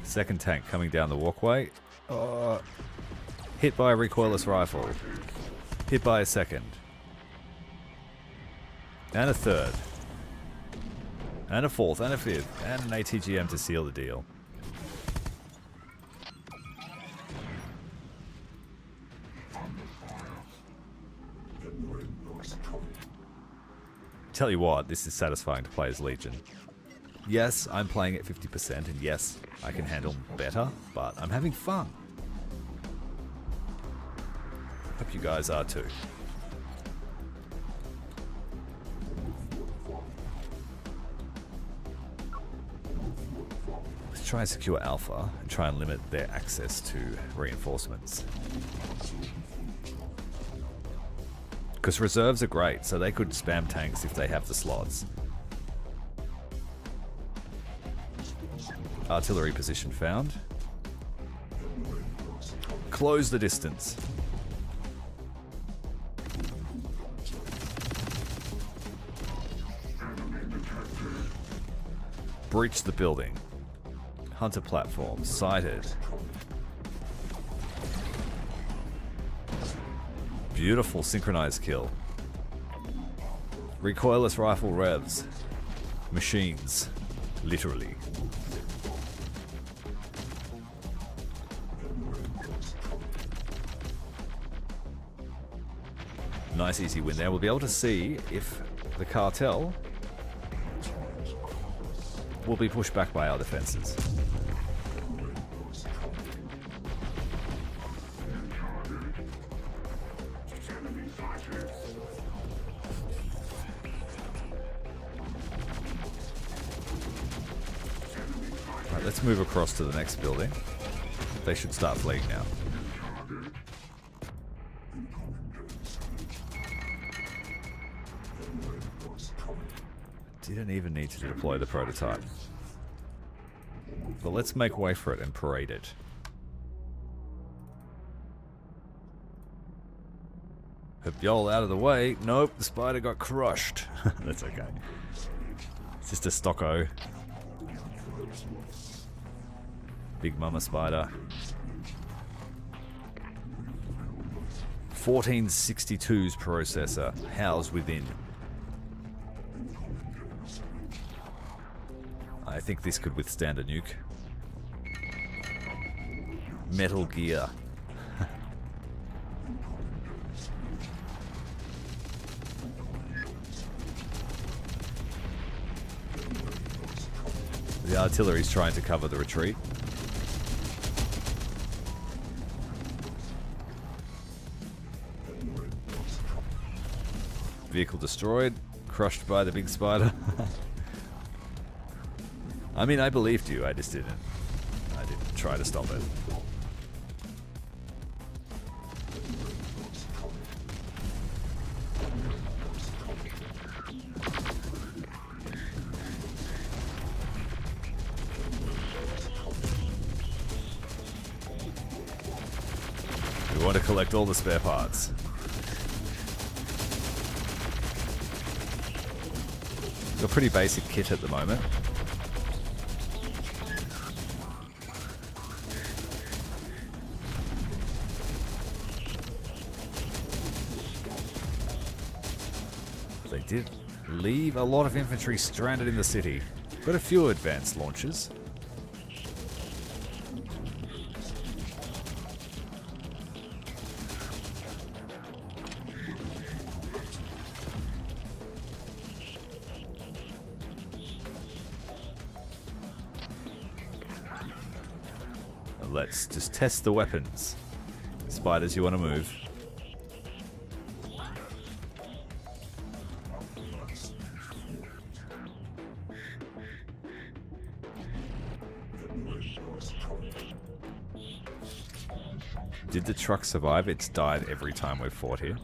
Second tank coming down the walkway. Hit by a recoilless rifle. Hit by a second. And a third. And a fourth, and a fifth, and an ATGM to seal the deal. Tell you what, this is satisfying to play as Legion. Yes, I'm playing at 50%, and yes, I can handle better, but I'm having fun. Hope you guys are too. Let's try and secure Alpha and try and limit their access to reinforcements. Because reserves are great, so they could spam tanks if they have the slots. Artillery position found. Close the distance. Breach the building. Hunter platform sighted. Beautiful synchronized kill. Recoilless rifle revs. Machines. Literally. Nice easy win there. We'll be able to see if the cartel will be pushed back by our defenses. Right, let's move across to the next building. They should start fleeing now. Didn't even need to deploy the prototype. But let's make way for it and parade it. Hope y'all out of the way. Nope, the spider got crushed. That's okay. It's just a stocko. Big Mama Spider. 1462's processor housed within. I think this could withstand a nuke. Metal Gear. The artillery's trying to cover the retreat. Vehicle destroyed. Crushed by the big spider. I mean, I believed you. I just didn't. I didn't try to stop it. We want to collect all the spare parts. Got a pretty basic kit at the moment. They did leave a lot of infantry stranded in the city. Got a few advanced launchers. Let's just test the weapons. Spiders, you want to move? Did the truck survive? It's died every time we've fought here.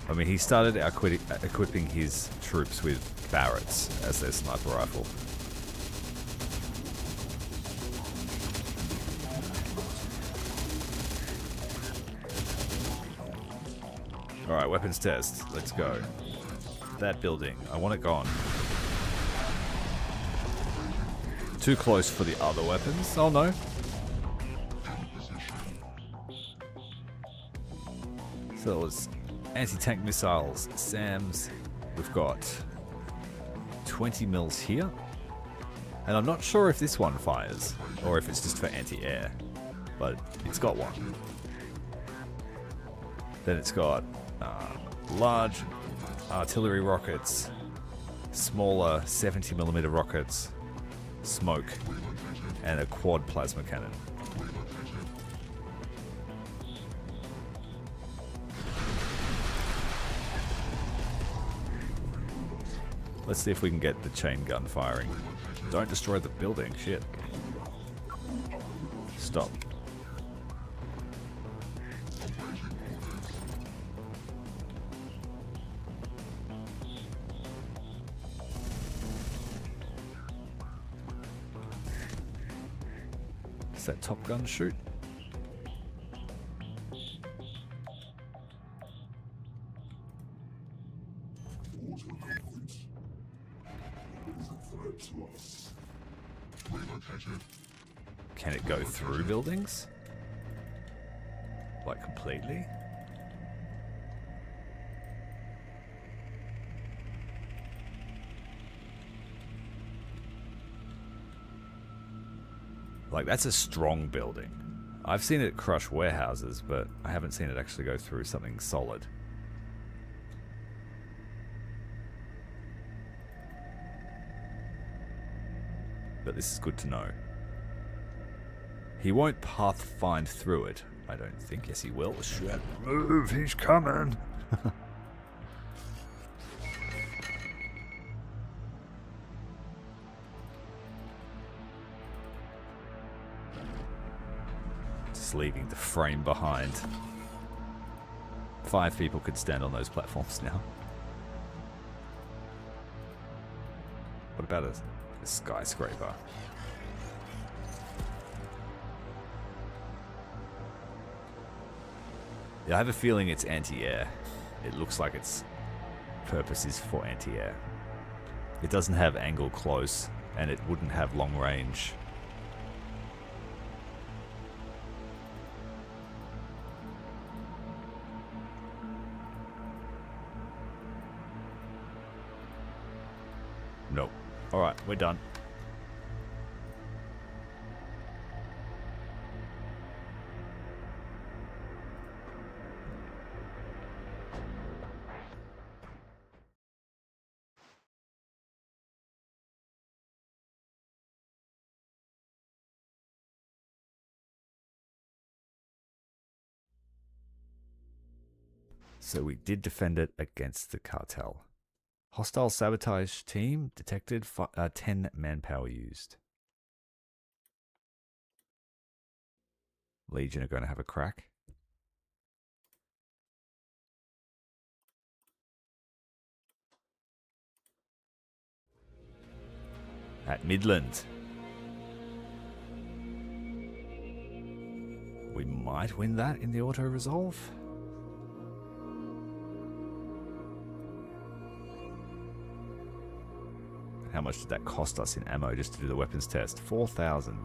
I mean, he started equipping his troops with Barretts as their sniper rifle. Alright, weapons test. Let's go. That building. I want it gone. Too close for the other weapons. Oh no. So it was anti-tank missiles, SAMs. We've got 20 mils here. And I'm not sure if this one fires, or if it's just for anti-air. But it's got one. Then it's got large artillery rockets, smaller 70mm rockets, smoke, and a quad plasma cannon. Let's see if we can get the chain gun firing. Don't destroy the building, shit. Stop. Does that Top Gun shoot? Can it go through buildings? Like completely? Like, that's a strong building. I've seen it crush warehouses, but I haven't seen it actually go through something solid. But this is good to know. He won't pathfind through it, I don't think. Yes, he will. Shit. Move, he's coming. Just leaving the frame behind. 5 people could stand on those platforms now. What about a skyscraper? Yeah, I have a feeling it's anti-air. It looks like its purpose is for anti-air. It doesn't have angle close, and it wouldn't have long range. Nope. Alright, we're done. So we did defend it against the cartel. Hostile sabotage team detected, 10 manpower used. Legion are going to have a crack. At Midland. We might win that in the auto-resolve. How much did that cost us in ammo just to do the weapons test? 4,000.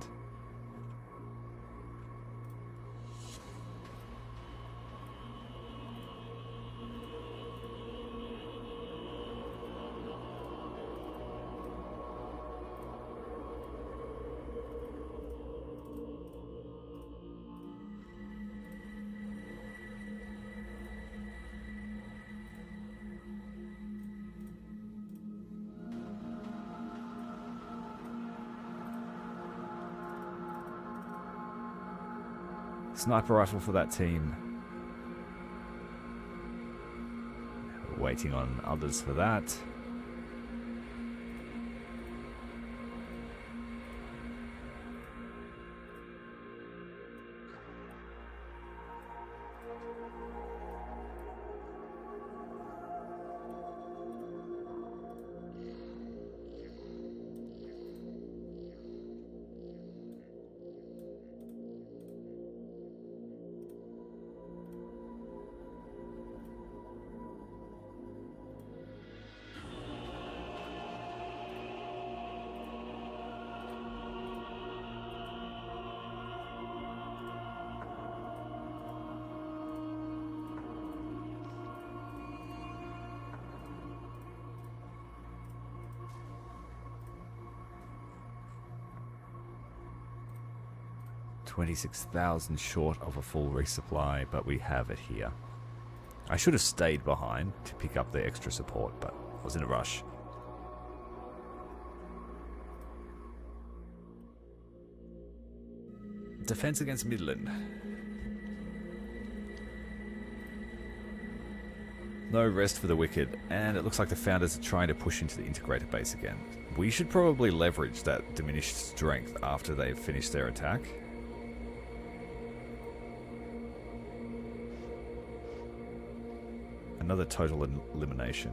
Sniper rifle for that team. We're waiting on others for that. $26,000 short of a full resupply, but we have it here. I should have stayed behind to pick up the extra support, but I was in a rush. Defense against Midland. No rest for the wicked, and it looks like the founders are trying to push into the integrator base again. We should probably leverage that diminished strength after they've finished their attack. Another total elimination.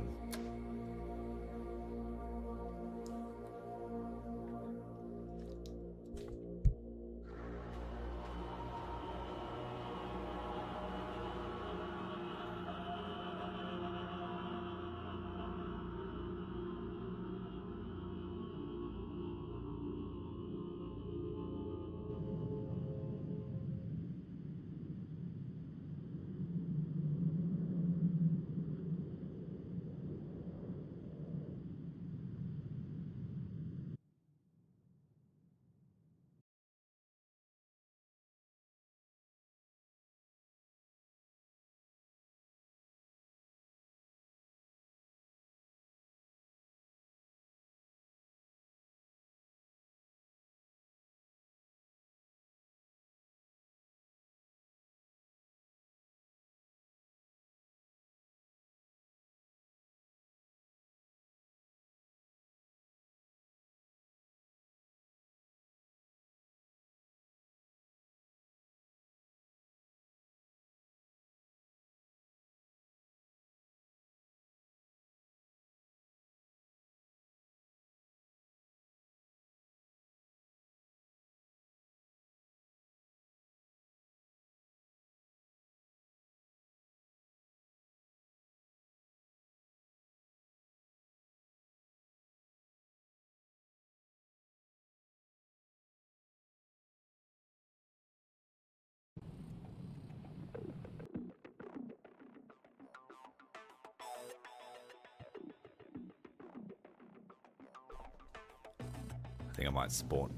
think I might spawn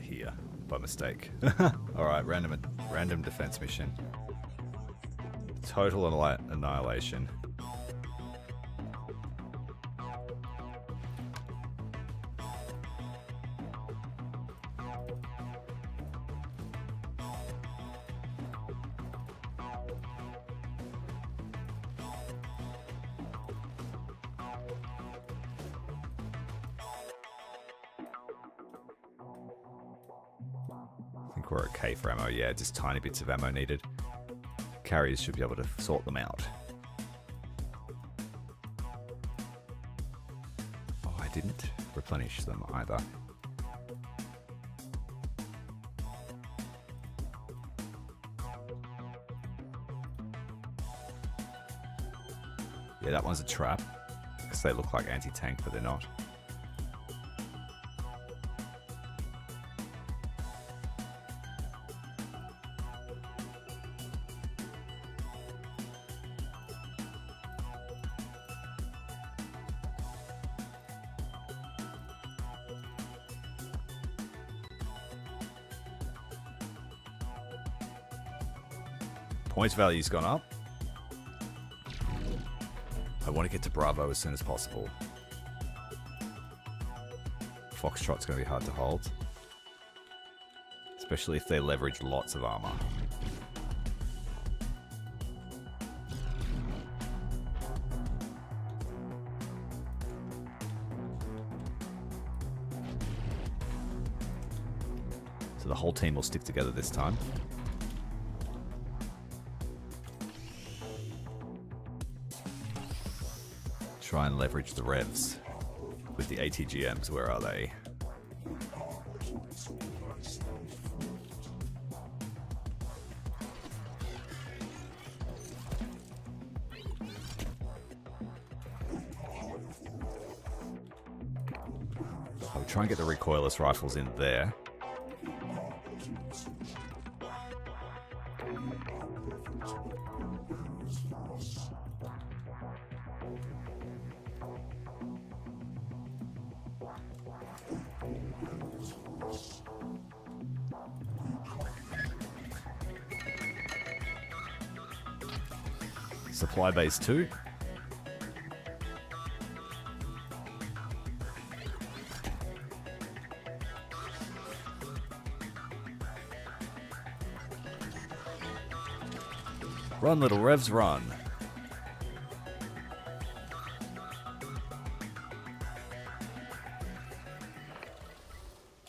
here by mistake. Alright, random defense mission. Total annihilation. I think we're okay for ammo. Yeah, just tiny bits of ammo needed. Carriers should be able to sort them out. Oh, I didn't replenish them either. Yeah, that one's a trap. Because they look like anti-tank, but they're not. Points value's gone up. I want to get to Bravo as soon as possible. Foxtrot's going to be hard to hold. Especially if they leverage lots of armor. So the whole team will stick together this time. Try and leverage the revs with the ATGMs. Where are they? I'll try and get the recoilless rifles in there. Supply base 2. Run, little revs, run.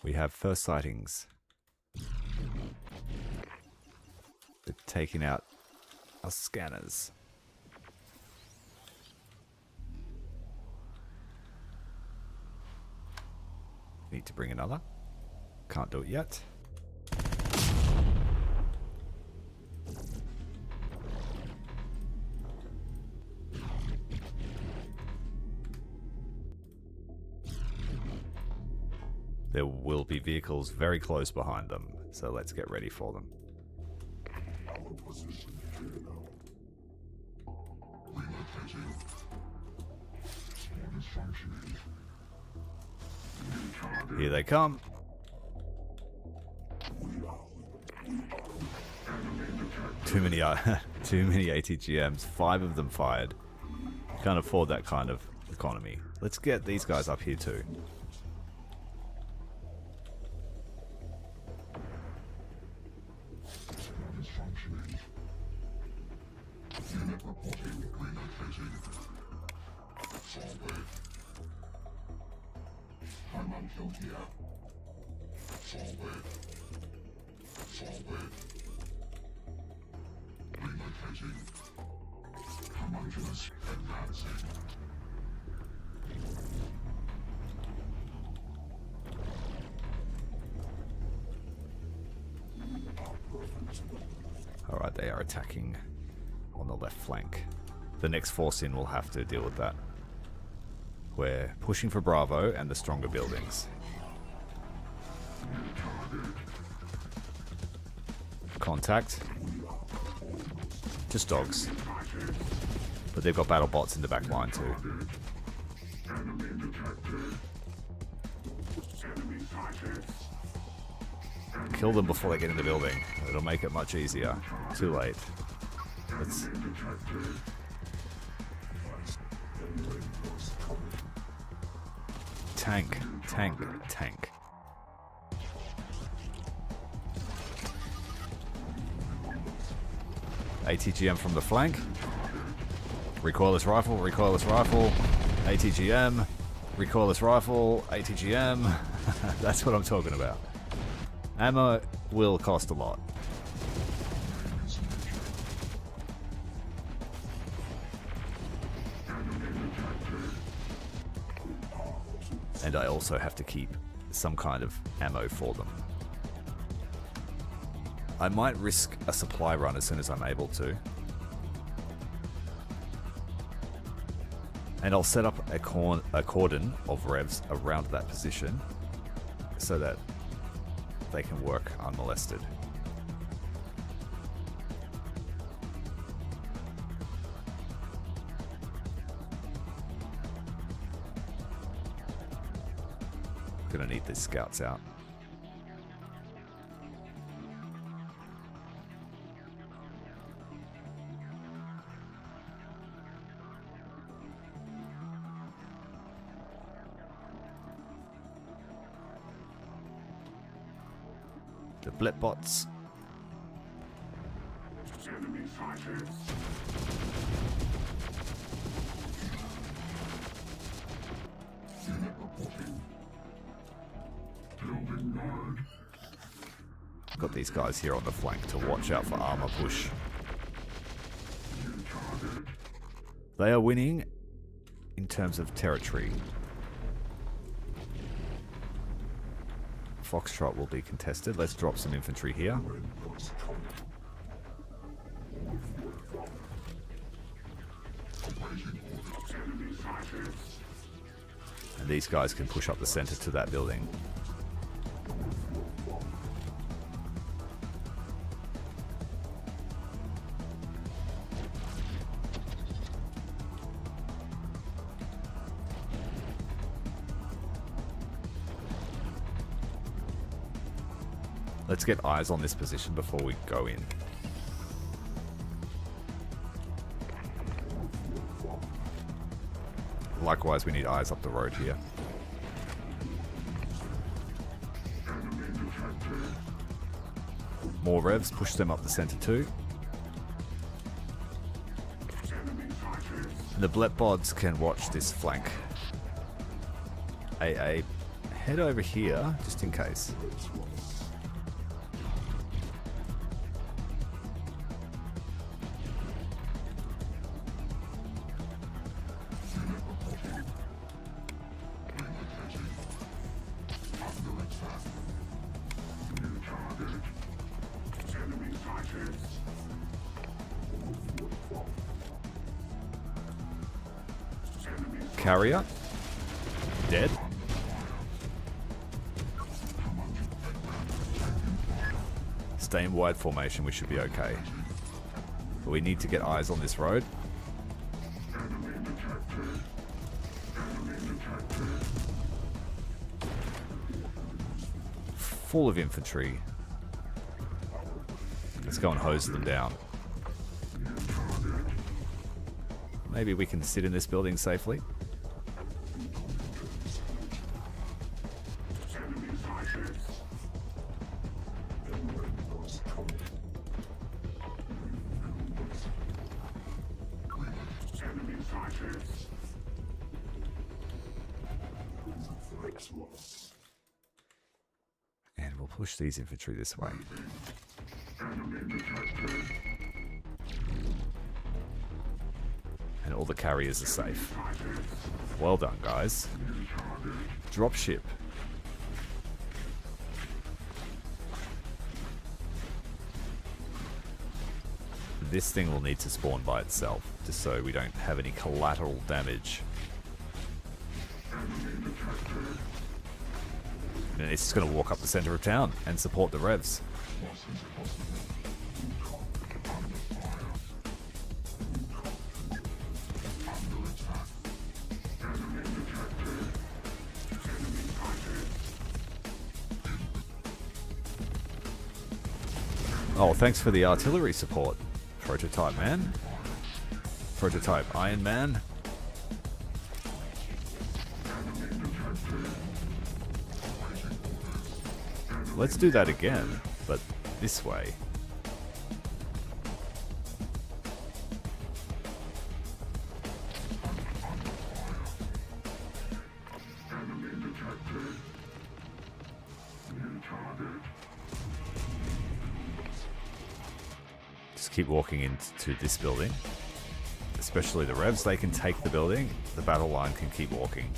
We have first sightings. They're taking out our scanners. Need to bring another. Can't do it yet. There will be vehicles very close behind them, so let's get ready for them. Here they come. Too many ATGMs. 5 of them fired. Can't afford that kind of economy. Let's get these guys up here too. Alright, they are attacking on the left flank. The next force in will have to deal with that. We're pushing for Bravo and the stronger buildings. Contact. Just dogs. But they've got battle bots in the back line too. Kill them before they get in the building. It'll make it much easier. Too late. Let's... Tank. ATGM from the flank. Recoilless rifle. ATGM. Recoilless rifle. ATGM. That's what I'm talking about. Ammo will cost a lot. And I also have to keep some kind of ammo for them. I might risk a supply run as soon as I'm able to. And I'll set up a cordon of revs around that position so that they can work unmolested. Gonna need these scouts out. The blip bots. Enemy sighted. Unit reporting. Building node. Got these guys here on the flank to watch out for armor push. New target. They are winning in terms of territory. Foxtrot will be contested. Let's drop some infantry here. And these guys can push up the center to that building. Let's get eyes on this position before we go in. Likewise, we need eyes up the road here. More revs, push them up the center too. And the blep bods can watch this flank. AA, head over here just in case. Carrier. Dead. Stay in wide formation, we should be okay. But we need to get eyes on this road. Full of infantry. Let's go and hose them down. Maybe we can sit in this building safely. And we'll push these infantry this way. And all the carriers are safe. Well done, guys. Dropship. This thing will need to spawn by itself, just so we don't have any collateral damage. And it's just going to walk up the center of town and support the revs. Oh, thanks for the artillery support, Prototype Man. Prototype Iron Man. Let's do that again, but this way. Just keep walking into this building. Especially the Revs, they can take the building. The battle line can keep walking.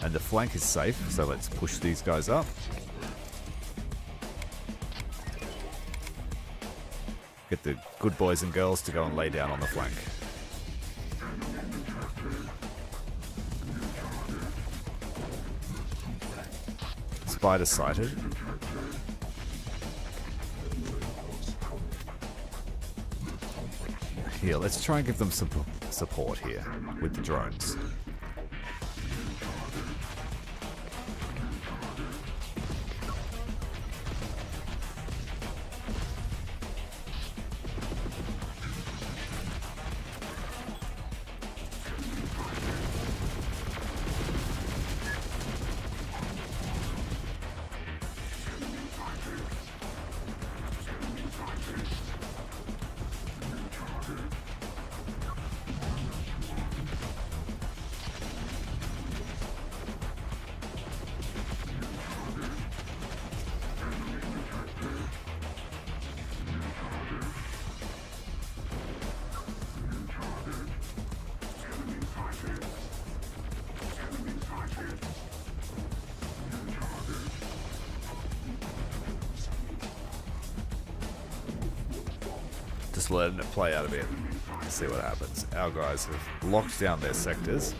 And the flank is safe, so let's push these guys up. Get the good boys and girls to go and lay down on the flank. Spider sighted. Here, let's try and give them some support here with the drones. Just letting it play out a bit. See what happens. Our guys have locked down their sectors.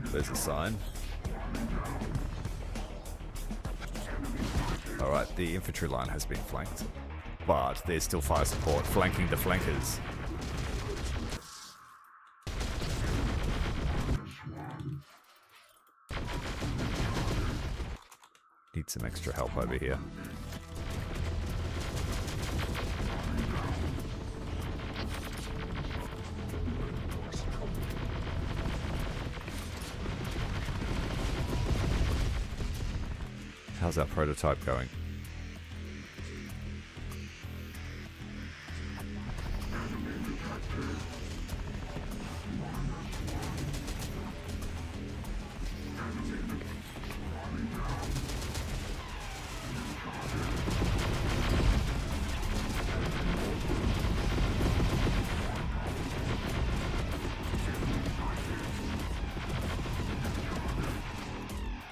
There's a sign. Alright, the infantry line has been flanked. But there's still fire support flanking the flankers. Need some extra help over here. How's that prototype going?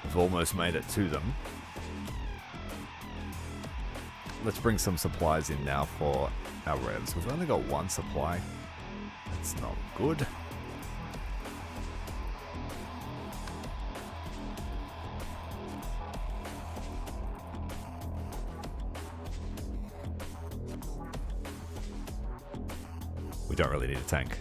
We've almost made it to them. Let's bring some supplies in now for our Revs. We've only got one supply. That's not good. We don't really need a tank.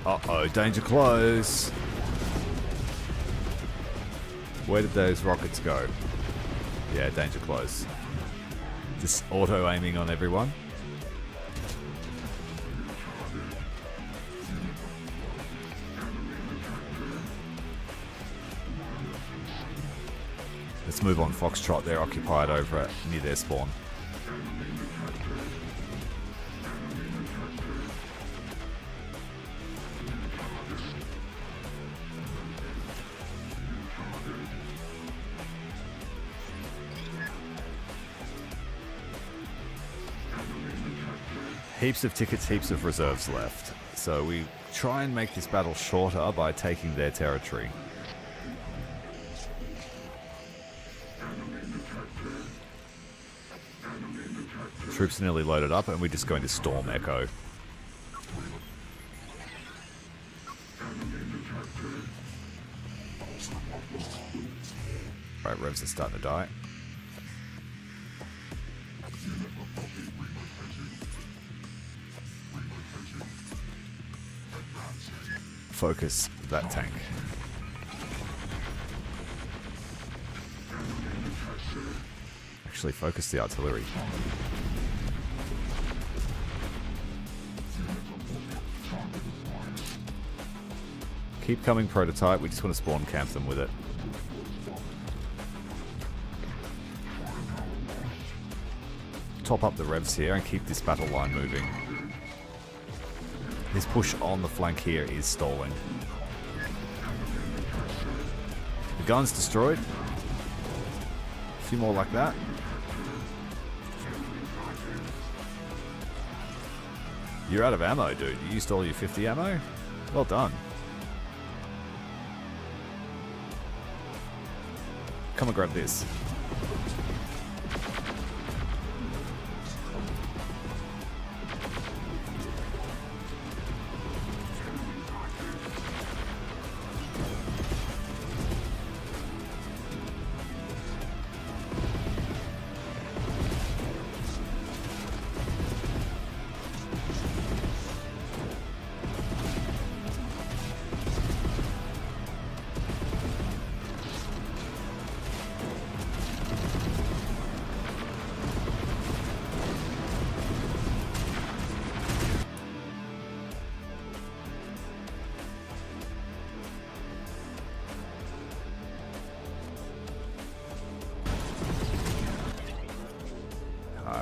Uh-oh, danger close. Where did those rockets go? Yeah, danger close. Just auto-aiming on everyone. Let's move on Foxtrot. They're occupied over near their spawn. Heaps of tickets, heaps of reserves left. So we try and make this battle shorter by taking their territory. Troops are nearly loaded up, and we're just going to storm Echo. Right, revs are starting to die. Focus that tank. Actually, focus the artillery. Keep coming, prototype. We just want to spawn camp them with it. Top up the revs here and keep this battle line moving. This push on the flank here is stalling. The gun's destroyed. A few more like that. You're out of ammo, dude. You used all your 50 ammo? Well done. Come and grab this.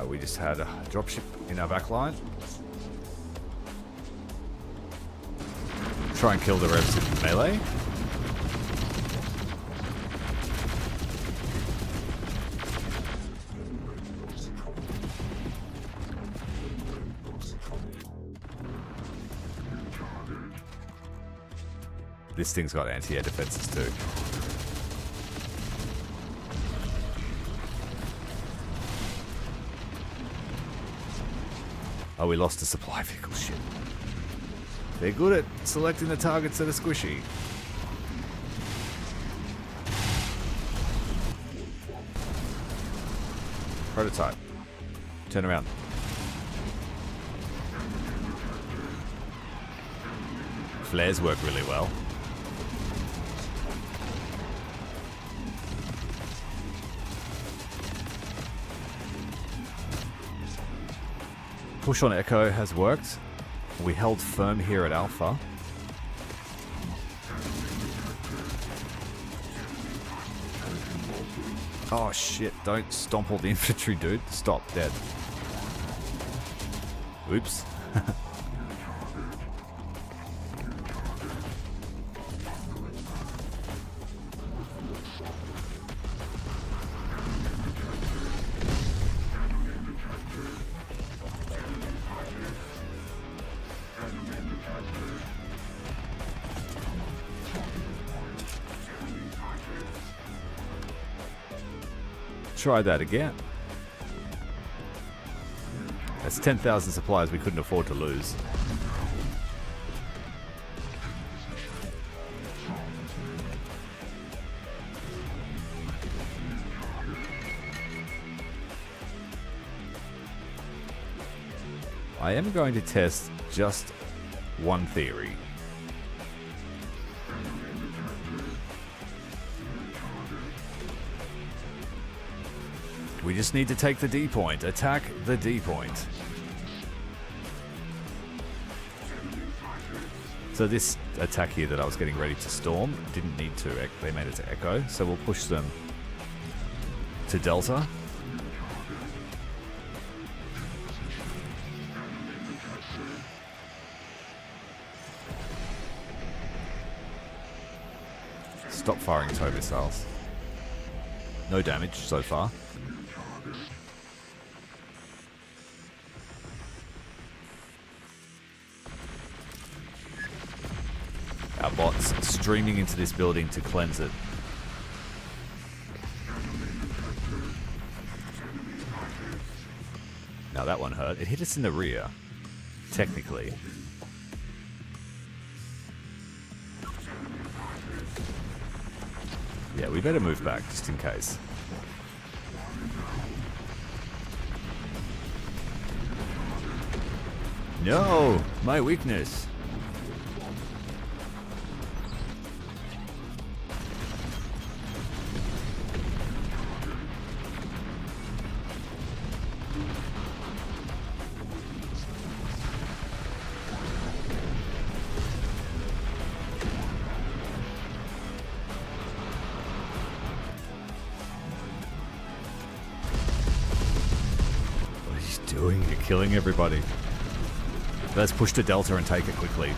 We just had a dropship in our back line. Try and kill the revs in melee. This thing's got anti-air defenses too. Oh, we lost a supply vehicle. Shit. They're good at selecting the targets that are squishy. Prototype. Turn around. Flares work really well. Push on Echo has worked. We held firm here at Alpha. Oh shit, don't stomp all the infantry, dude. Stop, dead. Oops. Try that again. That's 10,000 supplies we couldn't afford to lose. I am going to test just one theory. We just need to take the D point. Attack the D point. So this attack here that I was getting ready to storm didn't need to. They made it to Echo. So we'll push them to Delta. Stop firing tow missiles. No damage so far. Our bots streaming into this building to cleanse it. Now that one hurt. It hit us in the rear, technically. Yeah, we better move back just in case. No! My weakness! What are you doing? You're killing everybody. Let's push to Delta and take it quickly.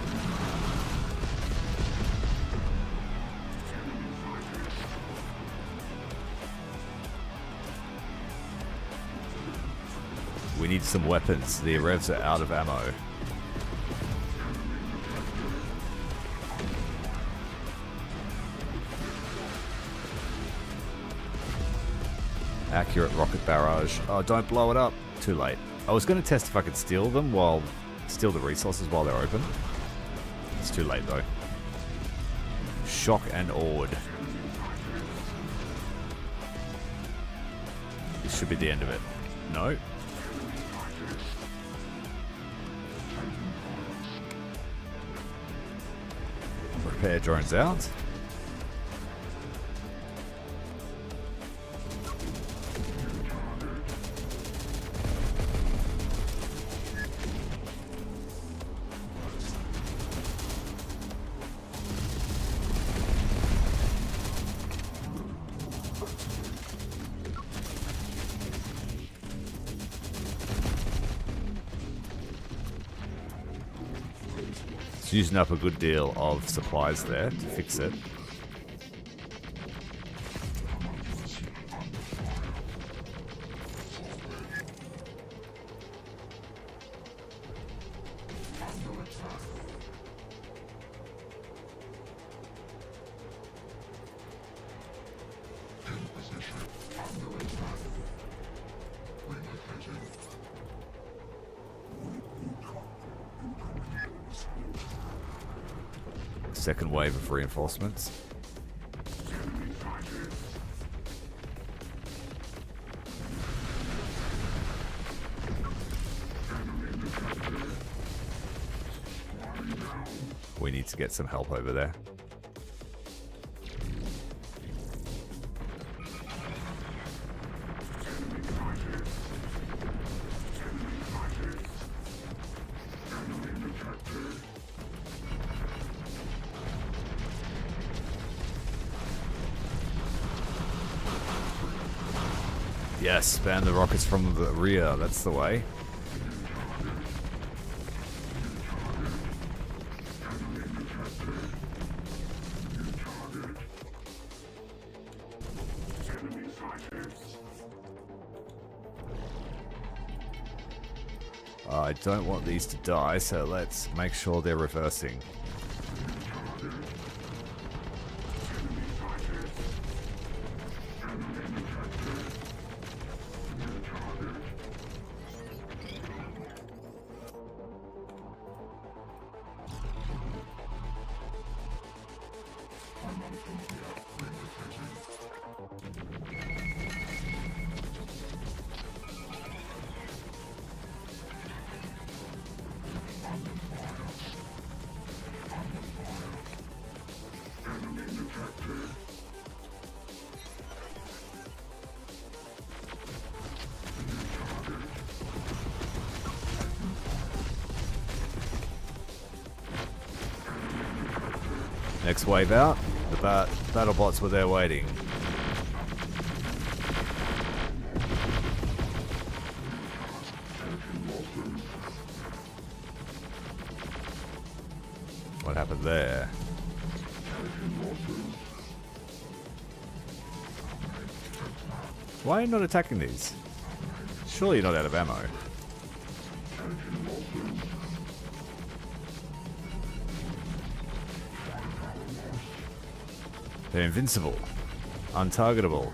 We need some weapons. The revs are out of ammo. Accurate rocket barrage. Oh, don't blow it up. Too late. I was going to test if I could steal them steal the resources while they're open. It's too late though. Shock and awed. This should be the end of it. No. Repair drones out. Using up a good deal of supplies there to fix it. Second wave of reinforcements. We need to get some help over there. Yes, spam the rockets from the rear, that's the way. I don't want these to die, so let's make sure they're reversing. Next wave out. The battle bots were there waiting. What happened there? Why are you not attacking these? Surely you're not out of ammo. They're invincible. Untargetable.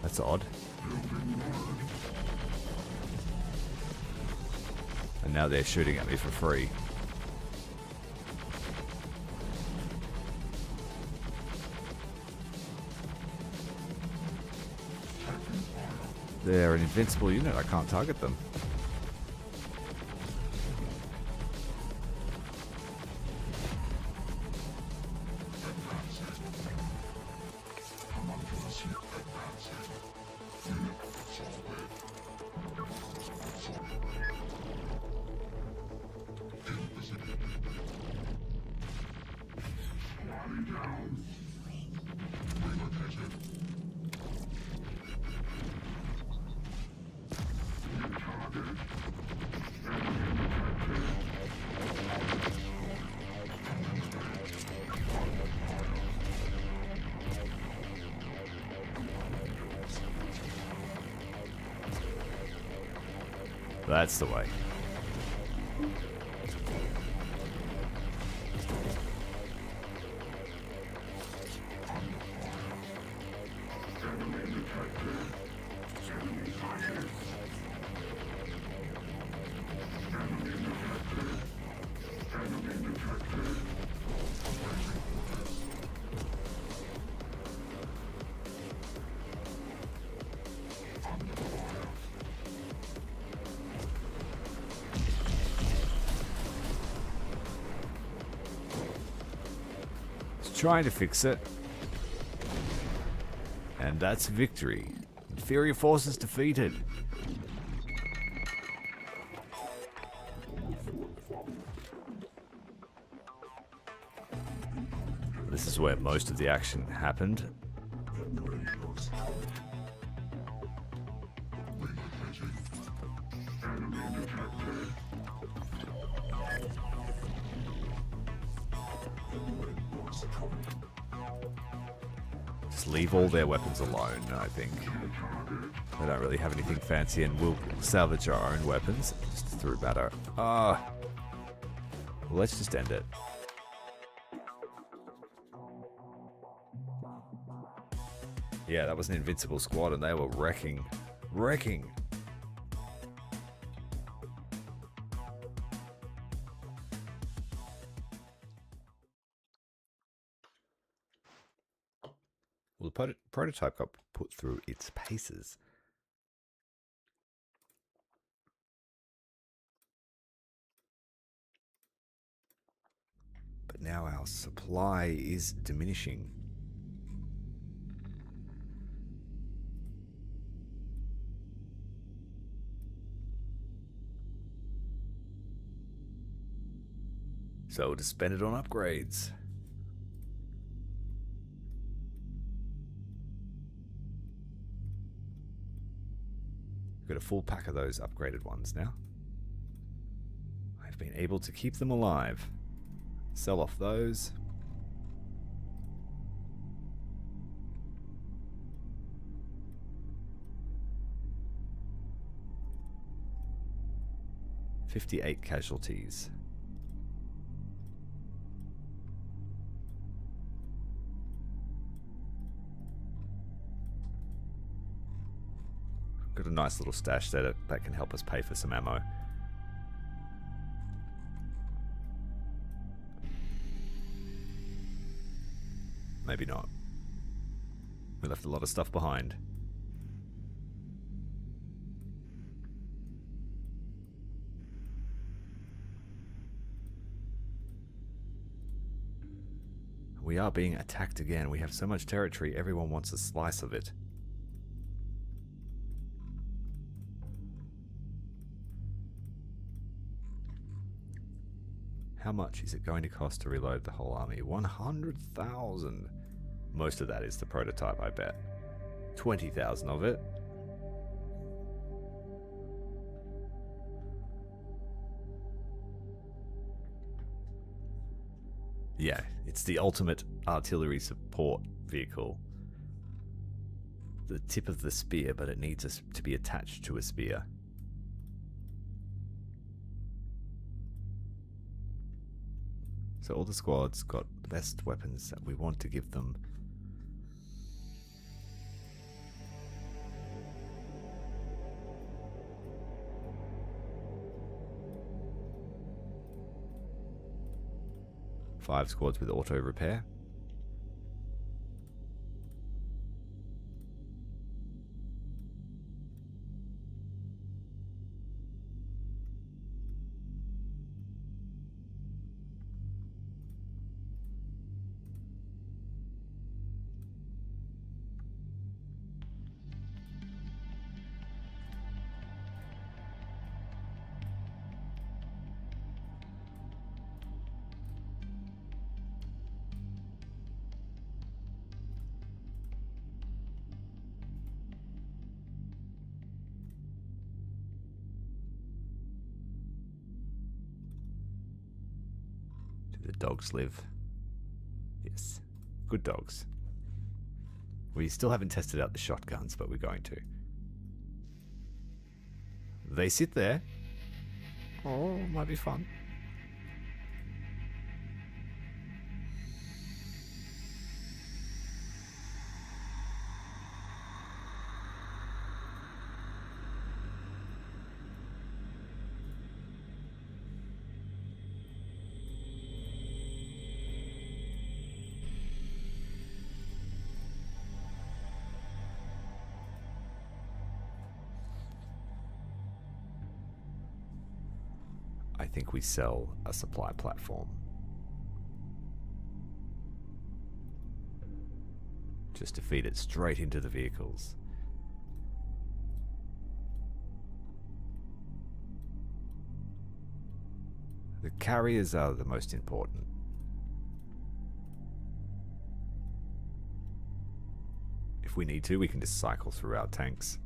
That's odd. And now they're shooting at me for free. They're an invincible unit. I can't target them. That's the way. Trying to fix it. And that's victory. Inferior forces defeated. This is where most of the action happened. Just leave all their weapons alone, I think. They don't really have anything fancy, and we'll salvage our own weapons just through matter. Well, let's just end it. Yeah, that was an invincible squad, and they were wrecking. Well, the prototype got put through its paces. But now our supply is diminishing. So to spend it on upgrades. Got a full pack of those upgraded ones now. I've been able to keep them alive. Sell off those. $58 casualties. Got a nice little stash there that can help us pay for some ammo. Maybe not. We left a lot of stuff behind. We are being attacked again. We have so much territory, everyone wants a slice of it. How much is it going to cost to reload the whole army? 100,000. Most of that is the prototype, I bet. 20,000 of it. Yeah, it's the ultimate artillery support vehicle. The tip of the spear, but it needs to be attached to a spear. So all the squads got the best weapons that we want to give them. 5 squads with auto repair. Do the dogs live? Yes. Good dogs. We still haven't tested out the shotguns, but we're going to. They sit there. Oh, might be fun. I think we sell a supply platform. Just to feed it straight into the vehicles. The carriers are the most important. If we need to, we can just cycle through our tanks.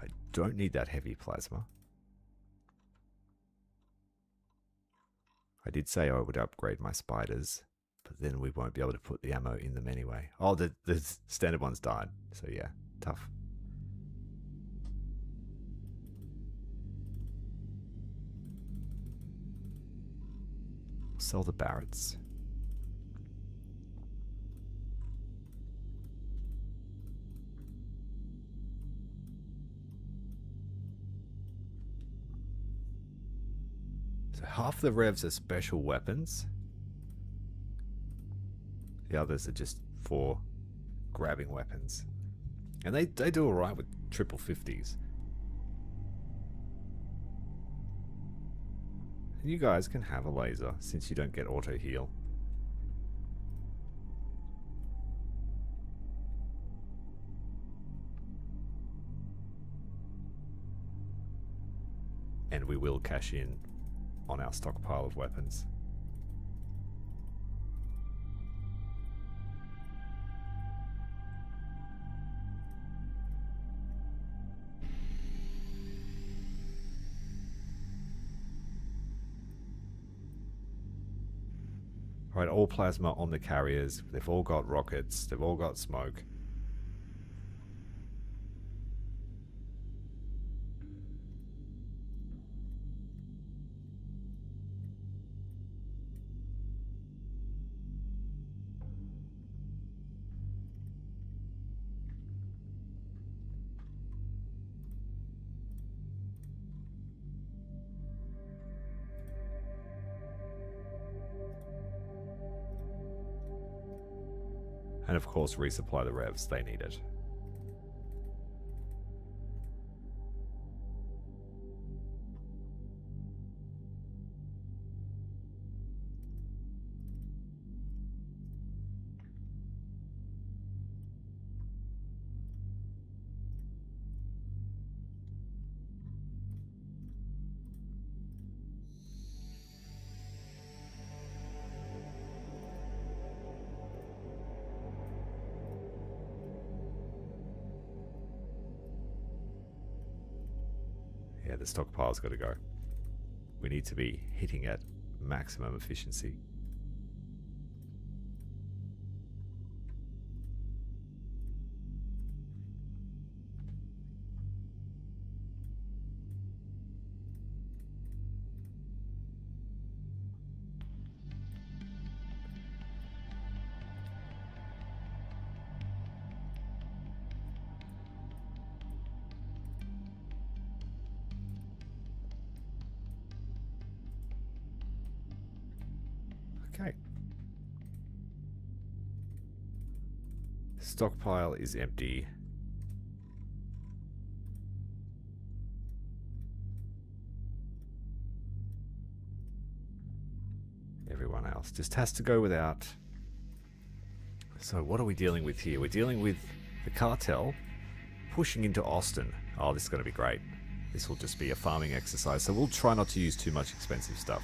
I don't need that heavy plasma. I did say I would upgrade my spiders, but then we won't be able to put the ammo in them anyway. Oh, the standard ones died, so yeah, tough. Sell the Barretts. So half the revs are special weapons. The others are just for grabbing weapons. And they do alright with triple 50s. And you guys can have a laser since you don't get auto heal. And we will cash in on our stockpile of weapons. Right, all plasma on the carriers. They've all got rockets. They've all got smoke. And of course, resupply the revs. They need it. Yeah, the stockpile's got to go. We need to be hitting at maximum efficiency. Okay. Stockpile is empty. Everyone else just has to go without. So what are we dealing with here? We're dealing with the cartel pushing into Austin. Oh, this is going to be great. This will just be a farming exercise, so we'll try not to use too much expensive stuff.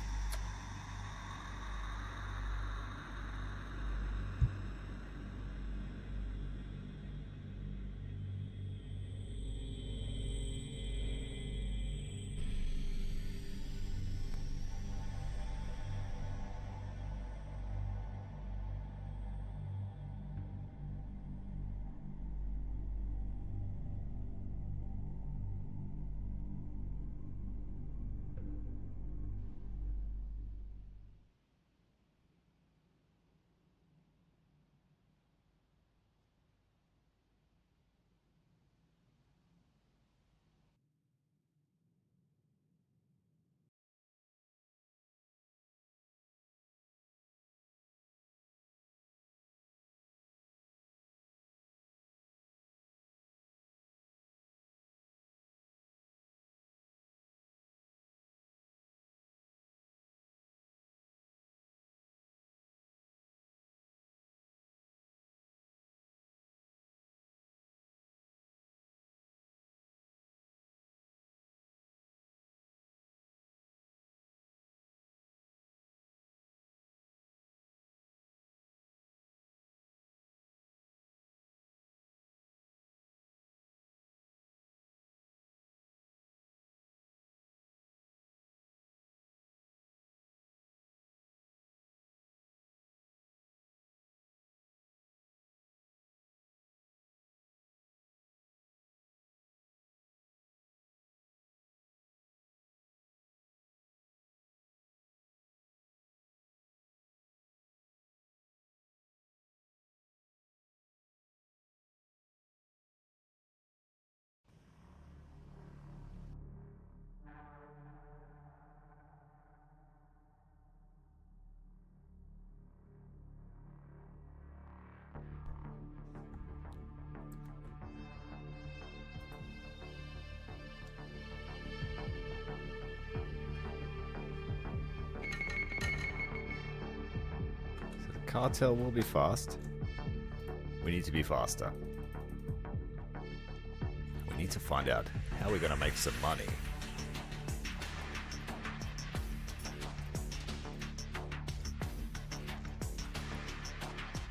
Cartel will be fast. We need to be faster. We need to find out how we're going to make some money.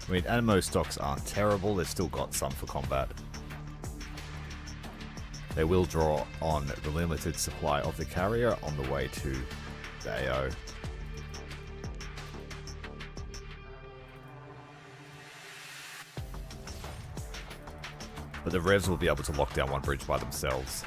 I mean, ammo stocks aren't terrible. They've still got some for combat. They will draw on the limited supply of the carrier on the way to the AO. But the Revs will be able to lock down one bridge by themselves.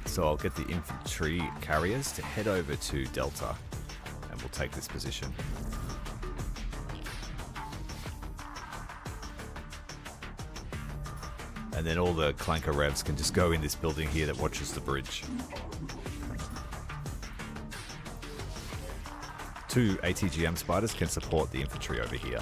So I'll get the infantry carriers to head over to Delta and we'll take this position. And then all the clanker revs can just go in this building here that watches the bridge. 2 ATGM spiders can support the infantry over here.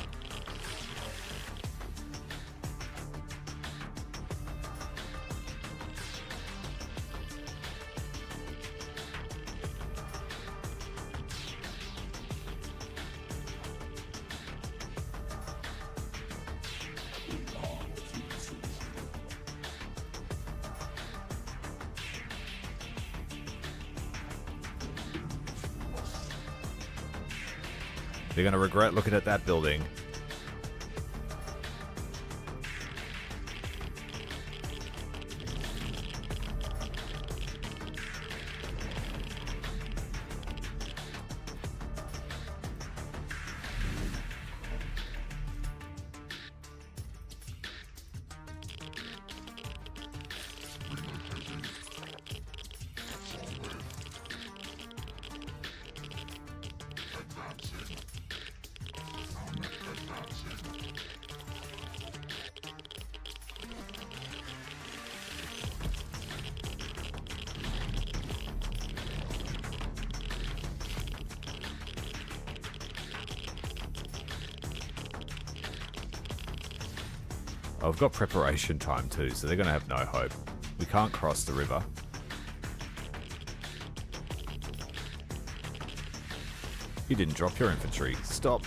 They're going to regret looking at that building. Oh, I've got preparation time too, so they're going to have no hope. We can't cross the river. You didn't drop your infantry. Stop.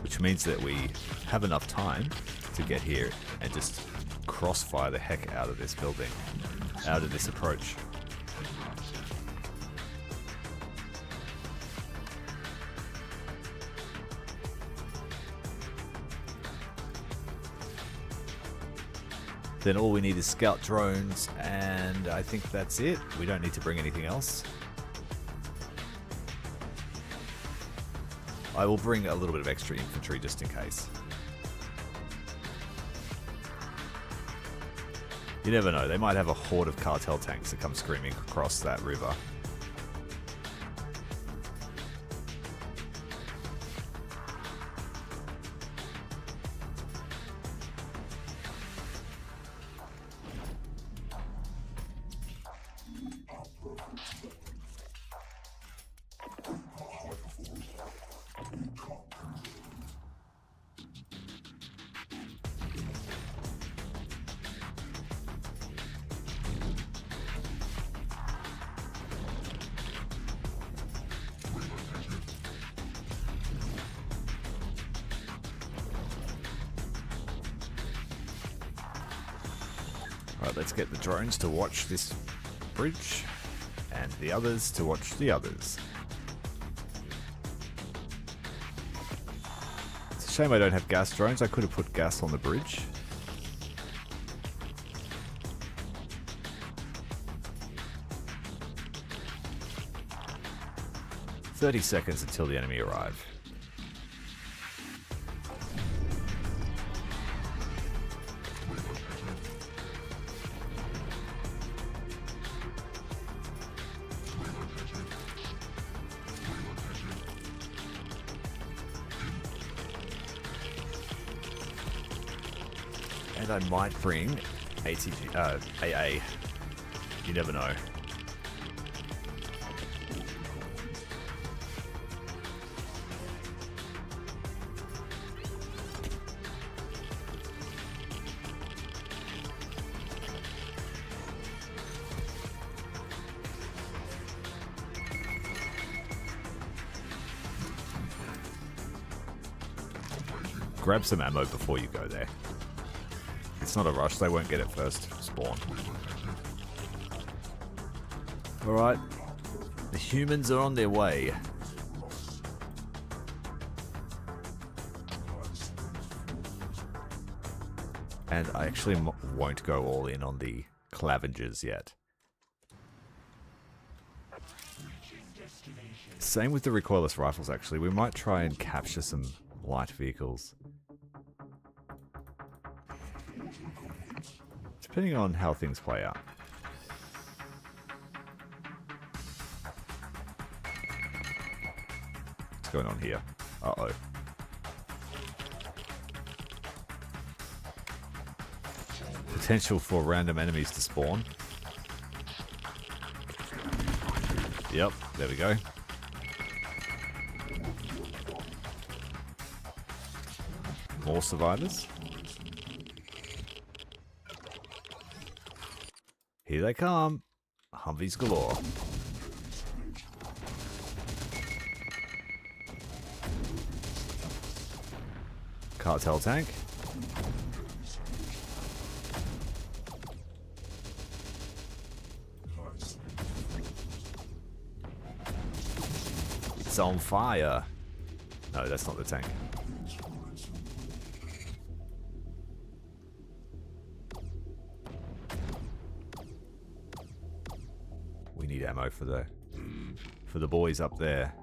Which means that we have enough time to get here and just crossfire the heck out of this building, out of this approach. Then all we need is scout drones, and I think that's it. We don't need to bring anything else. I will bring a little bit of extra infantry just in case. You never know, they might have a horde of cartel tanks that come screaming across that river. Alright, let's get the drones to watch this bridge, and the others to watch the others. It's a shame I don't have gas drones. I could have put gas on the bridge. "30 seconds until the enemy arrive." And I might bring AA. You never know. Grab some ammo before you go there. It's not a rush, they won't get it first spawn. Alright, the humans are on their way. And I actually won't go all in on the Clavengers yet. Same with the recoilless rifles actually, we might try and capture some light vehicles. Depending on how things play out. What's going on here? Uh-oh. Potential for random enemies to spawn. Yep, there we go. More survivors. Here they come. Humvees galore. Cartel tank. It's on fire. No, that's not the tank. We need ammo for the boys up there.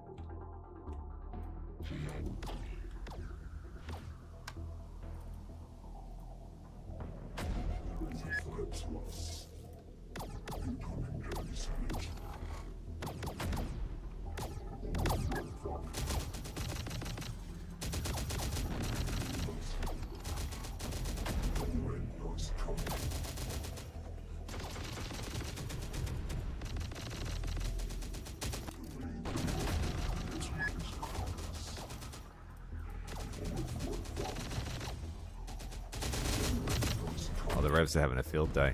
Oh, the Revs are having a field day.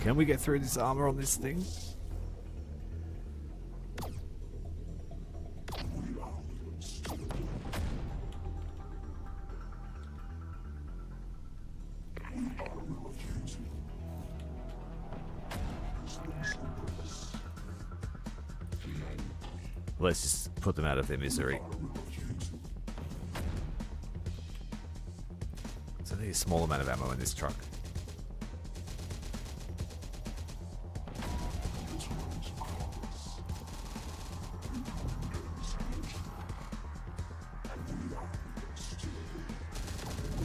Can we get through this armor on this thing? Let's just put them out of their misery. So there's a small amount of ammo in this truck.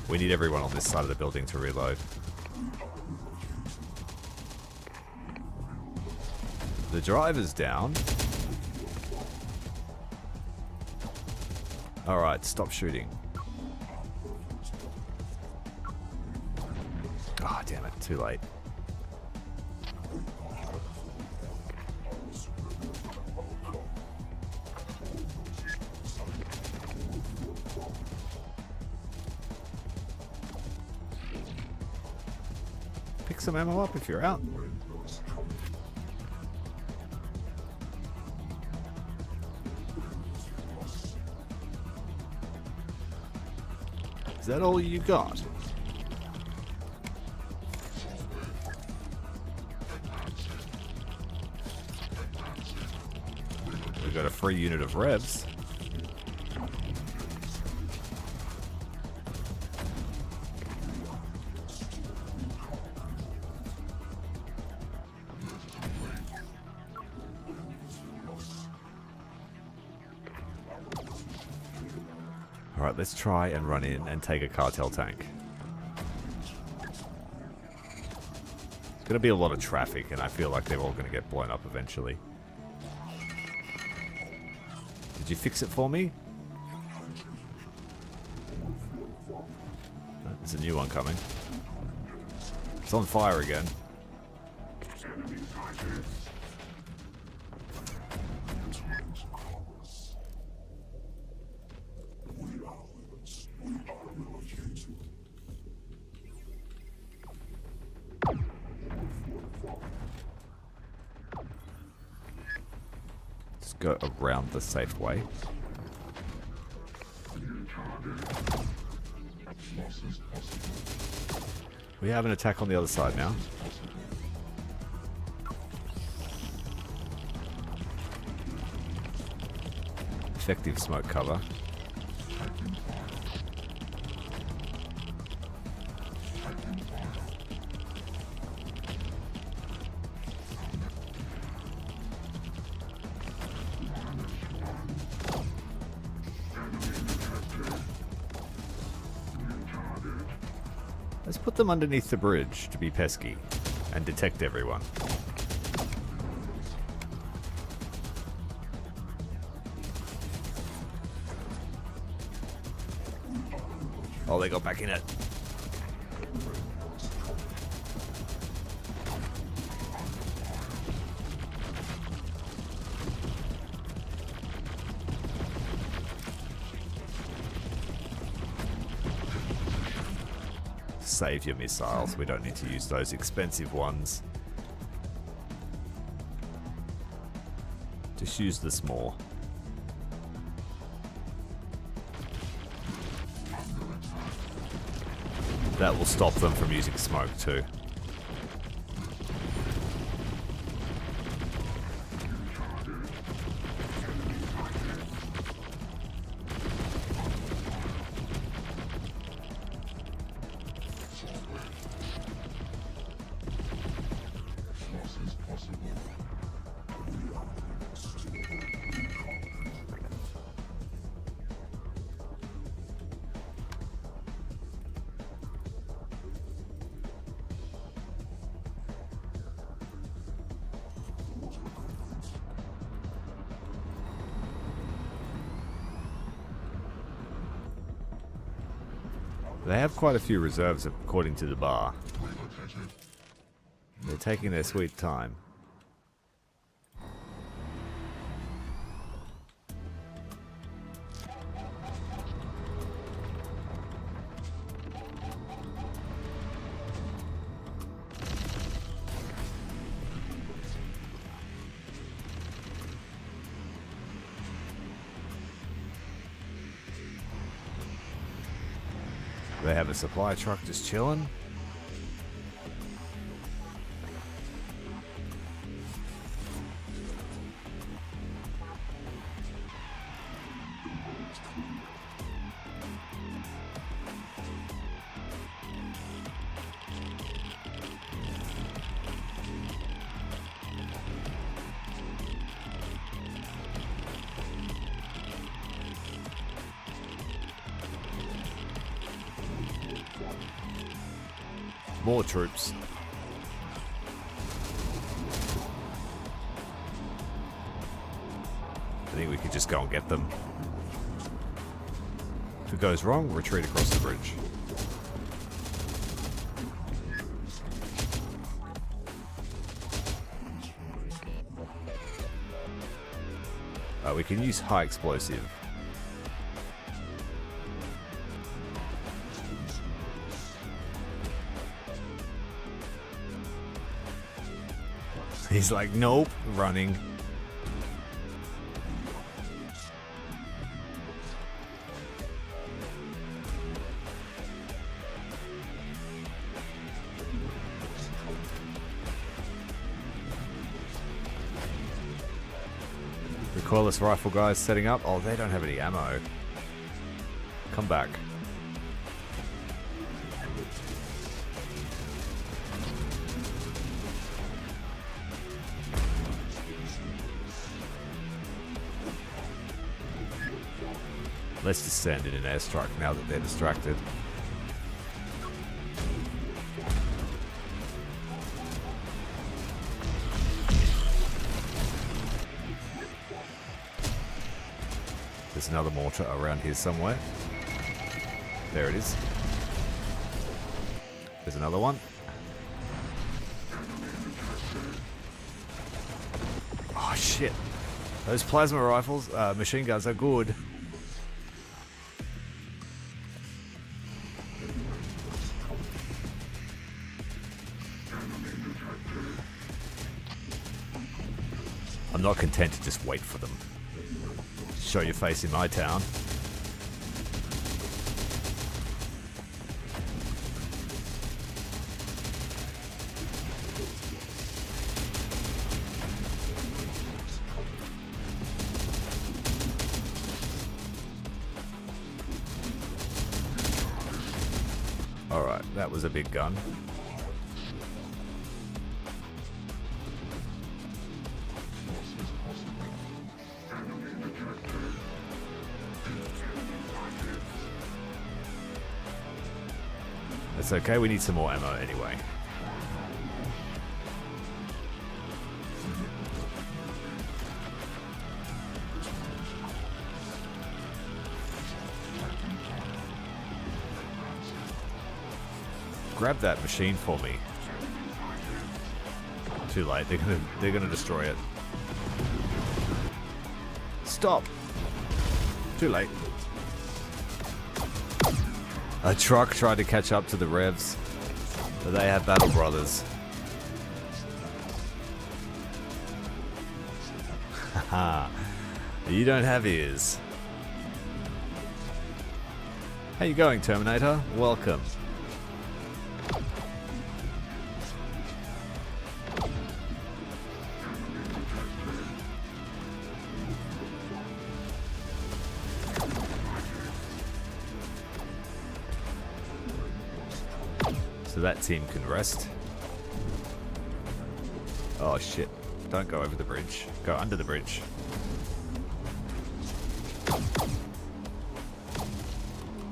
We need everyone on this side of the building to reload. The driver's down. Alright, stop shooting. Oh, damn it, too late. Pick some ammo up if you're out. Is that all you got? We've got a free unit of revs. Alright, let's try and run in and take a cartel tank. It's going to be a lot of traffic, and I feel like they're all going to get blown up eventually. Did you fix it for me? Oh, there's a new one coming. It's on fire again. Go around the safe way. We have an attack on the other side now. Effective smoke cover. Let's put them underneath the bridge to be pesky and detect everyone. Oh, they got back in it. Save your missiles. We don't need to use those expensive ones. Just use the small. That will stop them from using smoke too. They have quite a few reserves according to the bar. They're taking their sweet time. They have a supply truck just chilling. More troops. I think we could just go and get them. If it goes wrong, retreat across the bridge. We can use high explosive. He's like, nope, running. Recoilless rifle guys setting up. Oh, they don't have any ammo. Come back. Let's just send in an airstrike now that they're distracted. There's another mortar around here somewhere. There it is. There's another one. Oh shit. Those plasma rifles, machine guns are good. I'm not content to just wait for them. Show your face in my town. Alright, that was a big gun. It's okay, we need some more ammo anyway. Grab that machine for me. Too late, they're gonna destroy it. Stop! Too late. A truck tried to catch up to the revs, but they have battle brothers. Haha, you don't have ears. How you going, Terminator? Welcome. So that team can rest. Oh shit. Don't go over the bridge. Go under the bridge.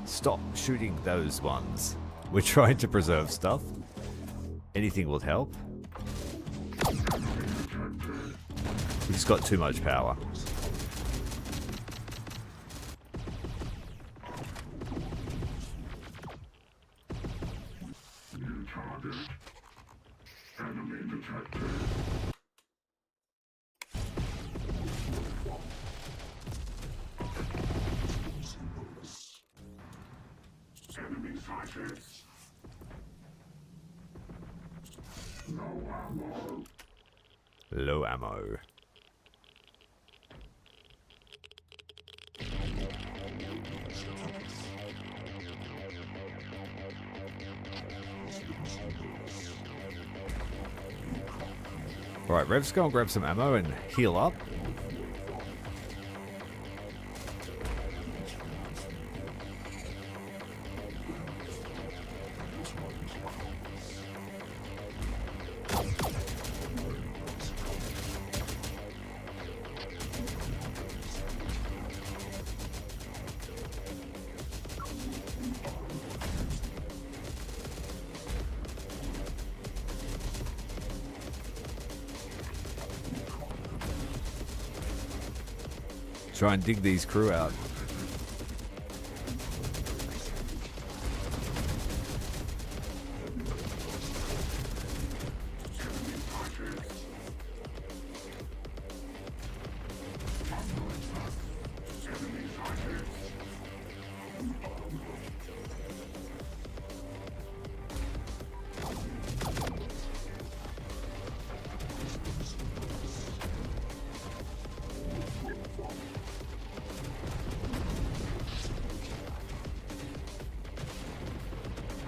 Stop shooting those ones. We're trying to preserve stuff. Anything will help. We just got too much power. Low ammo. Right, Rev's go and grab some ammo and heal up. Try and dig these crew out.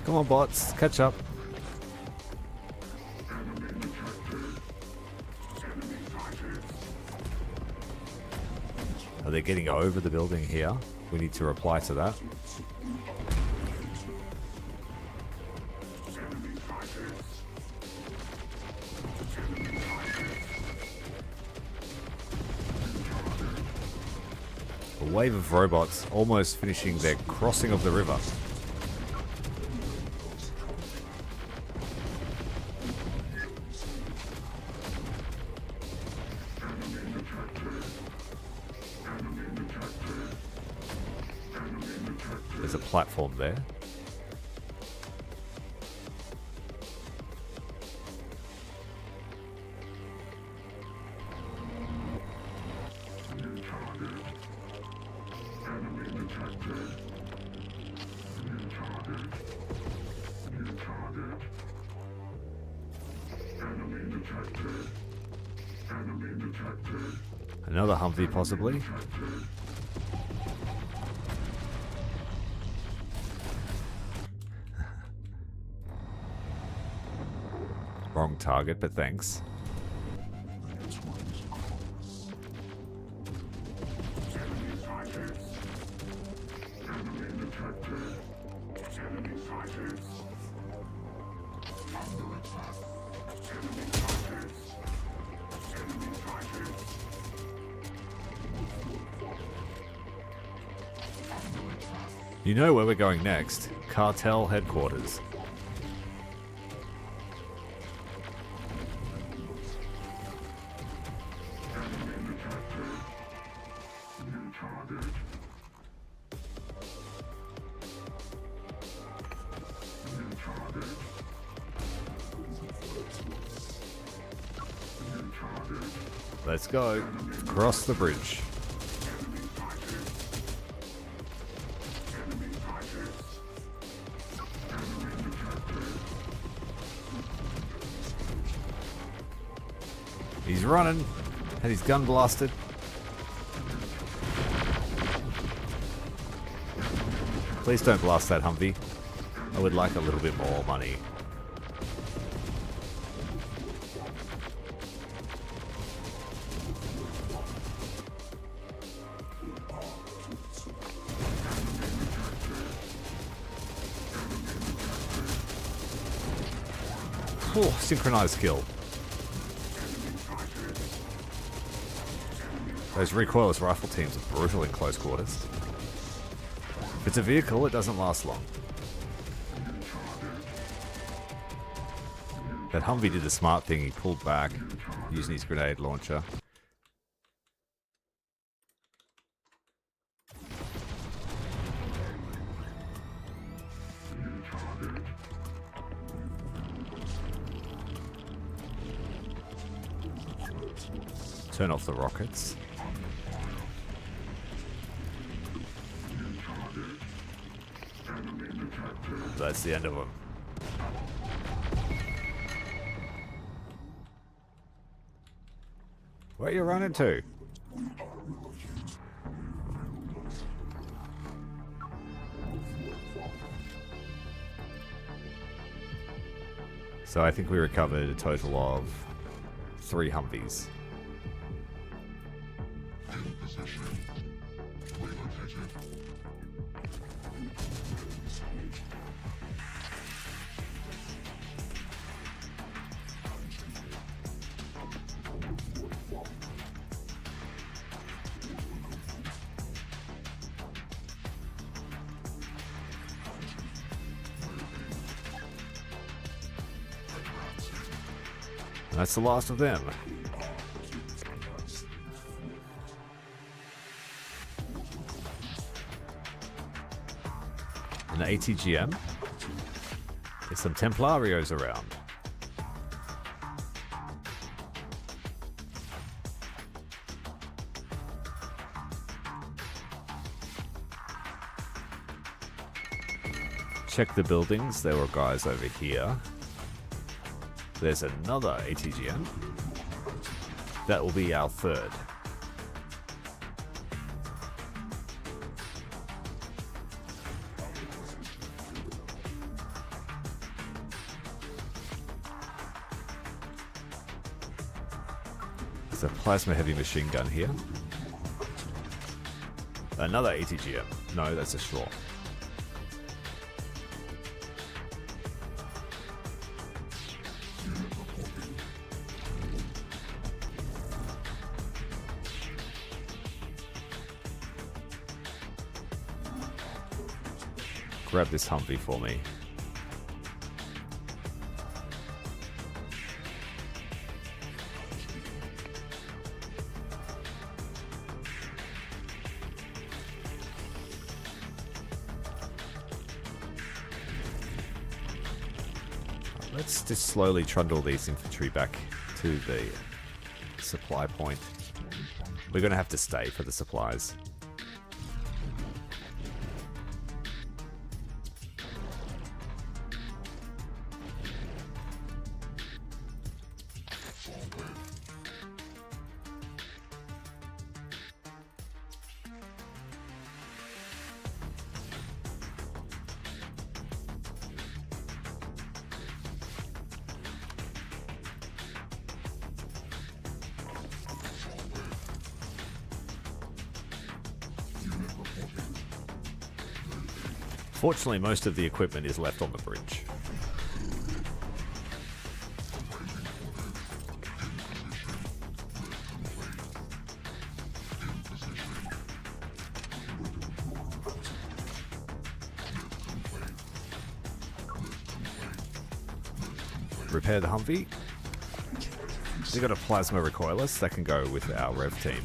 Come on, bots, catch up. Are they getting over the building here? We need to reply to that. A wave of robots almost finishing their crossing of the river. There's a platform there. Another Humvee, possibly. Wrong target, but thanks. You know where we're going next. Cartel headquarters. Let's go. Cross the bridge. He's running. Had his gun blasted. Please don't blast that Humvee. I would like a little bit more money. Oh, synchronized kill. Those recoilless rifle teams are brutal in close quarters. If it's a vehicle, it doesn't last long. That Humvee did the smart thing. He pulled back using his grenade launcher. Turn off the rockets. That's the end of them. Where are you running to? So I think we recovered a total of 3 Humvees. In position. Relocated. That's the last of them. An ATGM. There's some Templarios around. Check the buildings. There were guys over here. There's another ATGM. That will be our third. There's a plasma heavy machine gun here. Another ATGM. No, that's a straw. Grab this Humvee for me. Let's just slowly trundle these infantry back to the supply point. We're going to have to stay for the supplies. Fortunately, most of the equipment is left on the bridge. Repair the Humvee. They got a plasma recoilless that can go with our rev team.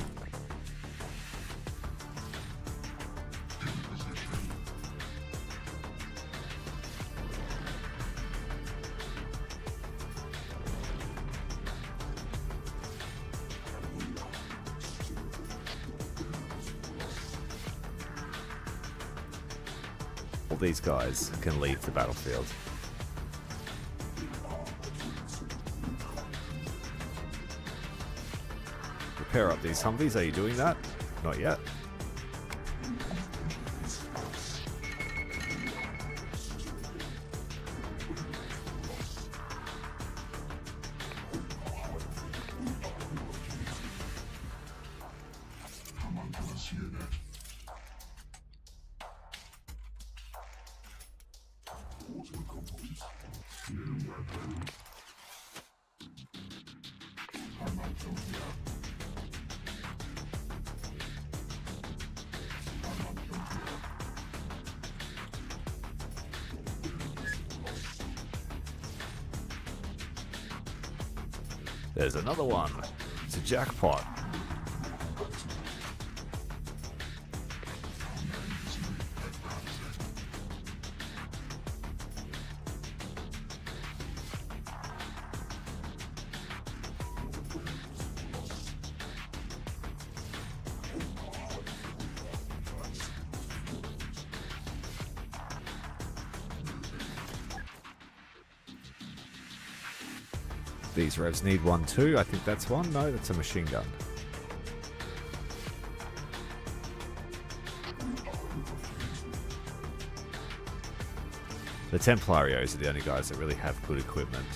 All these guys can leave the battlefield. Repair up these Humvees. Are you doing that? Not yet. Homunculus unit. Autocomplete. New weapon. Homunculia. There's another one. It's a jackpot. These revs need one too. I think that's one. No, that's a machine gun. The Templarios are the only guys that really have good equipment.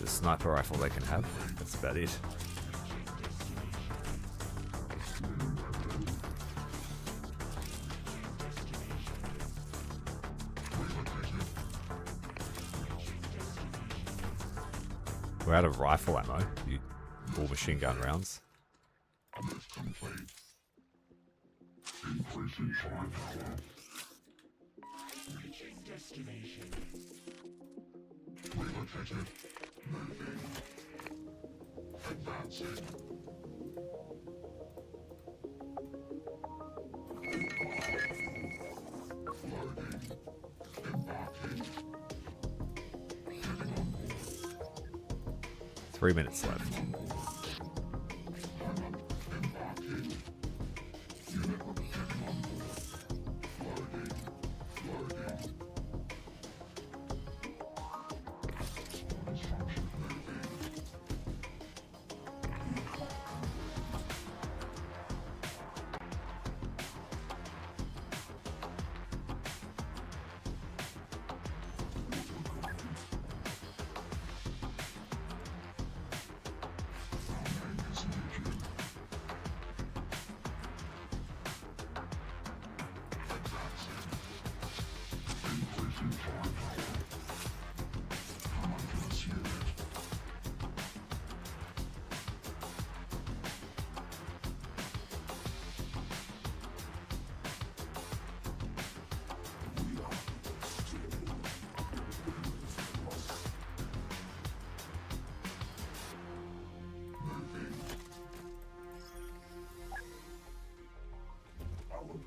the sniper rifle they can have. That's about it. We're out of rifle ammo. All machine gun rounds. Increasing firepower. Destination. Relocated. Moving. Advancing. Loading. Embarking. Heading on board. 3 minutes left. Embarking. Unit heading on board. Loading. Loading. Construction moving.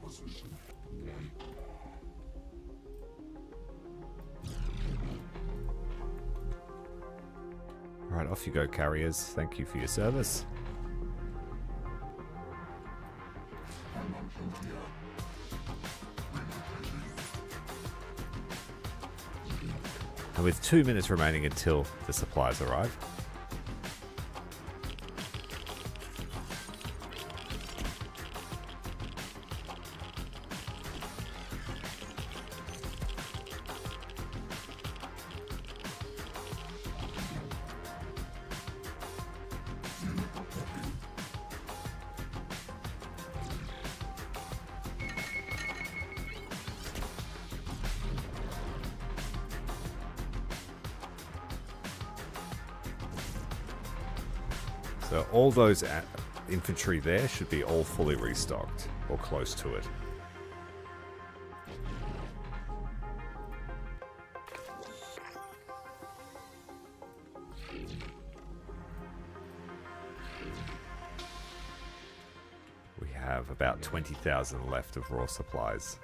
Position. Alright, off you go, carriers. Thank you for your service. And with 2 minutes remaining until the supplies arrive. So all those infantry there should be all fully restocked, or close to it. We have about 20,000 left of raw supplies.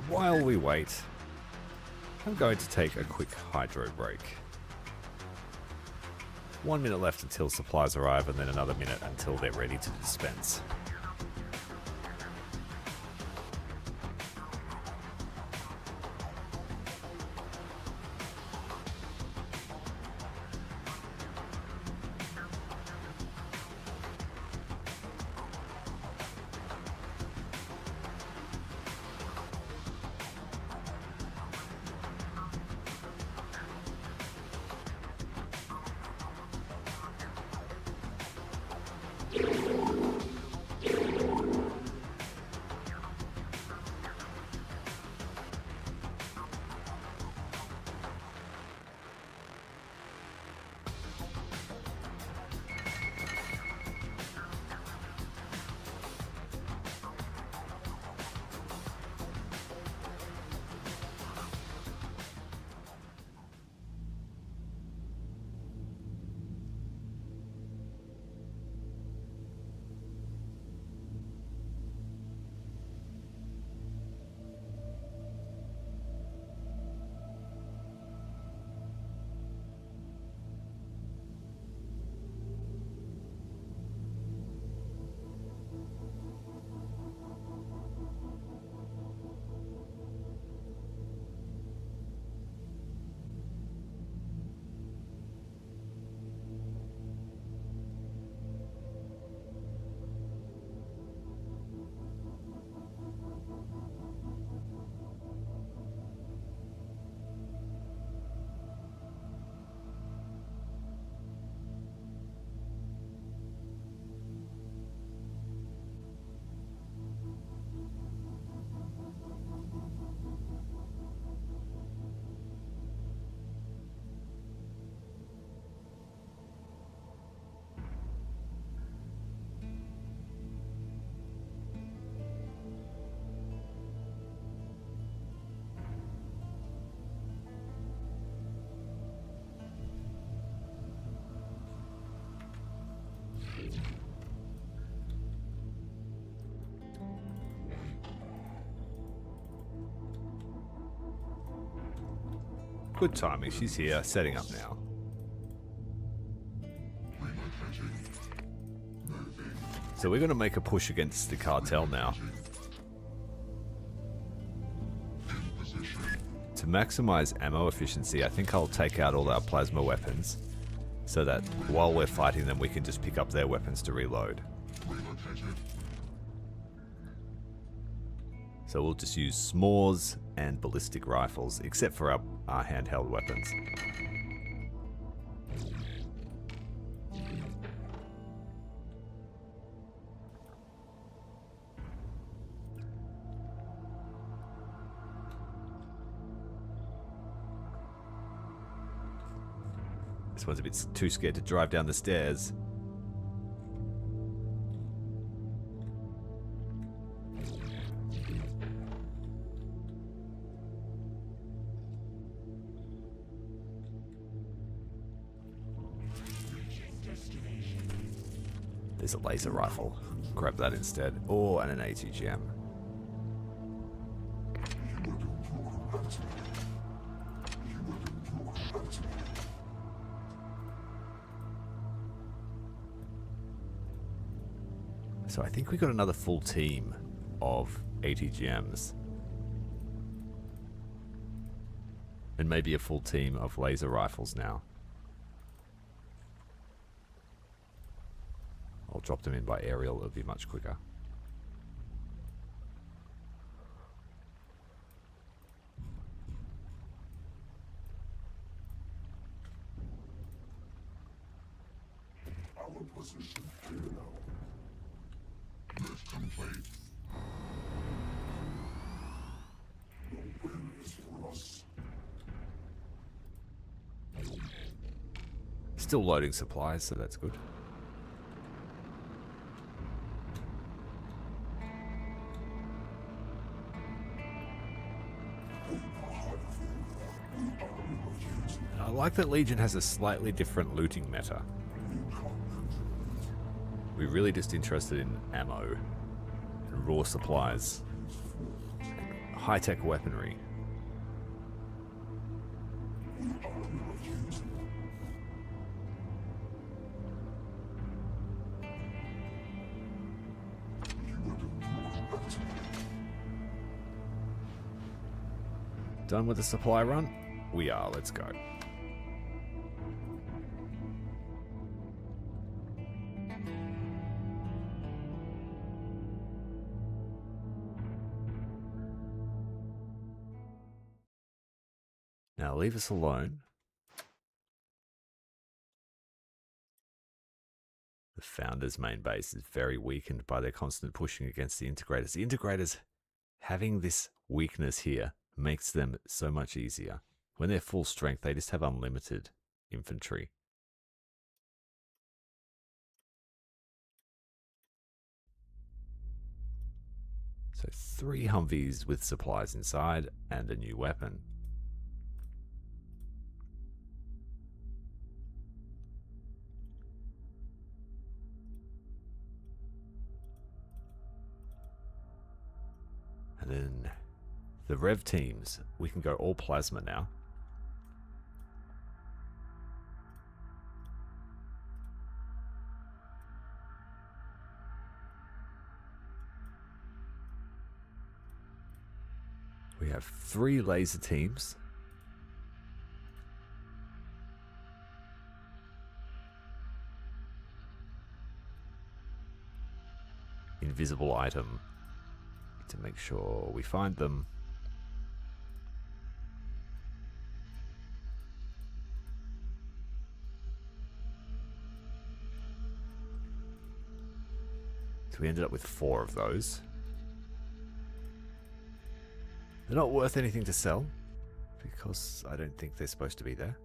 While we wait, I'm going to take a quick hydro break. 1 minute left until supplies arrive, and then another minute until they're ready to dispense. Good timing, she's here, setting up now. So we're going to make a push against the cartel now. To maximize ammo efficiency, I think I'll take out all our plasma weapons, so that while we're fighting them, we can just pick up their weapons to reload. So we'll just use s'mores and ballistic rifles, except for our handheld weapons. This one's a bit too scared to drive down the stairs. There's a laser rifle. Grab that instead. Or an ATGM. So I think we got another full team of ATGMs. And maybe a full team of laser rifles now. I'll drop them in by aerial, it'll be much quicker. Our position here now. Let's complete. The win is for us. Still loading supplies, so that's good. I like that Legion has a slightly different looting meta. We're really just interested in ammo and raw supplies, and high-tech weaponry. Done with the supply run? We are, let's go. Now leave us alone. The Founder's main base is very weakened by their constant pushing against the Integrators. The Integrators having this weakness here makes them so much easier. When they're full strength, they just have unlimited infantry. So 3 Humvees with supplies inside and a new weapon. And then the Rev teams, we can go all plasma now. We have 3 laser teams. Invisible item. To make sure we find them. So we ended up with 4 of those. They're not worth anything to sell, because I don't think they're supposed to be there.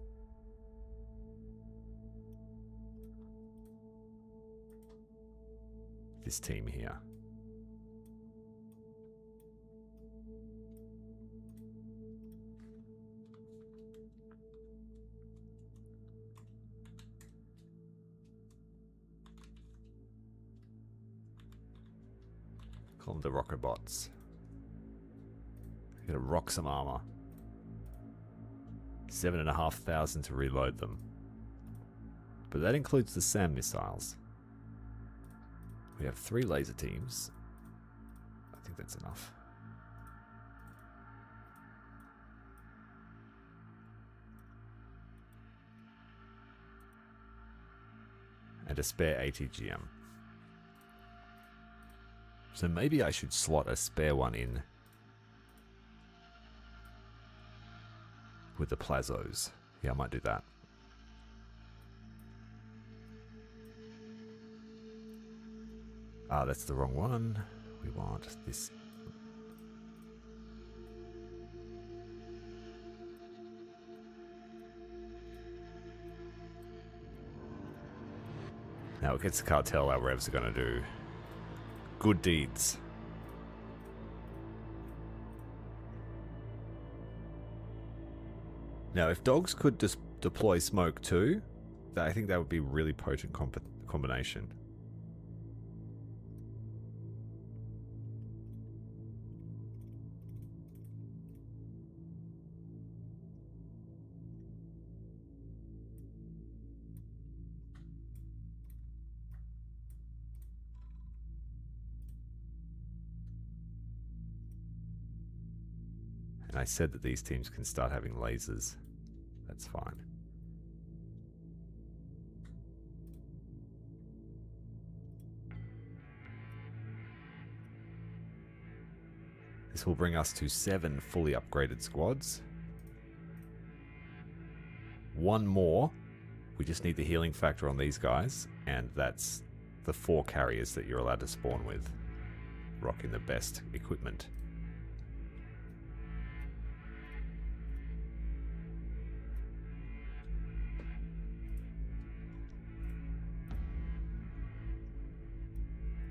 This team here. Call them the rocker bots. Gonna rock some armor. 7,500 to reload them. But that includes the SAM missiles. We have 3 laser teams. I think that's enough. And a spare ATGM. So maybe I should slot a spare one in with the Plazos. Yeah, I might do that. Ah, that's the wrong one. We want this. Now it gets the cartel our revs are going to do good deeds. Now if dogs could deploy smoke too, I think that would be a really potent combination. And I said that these teams can start having lasers. That's fine. This will bring us to 7 fully upgraded squads. 1 more. We just need the healing factor on these guys, and that's the 4 carriers that you're allowed to spawn with, rocking the best equipment.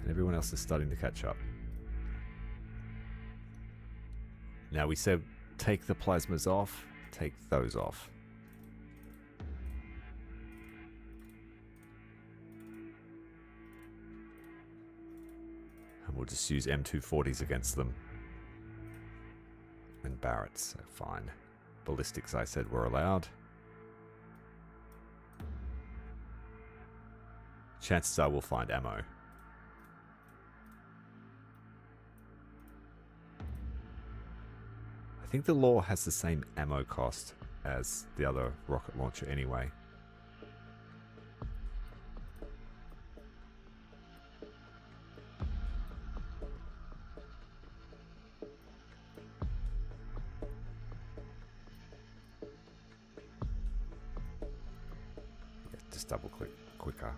And everyone else is starting to catch up. Now we said take the plasmas off, take those off. And we'll just use M240s against them. And Barretts, so fine. Ballistics I said were allowed. Chances are we'll find ammo. I think the Law has the same ammo cost as the other rocket launcher anyway. Yeah, just double click quicker.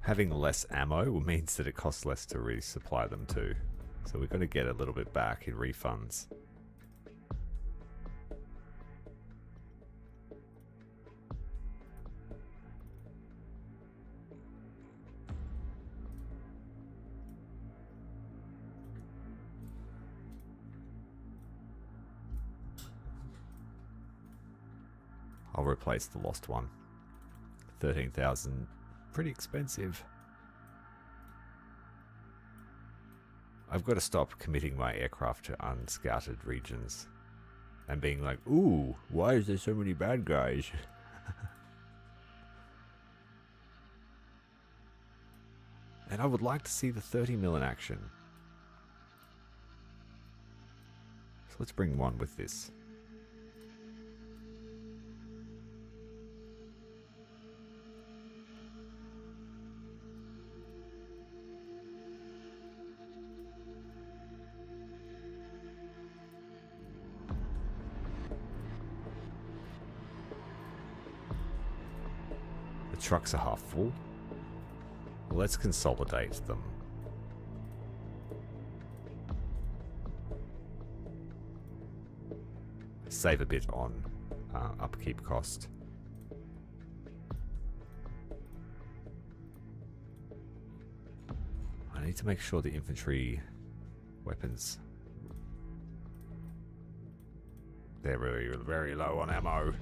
Having less ammo means that it costs less to resupply them too. So we're going to get a little bit back in refunds. I'll replace the lost one. 13,000. Pretty expensive. I've got to stop committing my aircraft to unscouted regions and being like, ooh, why is there so many bad guys? And I would like to see the 30 mil in action. So let's bring one with this. Trucks are half full. Let's consolidate them. Save a bit on upkeep cost. I need to make sure the infantry weapons. They're very, very low on ammo.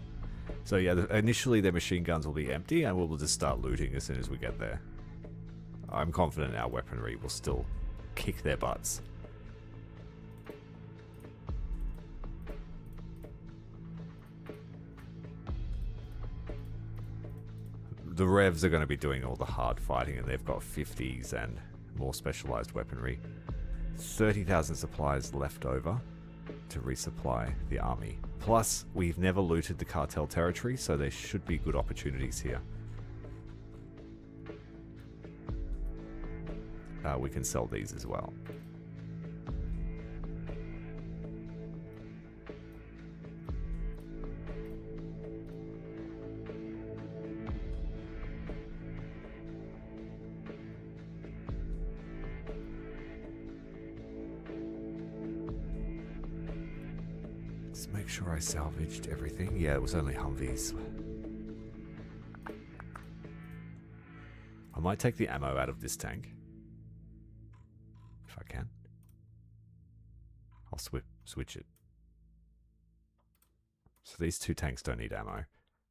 So yeah, initially their machine guns will be empty and we'll just start looting as soon as we get there. I'm confident our weaponry will still kick their butts. The Revs are going to be doing all the hard fighting, and they've got 50s and more specialized weaponry. 30,000 supplies left over to resupply the army. Plus, we've never looted the cartel territory, so there should be good opportunities here. We can sell these as well. Let's make sure I salvaged everything. Yeah, it was only Humvees. I might take the ammo out of this tank. If I can. I'll switch it. So these two tanks don't need ammo.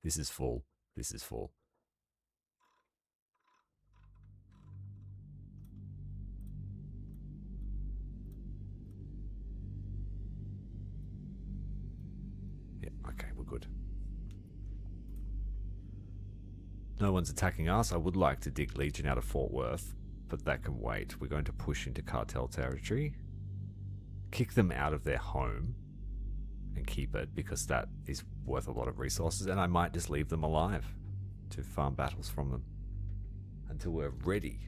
This is full. This is full. Yeah, okay, we're good. No one's attacking us. I would like to dig Legion out of Fort Worth, but that can wait. We're going to push into cartel territory, kick them out of their home, and keep it, because that is worth a lot of resources, and I might just leave them alive to farm battles from them until we're ready.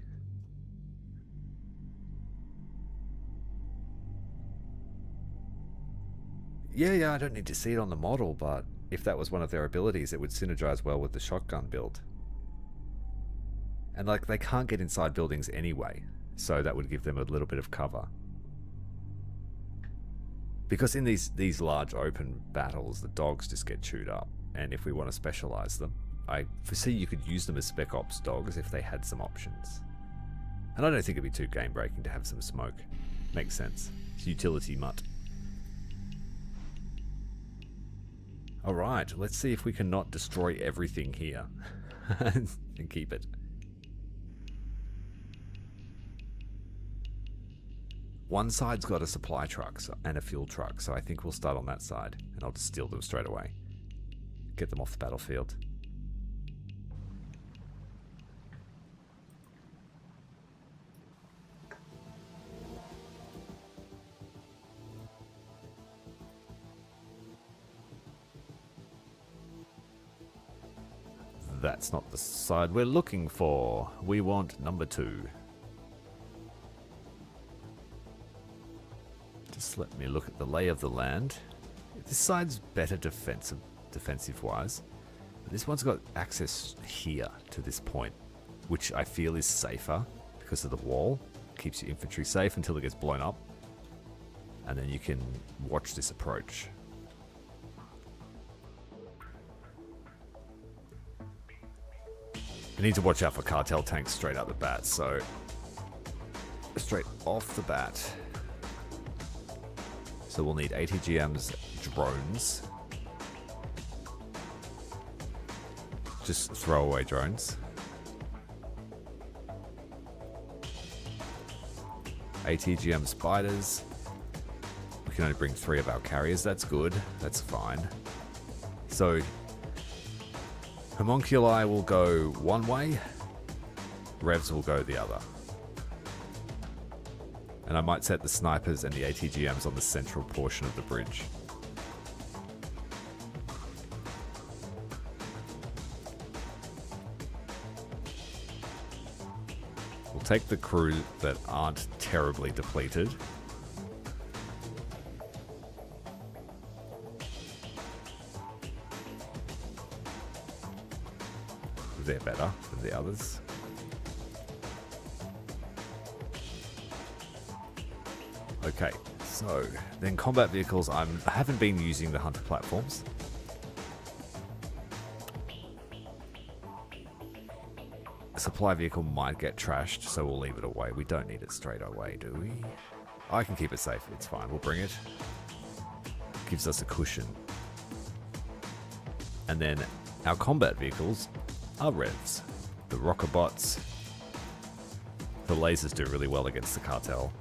Yeah, I don't need to see it on the model, but if that was one of their abilities, it would synergize well with the shotgun build. And like, they can't get inside buildings anyway, so that would give them a little bit of cover. Because in these large open battles, the dogs just get chewed up, and if we want to specialize them, I foresee you could use them as spec ops dogs if they had some options. And I don't think it'd be too game breaking to have some smoke. Makes sense. It's utility mutt. Alright, let's see if we can not destroy everything here and keep it. One side's got a supply truck and a fuel truck, so I think we'll start on that side, and I'll just steal them straight away. Get them off the battlefield. That's not the side we're looking for. We want number 2. Just let me look at the lay of the land. This side's better defensive-wise. But this one's got access here to this point, which I feel is safer because of the wall. Keeps your infantry safe until it gets blown up. And then you can watch this approach. You need to watch out for cartel tanks straight out the bat, so straight off the bat. So we'll need ATGM's drones. Just throwaway drones. ATGM spiders. We can only bring 3 of our carriers, that's good, that's fine. So homunculi will go one way, revs will go the other. And I might set the snipers and the ATGMs on the central portion of the bridge. We'll take the crew that aren't terribly depleted. They're better than the others. Okay, so then combat vehicles, I haven't been using the hunter platforms. A supply vehicle might get trashed, so we'll leave it away. We don't need it straight away, do we? I can keep it safe. It's fine. We'll bring it. Gives us a cushion. And then our combat vehicles are revs. The rocker bots. The lasers do really well against the cartel.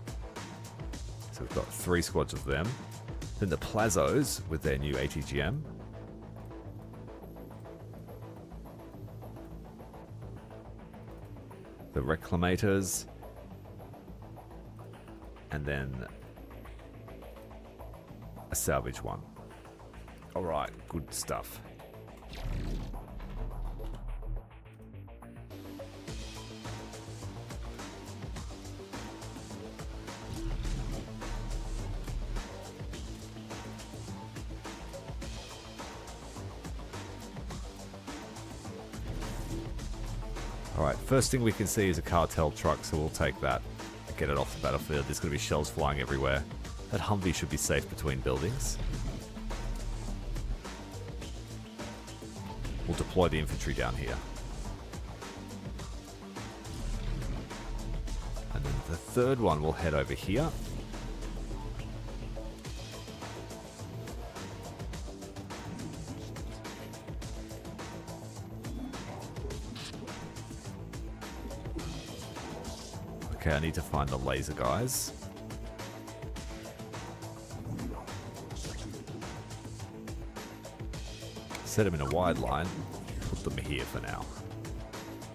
So we've got 3 squads of them. Then the plazos with their new ATGM. The reclamators. And then a salvage one. Alright, good stuff. Alright, first thing we can see is a cartel truck, so we'll take that and get it off the battlefield. There's going to be shells flying everywhere. That Humvee should be safe between buildings. We'll deploy the infantry down here. And then the third one will head over here. Okay, I need to find the laser guys. Set them in a wide line. Put them here for now.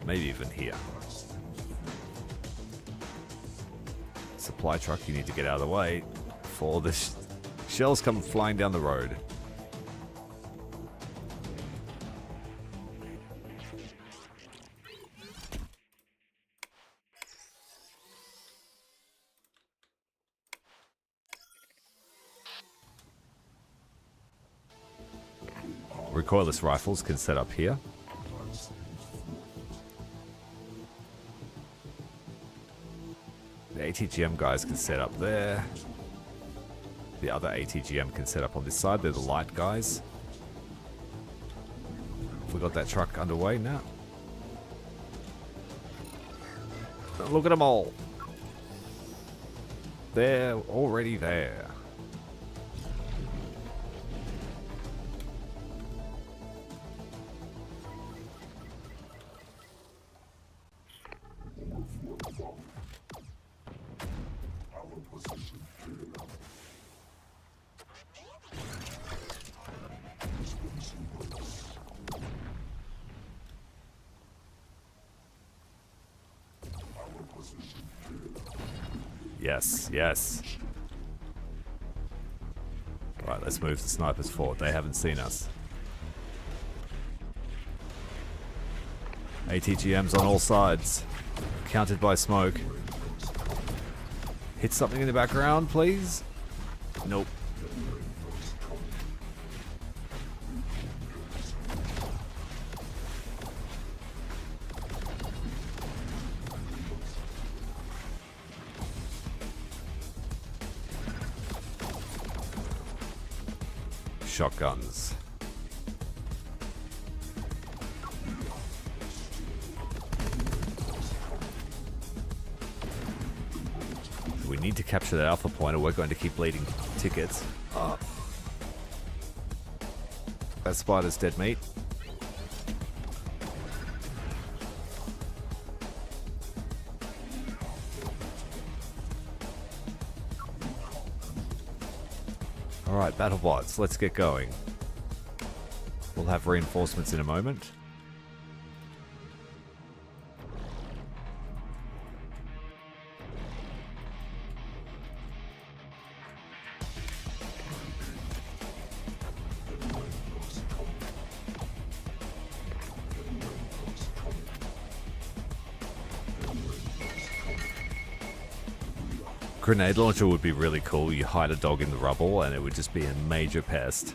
Maybe even here. Supply truck, you need to get out of the way before the shells come flying down the road. Recoilless rifles can set up here. The ATGM guys can set up there. The other ATGM can set up on this side. They're the light guys. Have we got that truck underway now? Look at them all. They're already there. Yes, yes. Right, let's move the snipers forward. They haven't seen us. ATGMs on all sides. Counted by smoke. Hit something in the background, please. Nope. Shotguns. We need to capture that alpha point or we're going to keep bleeding tickets. Oh. That spider's dead meat. Alright, BattleBots, let's get going. We'll have reinforcements in a moment. Grenade launcher would be really cool. You hide a dog in the rubble and it would just be a major pest.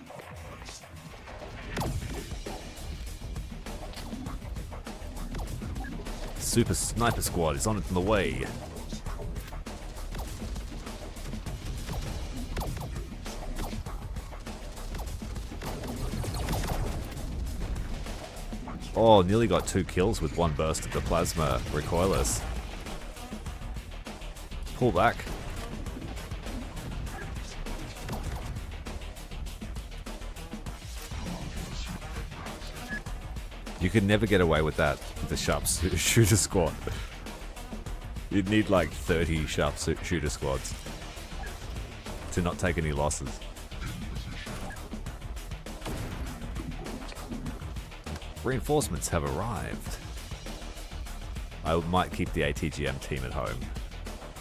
Super Sniper Squad is on the way. Oh, nearly got 2 kills with 1 burst of the plasma recoilless. Pull back. You could never get away with that with the sharpshooter squad. You'd need like 30 sharpshooter squads to not take any losses. Reinforcements have arrived. I might keep the ATGM team at home.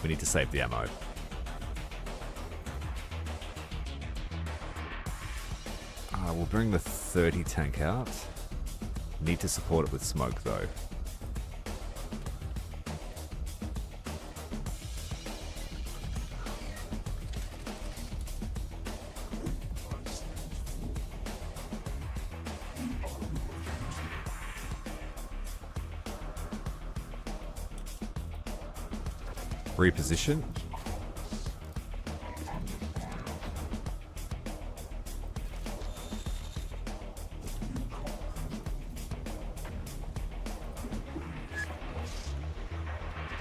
We need to save the ammo. We'll bring the 30 tank out. Need to support it with smoke though. Reposition.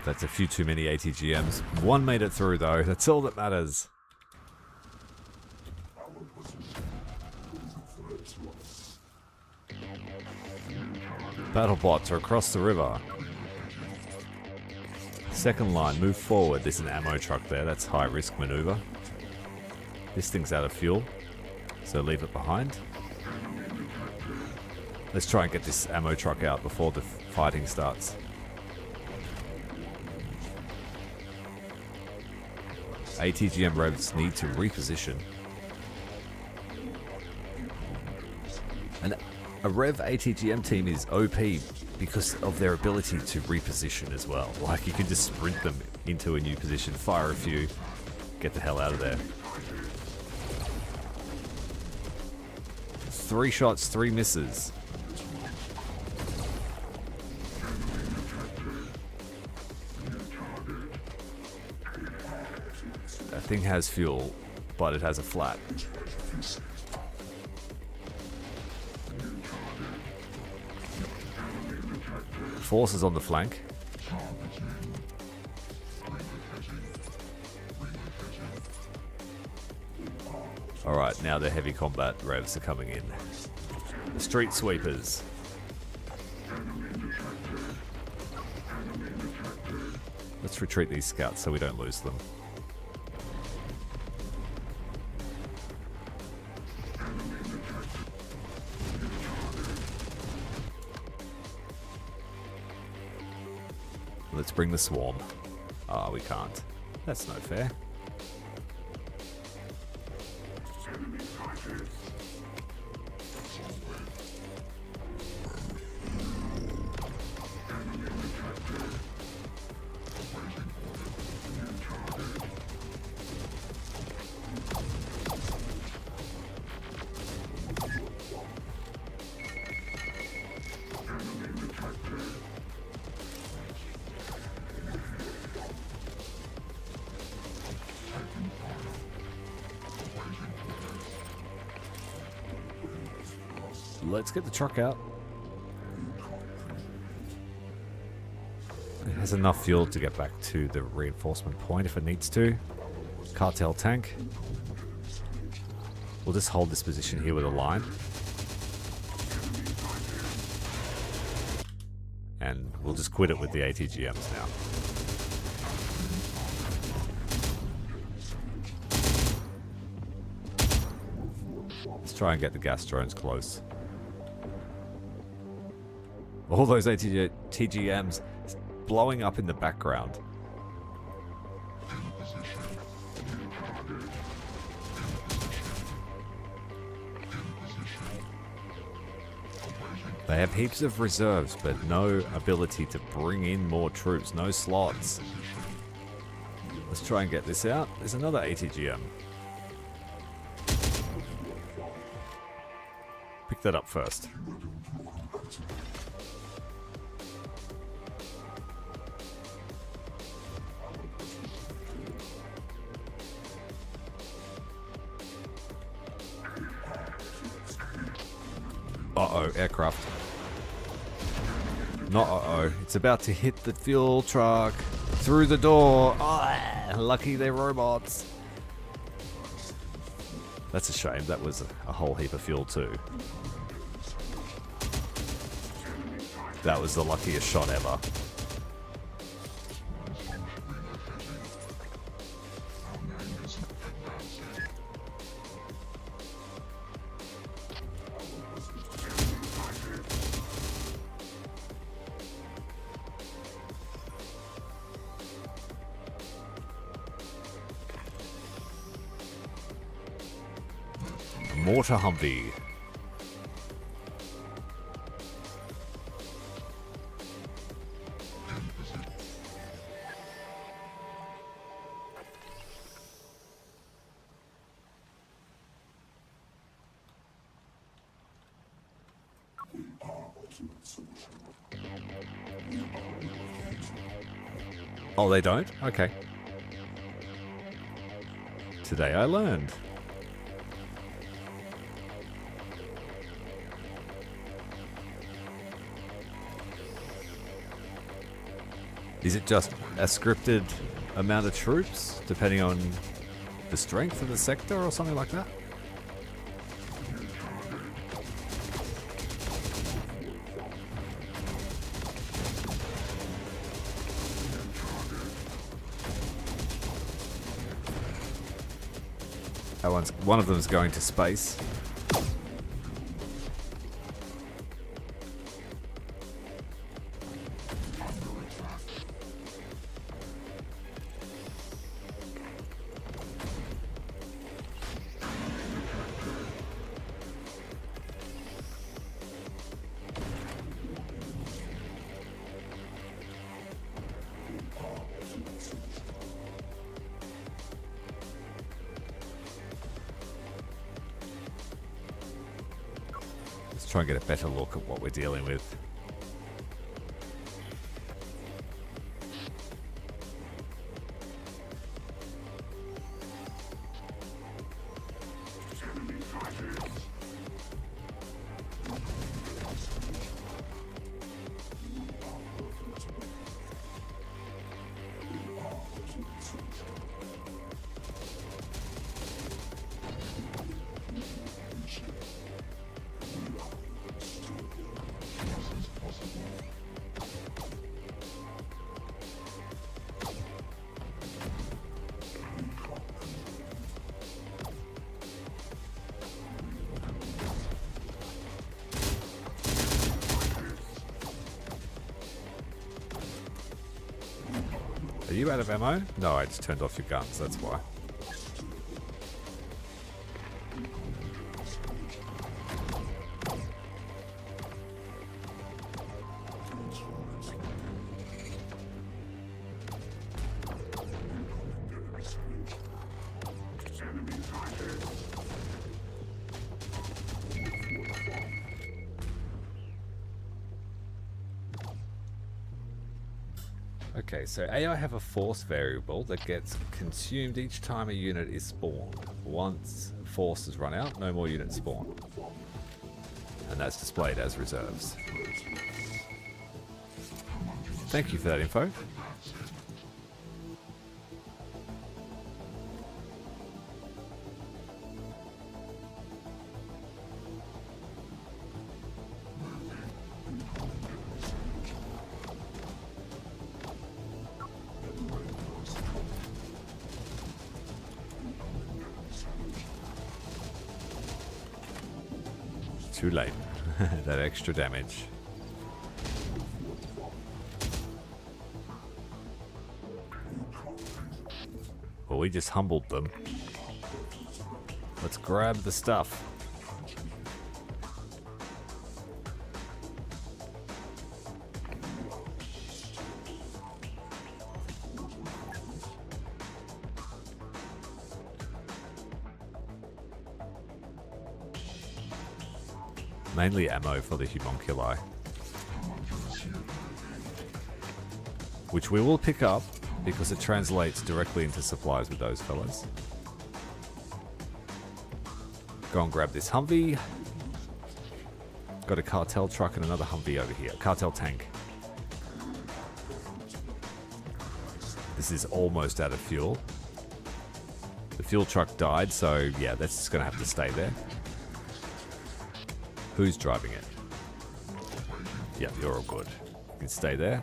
That's a few too many ATGMs. One made it through though, that's all that matters. Battle bots are across the river. Second line, move forward. There's an ammo truck there, that's high risk maneuver. This thing's out of fuel, so leave it behind. Let's try and get this ammo truck out before the fighting starts. ATGM revs need to reposition. And a rev ATGM team is OP because of their ability to reposition as well. Like you can just sprint them into a new position, fire a few, get the hell out of there. 3 shots, 3 misses. That thing has fuel, but it has a flat. Forces on the flank. Alright, now the heavy combat revs are coming in. The street sweepers. Let's retreat these scouts so we don't lose them. Let's bring the swarm. Ah, we can't. That's no fair. Let's get the truck out. It has enough fuel to get back to the reinforcement point if it needs to. Cartel tank. We'll just hold this position here with a line. And we'll just quit it with the ATGMs now. Let's try and get the gas drones close. All those ATGMs blowing up in the background. They have heaps of reserves, but no ability to bring in more troops, no slots. Let's try and get this out. There's another ATGM. Pick that up first. Uh-oh, aircraft. Not uh-oh. It's about to hit the fuel truck. Through the door. Oh, lucky they're robots. That's a shame. That was a whole heap of fuel too. That was the luckiest shot ever. Mortar Humvee. Oh, they don't? Okay. Today I learned. Is it just a scripted amount of troops, depending on the strength of the sector or something like that? One of them's going to space. Let's try and get a better look at what we're dealing with. Are you out of ammo? No, I just turned off your guns, that's why. Okay, so AI have a force variable that gets consumed each time a unit is spawned. Once force is run out, no more units spawn. And that's displayed as reserves. Thank you for that info. Too late. That extra damage. Well, we just humbled them. Let's grab the stuff. Mainly ammo for the homunculi, which we will pick up because it translates directly into supplies with those fellas. Go and grab this Humvee. Got a cartel truck and another Humvee over here. Cartel tank. This is almost out of fuel. The fuel truck died, so yeah, that's just gonna have to stay there. Who's driving it? Yep, you're all good. You can stay there.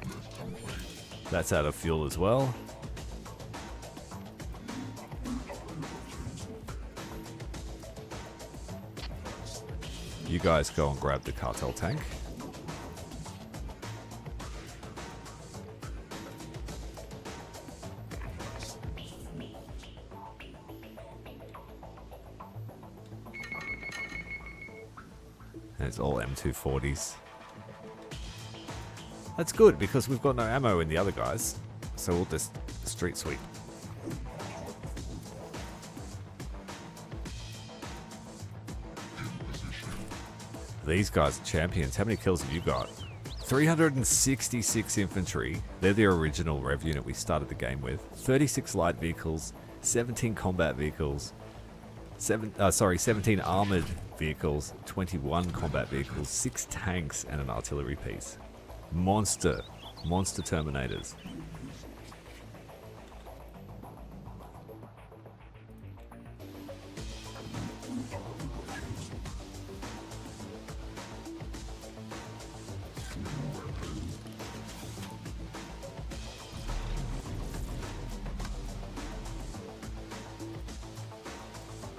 That's out of fuel as well. You guys go and grab the cartel tank. And it's all M240s. That's good because we've got no ammo in the other guys. So we'll just street sweep. These guys are champions. How many kills have you got? 366 infantry. They're the original rev unit we started the game with. 36 light vehicles, 17 combat vehicles, 17 armored vehicles, 21 combat vehicles, 6 tanks, and an artillery piece. Monster Terminators.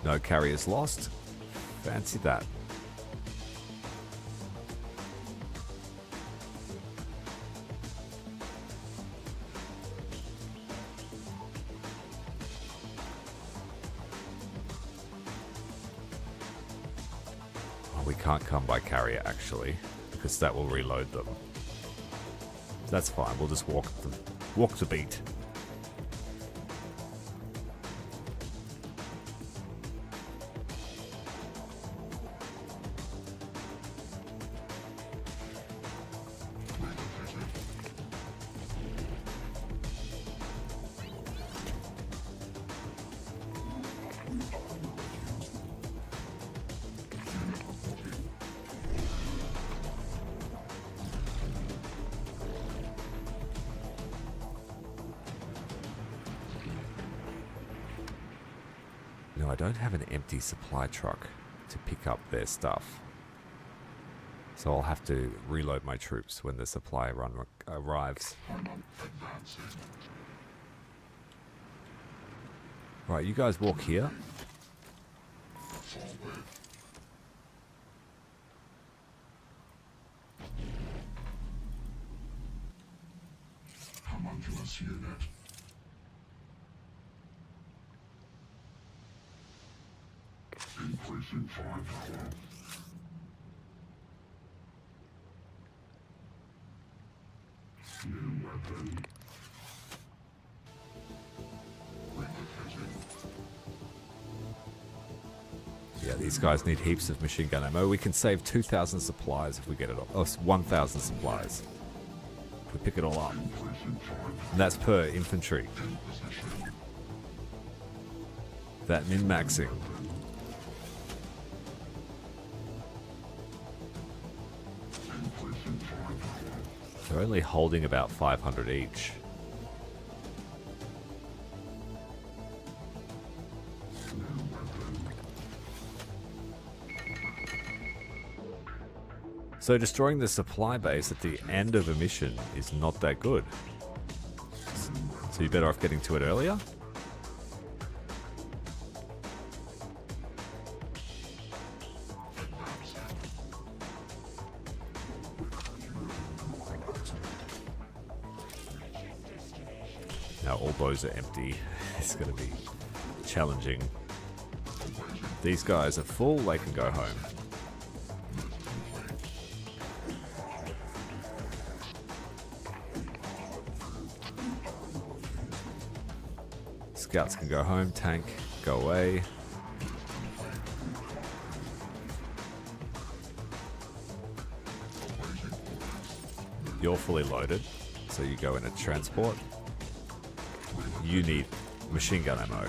No carriers lost. Fancy that. Oh, we can't come by carrier actually, because that will reload them. That's fine. We'll just walk the beat. No, I don't have an empty supply truck to pick up their stuff. So I'll have to reload my troops when the supply run arrives. Right, you guys walk here. Homunculus unit. Increasing firepower. New weapon. Yeah, these guys need heaps of machine gun ammo. We can save 2,000 supplies if we get it all. Oh, 1,000 supplies. If we pick it all up. And that's per infantry. That min-maxing. They're only holding about 500 each. So destroying the supply base at the end of a mission is not that good. So you're better off getting to it earlier? Now all those are empty. It's going to be challenging. These guys are full, they can go home. Scouts can go home, tank, go away. You're fully loaded, so you go in a transport. You need machine gun ammo.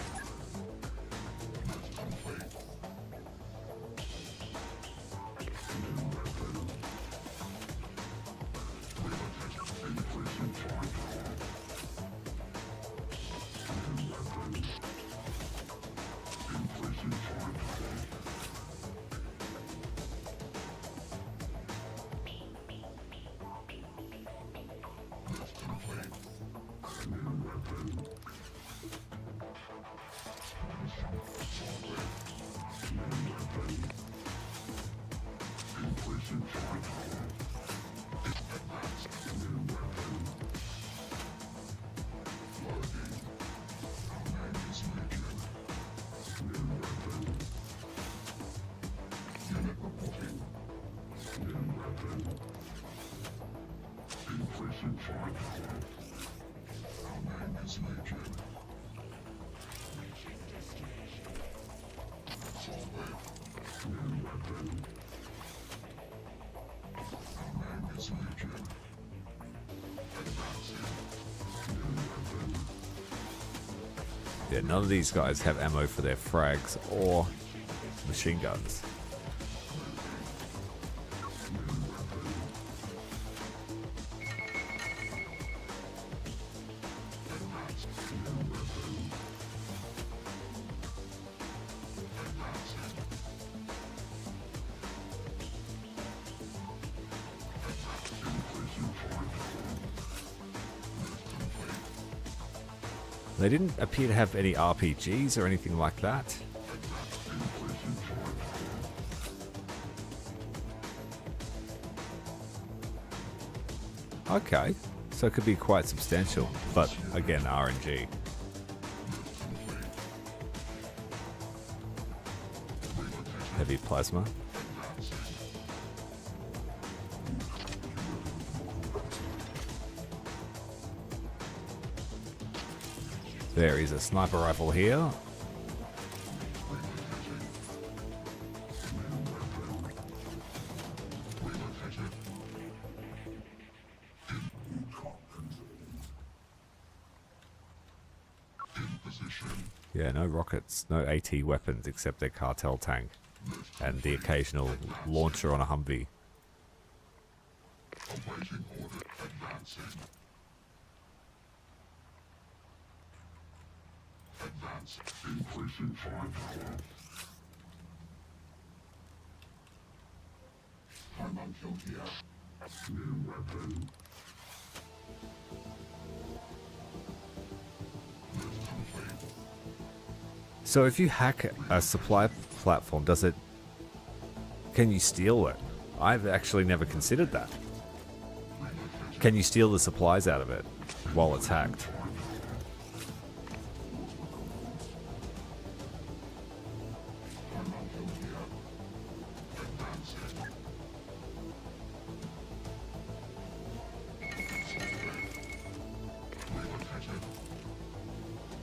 Increasing fire. Our name is Legion. Solid. New weapon. Our name is Legion. Advancing. New weapon. Yeah, none of these guys have ammo for their frags or machine guns. They didn't appear to have any RPGs or anything like that. Okay, so it could be quite substantial, but again, RNG. Heavy plasma. There is a sniper rifle here. Yeah, no rockets, no AT weapons except their cartel tank and the occasional launcher on a Humvee. Awaiting order. Advancing. Advance. Increasing firepower. I'm on kill here. New weapon. Lift complete. So if you hack a supply platform, can you steal it? I've actually never considered that. Can you steal the supplies out of it while it's hacked? I'm on kill here. Advancing. Relocated.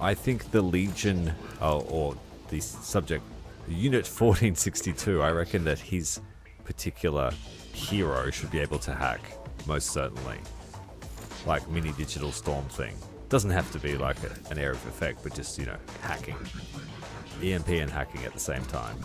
I think the Legion, or the subject, Unit 1462, I reckon that his particular hero should be able to hack, most certainly. Like mini digital storm thing. Doesn't have to be like an area of effect, but just, you know, hacking. EMP and hacking at the same time.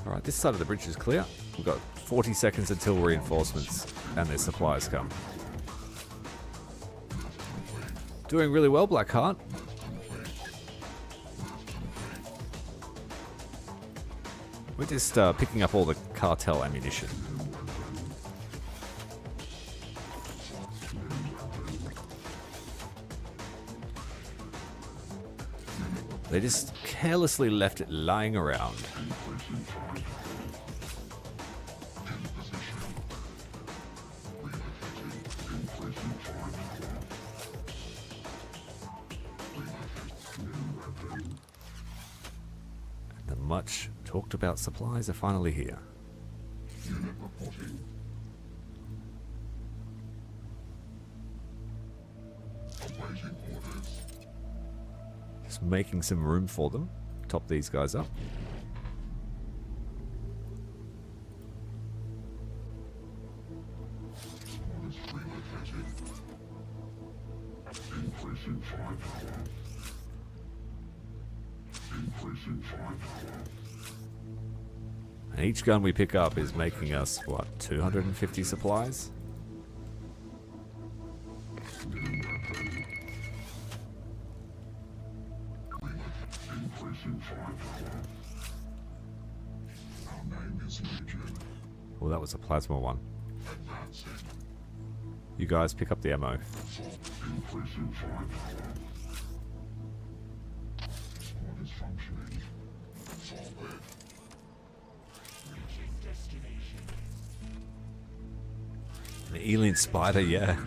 Alright, this side of the bridge is clear. We've got 40 seconds until reinforcements and their supplies come. Doing really well, Blackheart. We're just picking up all the cartel ammunition. They just carelessly left it lying around. The much talked about supplies are finally here. Unit reporting. Awaiting orders. Just making some room for them. Top these guys up. Orders relocated. Increasing firepower. Increasing firepower. And each gun we pick up is making us, what, 250 supplies? Increasing firepower. Our name is Legion. Well, that was a plasma one. Advancing. You guys pick up the ammo. Increasing firepower. Orders functioning. Solid. Reaching destination. An alien spider, yeah.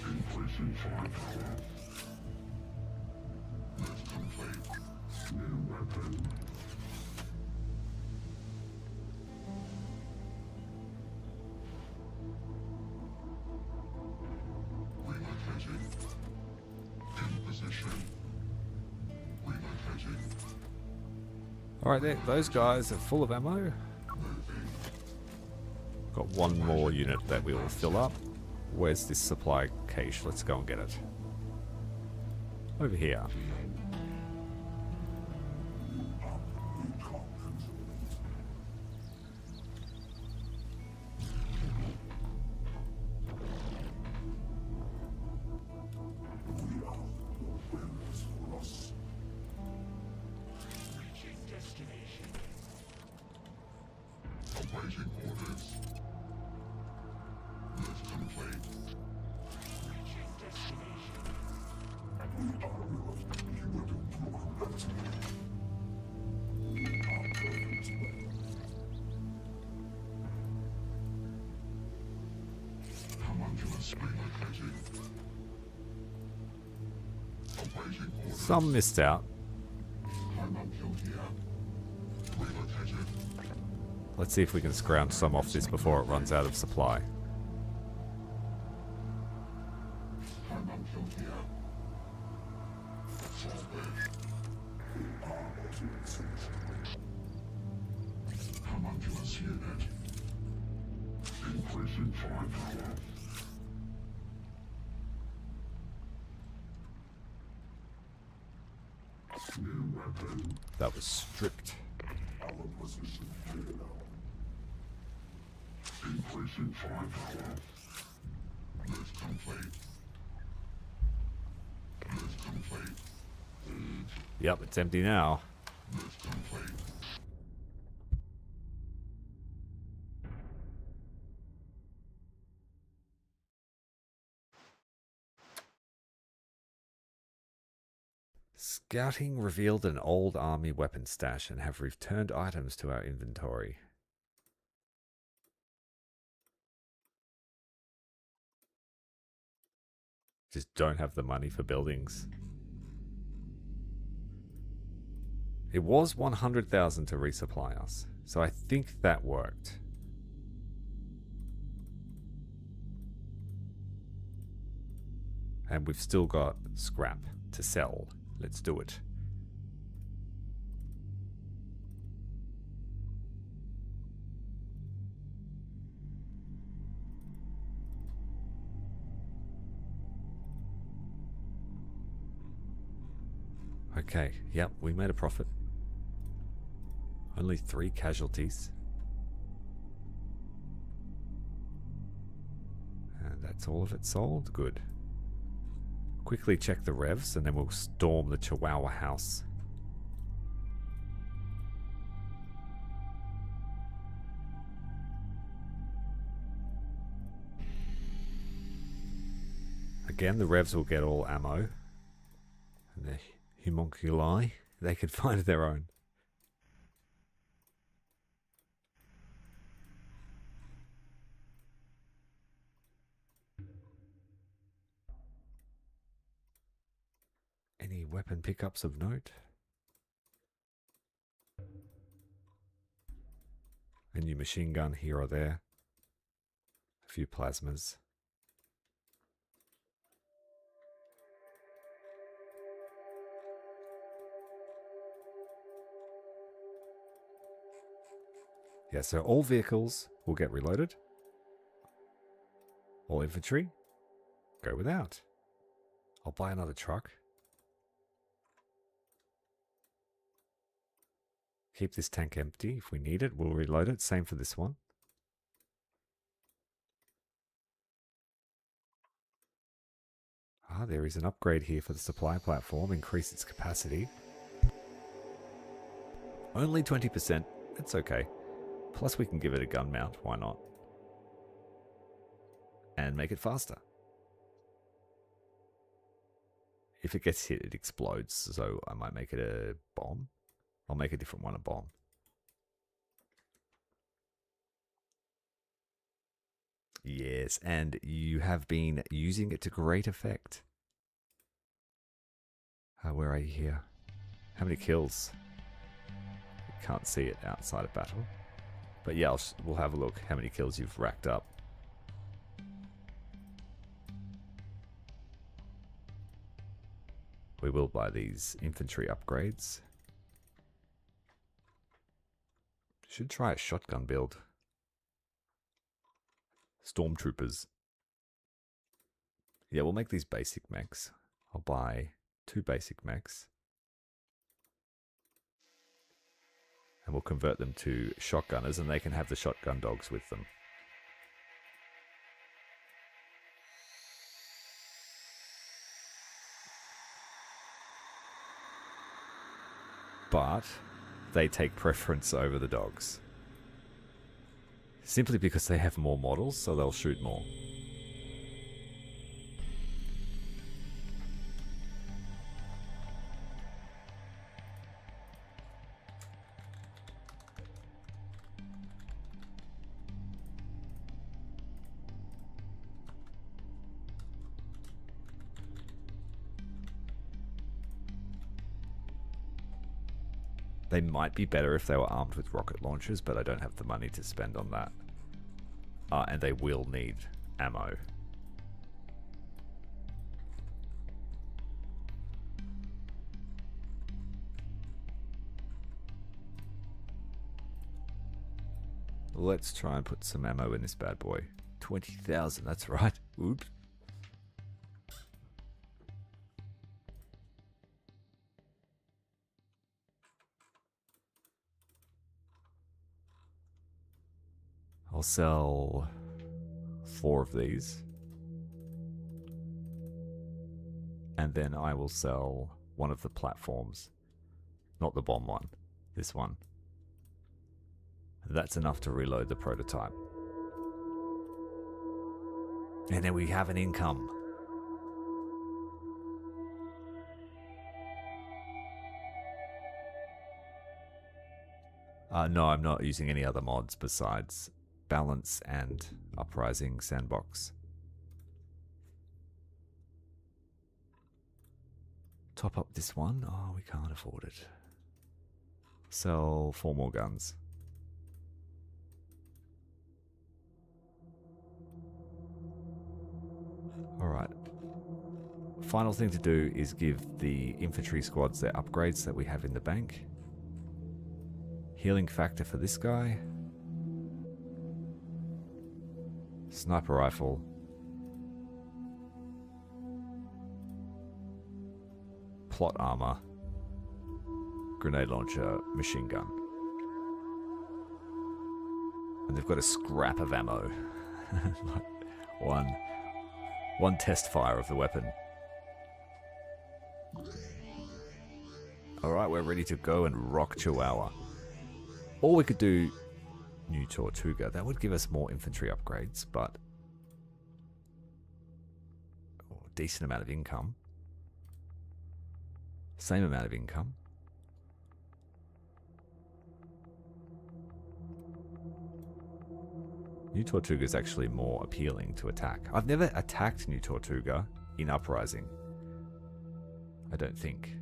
Increasing firepower. Lift complete. New weapon. Relocating. In position. Relocating. Alright, those guys are full of ammo. Got one more unit that we will fill up. Where's this supply cache? Let's go and get it. Over here. Awaiting orders. Lift complete. Homunculus relocating. Awaiting orders. Some missed out. Homuncule here. Relocated. Let's see if we can scrounge some off this before it runs out of supply. Homuncule here. Homunculus unit. Increasing firepower. New weapon. That was stripped. Our position here now. Increasing firepower. Lift complete. Lift complete. Yep, it's empty now. Lift complete. Scouting revealed an old army weapon stash and have returned items to our inventory. Just don't have the money for buildings. It was 100,000 to resupply us, so I think that worked. And we've still got scrap to sell. Let's do it. Okay, yep, we made a profit. Only 3 casualties. And that's all of it sold? Good. Quickly check the revs and then we'll storm the Chihuahua house. Again, the revs will get all ammo. And the homunculi, they could find their own. Any weapon pickups of note? A new machine gun here or there. A few plasmas. Yeah, so all vehicles will get reloaded. All infantry, go without. I'll buy another truck. Keep this tank empty. If we need it, we'll reload it. Same for this one. Ah, there is an upgrade here for the supply platform. Increase its capacity. Only 20%. It's okay. Plus we can give it a gun mount. Why not? And make it faster. If it gets hit, it explodes. So I might make it a bomb. I'll make a different one a bomb. Yes, and you have been using it to great effect. Where are you here? How many kills? You can't see it outside of battle. But yeah, we'll have a look how many kills you've racked up. We will buy these infantry upgrades. Should try a shotgun build. Stormtroopers. Yeah, we'll make these basic mechs. I'll buy 2 basic mechs. And we'll convert them to shotgunners, and they can have the shotgun dogs with them. But they take preference over the dogs. Simply because they have more models, so they'll shoot more. They might be better if they were armed with rocket launchers, but I don't have the money to spend on that. And they will need ammo. Let's try and put some ammo in this bad boy. 20,000, that's right. Oops. I'll sell 4 of these. And then I will sell one of the platforms. Not the bomb one. This one. That's enough to reload the prototype. And then we have an income. No, I'm not using any other mods besides Balance and Uprising Sandbox. Top up this one. Oh, we can't afford it. Sell 4 more guns. Alright. Final thing to do is give the infantry squads their upgrades that we have in the bank. Healing factor for this guy. Sniper rifle. Plot armor. Grenade launcher. Machine gun. And they've got a scrap of ammo. One test fire of the weapon. Alright, we're ready to go and rock Chihuahua. Or we could do New Tortuga. That would give us more infantry upgrades, but decent amount of income. Same amount of income. New Tortuga is actually more appealing to attack. I've never attacked New Tortuga in Uprising. I don't think.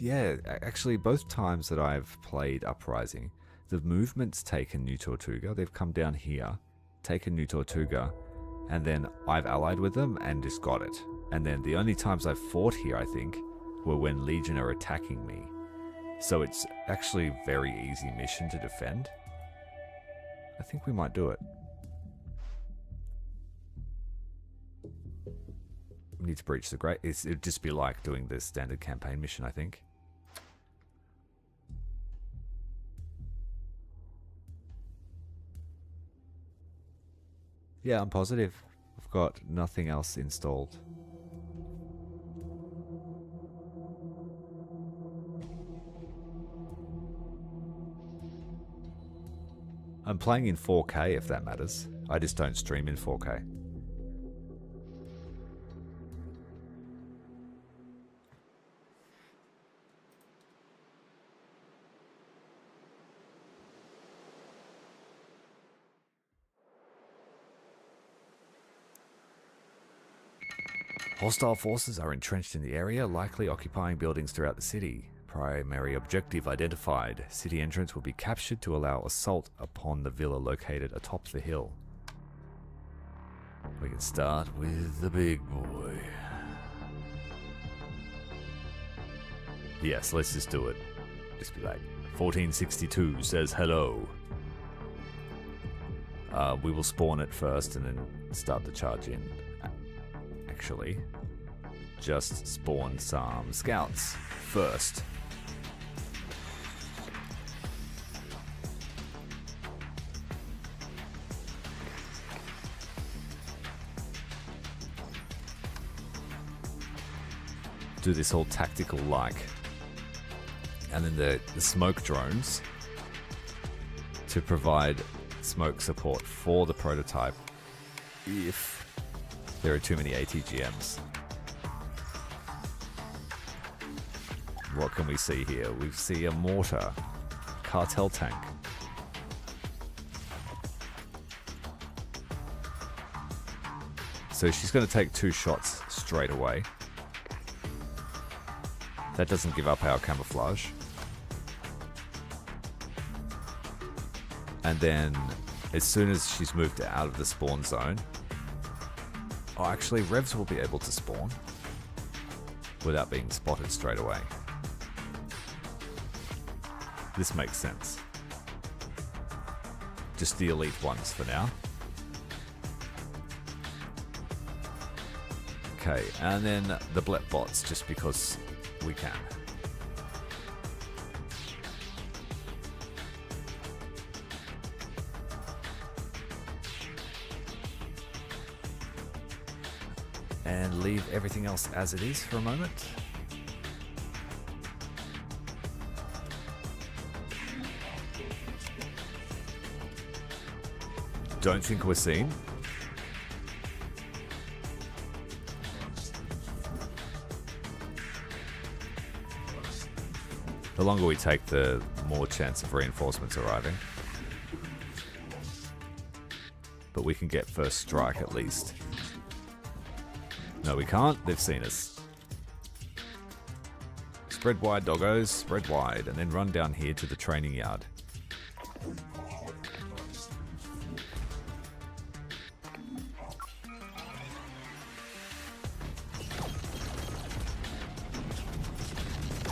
Yeah, actually both times that I've played Uprising, the movement's taken New Tortuga. They've come down here, taken New Tortuga, and then I've allied with them and just got it. And then the only times I've fought here, I think, were when Legion are attacking me. So it's actually a very easy mission to defend. I think we might do it. We need to breach the great. It'd just be like doing the standard campaign mission, I think. Yeah, I'm positive. I've got nothing else installed. I'm playing in 4K if that matters. I just don't stream in 4K. Hostile forces are entrenched in the area, likely occupying buildings throughout the city. Primary objective identified. City entrance will be captured to allow assault upon the villa located atop the hill. We can start with the big boy. Yes, let's just do it. Just be like, 1462 says hello. We will spawn it first and then start the charge in. Actually, just spawn some scouts first. Do this all tactical like. And then the smoke drones to provide smoke support for the prototype if there are too many ATGMs. What can we see here? We see a mortar, cartel tank. So she's going to take 2 shots straight away. That doesn't give up our camouflage. And then, as soon as she's moved out of the spawn zone... Oh, actually, Revs will be able to spawn without being spotted straight away. This makes sense. Just the elite ones for now. Okay, and then the blep bots, just because we can. And leave everything else as it is for a moment. Don't think we're seen. The longer we take, the more chance of reinforcements arriving. But we can get first strike at least. No, we can't. They've seen us. Spread wide, doggos. Spread wide. And then run down here to the training yard.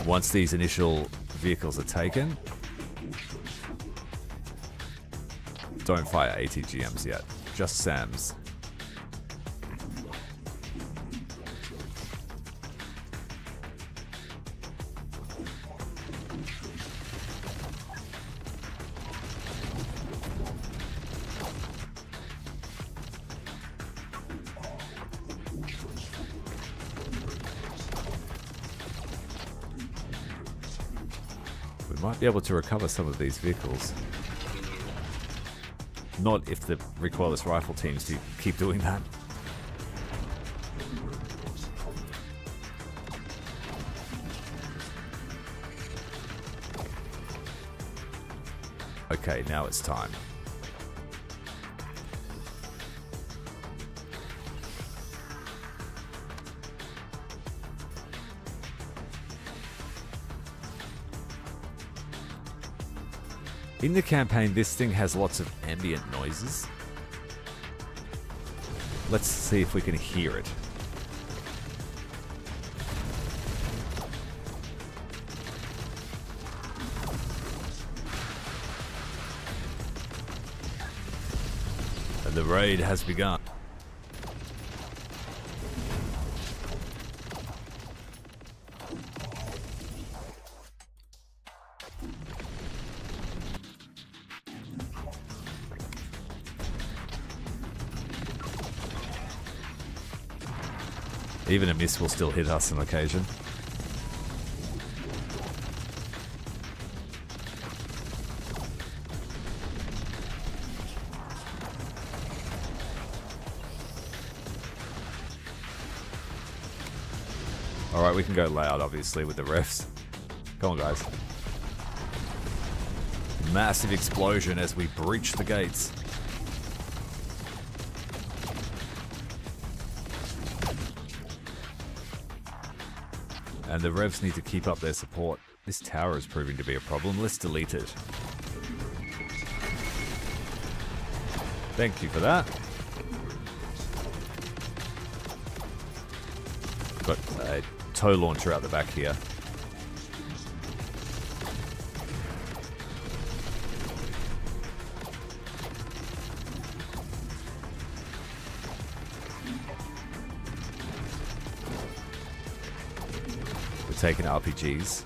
Once these initial vehicles are taken, don't fire ATGMs yet. Just SAMs. Might be able to recover some of these vehicles. Not if the recoilless rifle teams do keep doing that. Okay, now it's time. In the campaign, this thing has lots of ambient noises. Let's see if we can hear it. And the raid has begun. Even a miss will still hit us on occasion. Alright, we can go loud, obviously, with the refs. Come on, guys. Massive explosion as we breach the gates. And the revs need to keep up their support. This tower is proving to be a problem. Let's delete it. Thank you for that. Got a tow launcher out the back here. We're taking RPGs.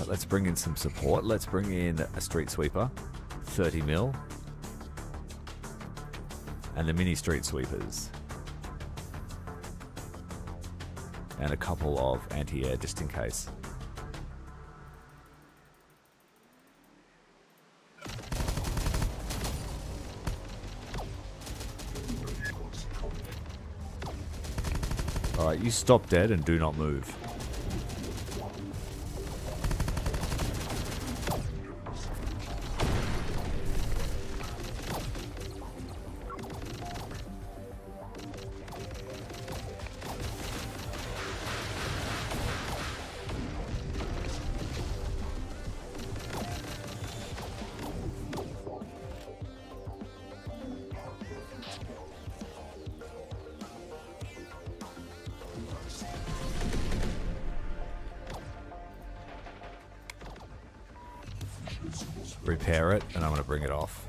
Let's bring in some support. Let's bring in a street sweeper, 30 mil, and the mini street sweepers, and a couple of anti-air just in case. All right, you stop dead and do not move. Repair it, and I'm going to bring it off.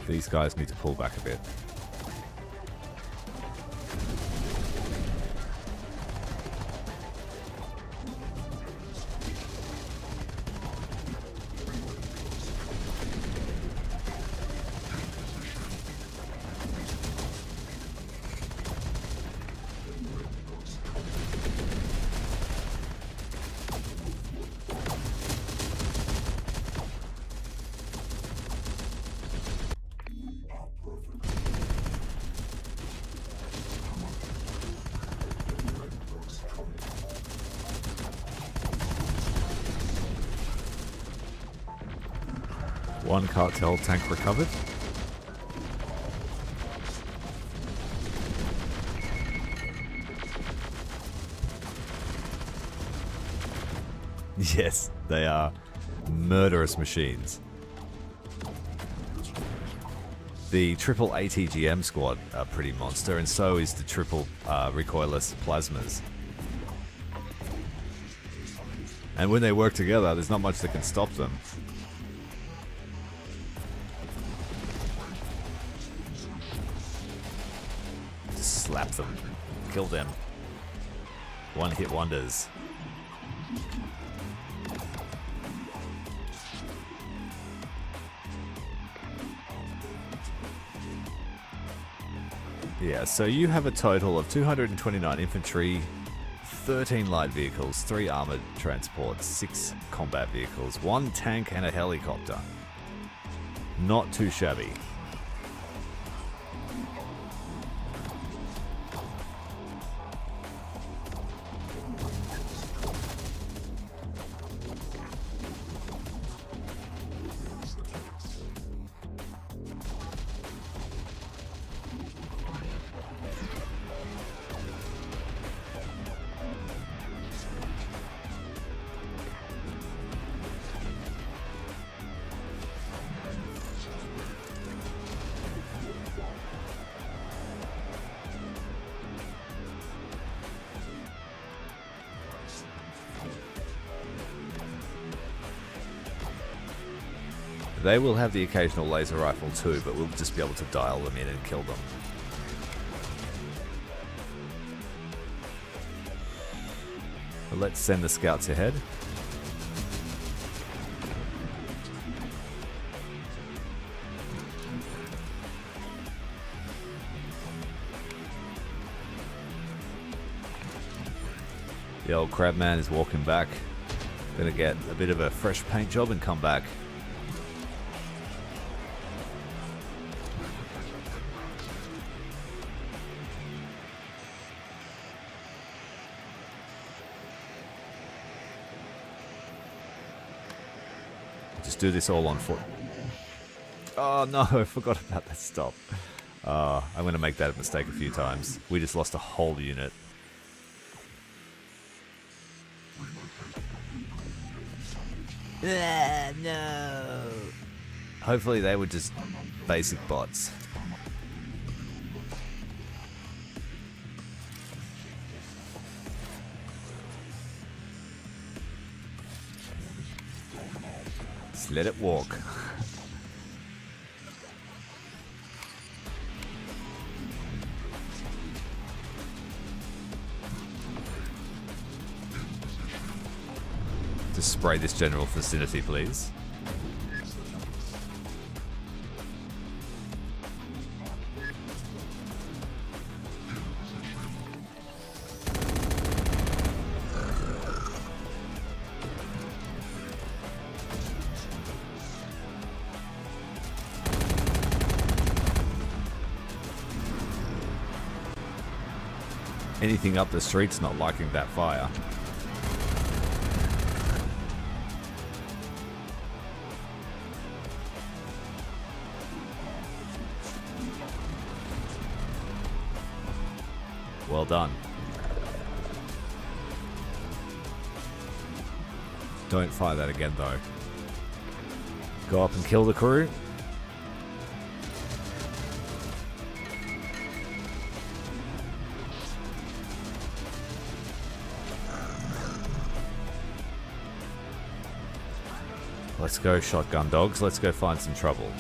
These guys need to pull back a bit. One cartel tank recovered. Yes, they are murderous machines. The triple ATGM squad are pretty monster, and so is the triple recoilless plasmas. And when they work together, there's not much that can stop them. Slap them. Kill them. One-hit wonders. Yeah, so you have a total of 229 infantry, 13 light vehicles, 3 armored transports, 6 combat vehicles, 1 tank and a helicopter. Not too shabby. They will have the occasional laser rifle too, but we'll just be able to dial them in and kill them. But let's send the scouts ahead. The old crabman is walking back. Gonna get a bit of a fresh paint job and come back. Just do this all on foot. Oh no, I forgot about that stop. I'm gonna make that mistake a few times. We just lost a whole unit. No. Hopefully they were just basic bots. Just let it walk. Just spray this general vicinity, please. Anything up the street's not liking that fire. Well done. Don't fire that again though. Go up and kill the crew. Let's go, shotgun dogs. Let's go find some trouble.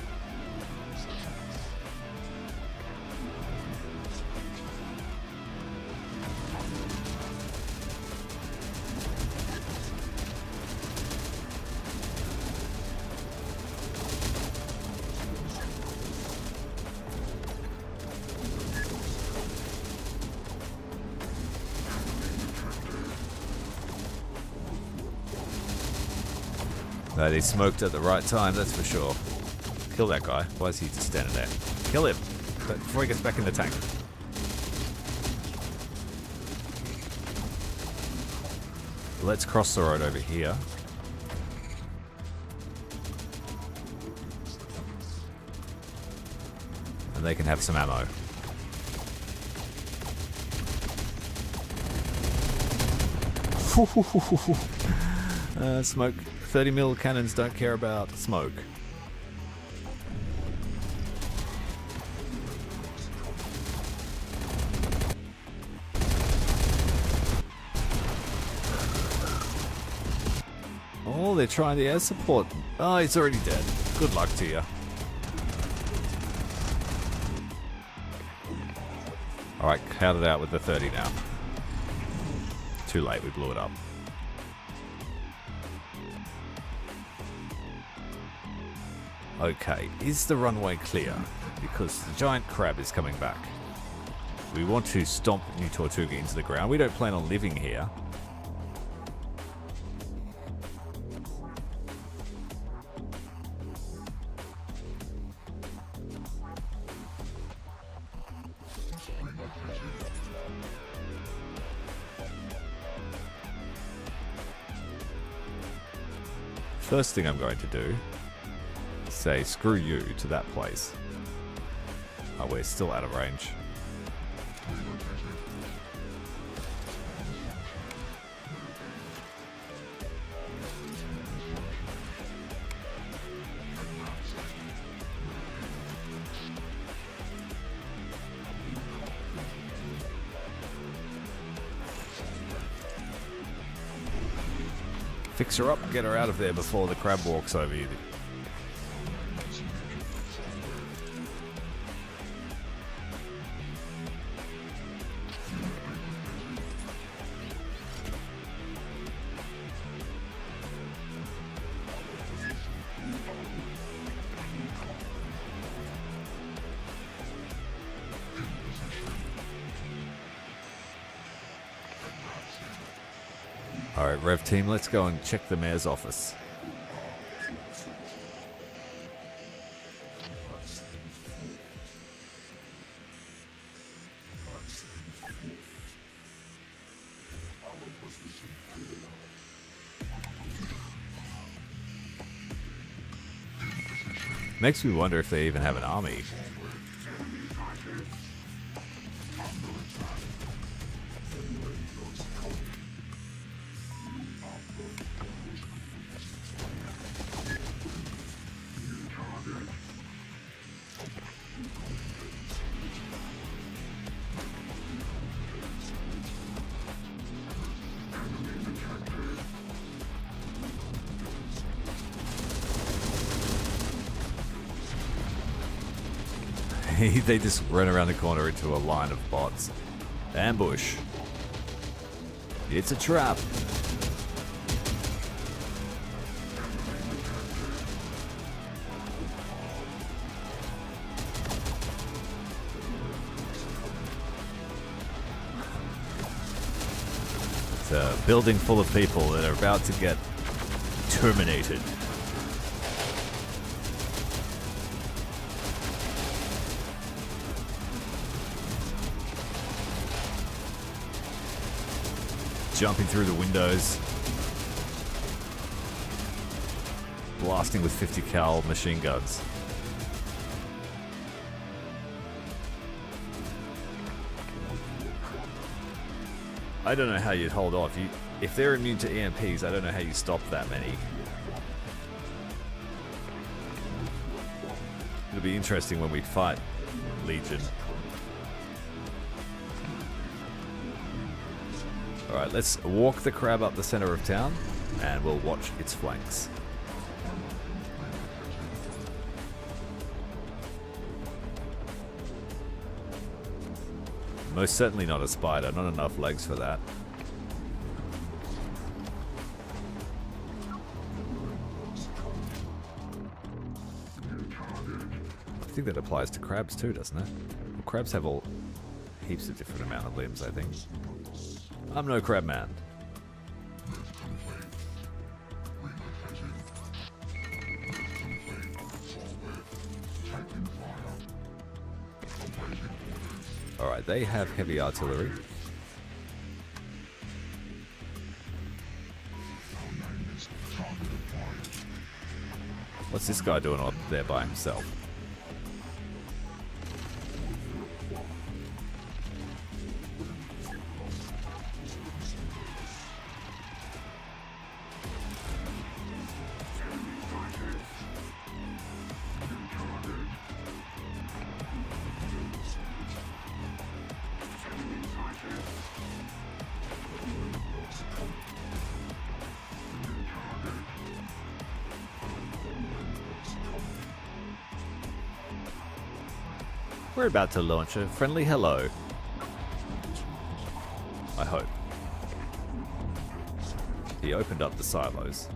No, he smoked at the right time, that's for sure. Kill that guy. Why is he just standing there? Kill him before he gets back in the tank. Let's cross the road over here. And they can have some ammo. Smoke. 30mm cannons don't care about smoke. Oh, they're trying the air support. Oh, he's already dead. Good luck to you. Alright, count it out with the 30 now. Too late, we blew it up. Okay, is the runway clear? Because the giant crab is coming back. We want to stomp New Tortuga into the ground. We don't plan on living here. First thing I'm going to do, say screw you to that place. Oh, we're still out of range. Fix her up, get her out of there before the crab walks over you. Alright, Rev team, let's go and check the mayor's office. Makes me wonder if they even have an army. They just run around the corner into a line of bots. Ambush. It's a trap. It's a building full of people that are about to get terminated. Jumping through the windows. Blasting with 50 cal machine guns. I don't know how you'd hold off. If they're immune to EMPs, I don't know how you stop that many. It'll be interesting when we fight Legion. Alright, let's walk the crab up the center of town, and we'll watch its flanks. Most certainly not a spider, not enough legs for that. I think that applies to crabs too, doesn't it? Well, crabs have all heaps of different amount of limbs, I think. I'm no crab man. Alright, they have heavy artillery. What's this guy doing up there by himself? We're about to launch a friendly hello. I hope. He opened up the silos.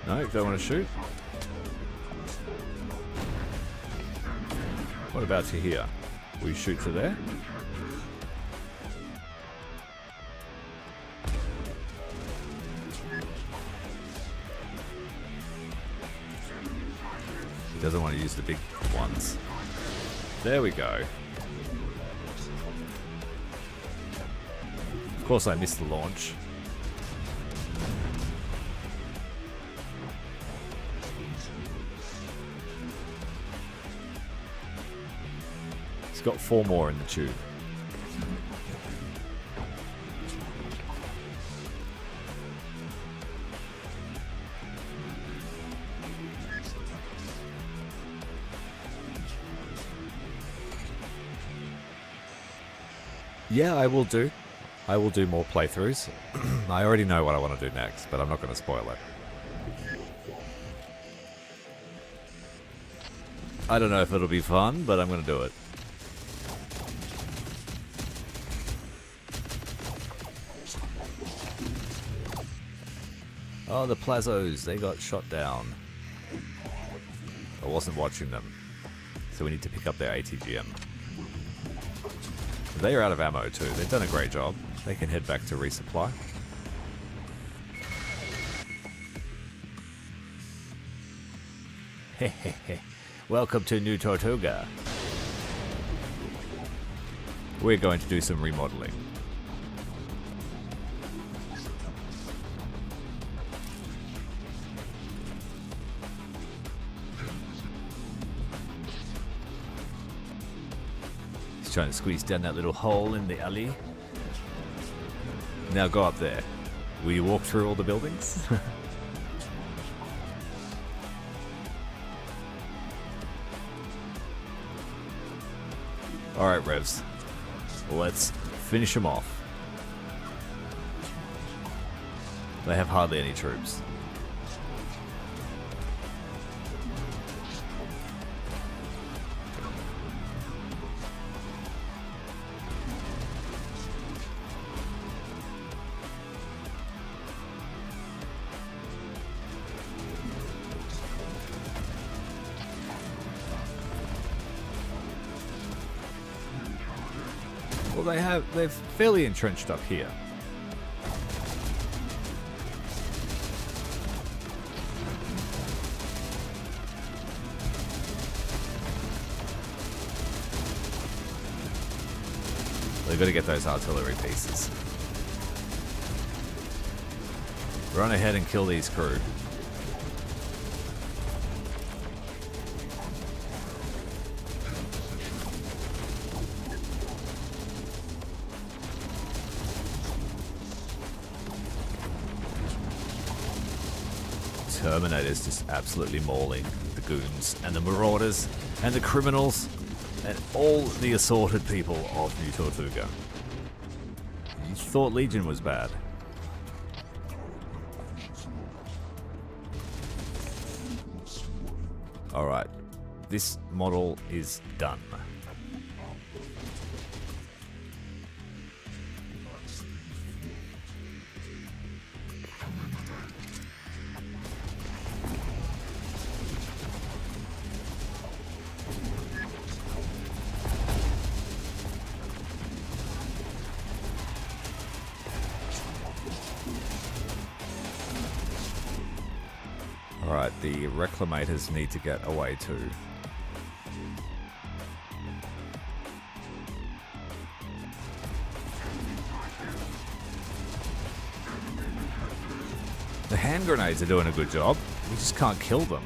No, don't want to shoot. What about to here? We shoot to there? He doesn't want to use the big ones. There we go. Of course I missed the launch. He's got 4 more in the tube. Yeah, I will do. I will do more playthroughs. I already know what I want to do next, but I'm not going to spoil it. I don't know if it'll be fun, but I'm going to do it. Oh, the Plazos, they got shot down. I wasn't watching them, so we need to pick up their ATGM. They are out of ammo too. They've done a great job. They can head back to resupply. Hehehe. Welcome to New Tortuga. We're going to do some remodeling. He's trying to squeeze down that little hole in the alley. Now go up there. Will you walk through all the buildings? Alright, Revs. Let's finish them off. They have hardly any troops. Well, they're fairly entrenched up here. They've got to get those artillery pieces. Run ahead and kill these crew. Terminator's just absolutely mauling the goons and the marauders and the criminals and all the assorted people of New Tortuga. You thought Legion was bad. Alright, this model is done. Alright, the reclamators need to get away too. The hand grenades are doing a good job. We just can't kill them.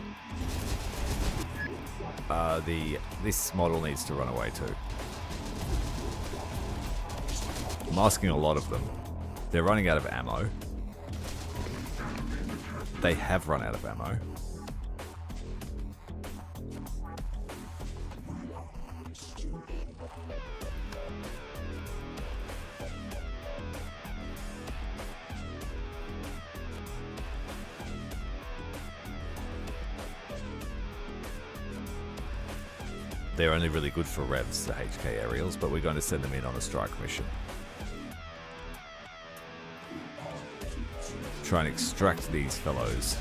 This model needs to run away too. I'm asking a lot of them. They're running out of ammo. They have run out of ammo. They're only really good for revs, the HK aerials, but we're going to send them in on a strike mission. Try and extract these fellows.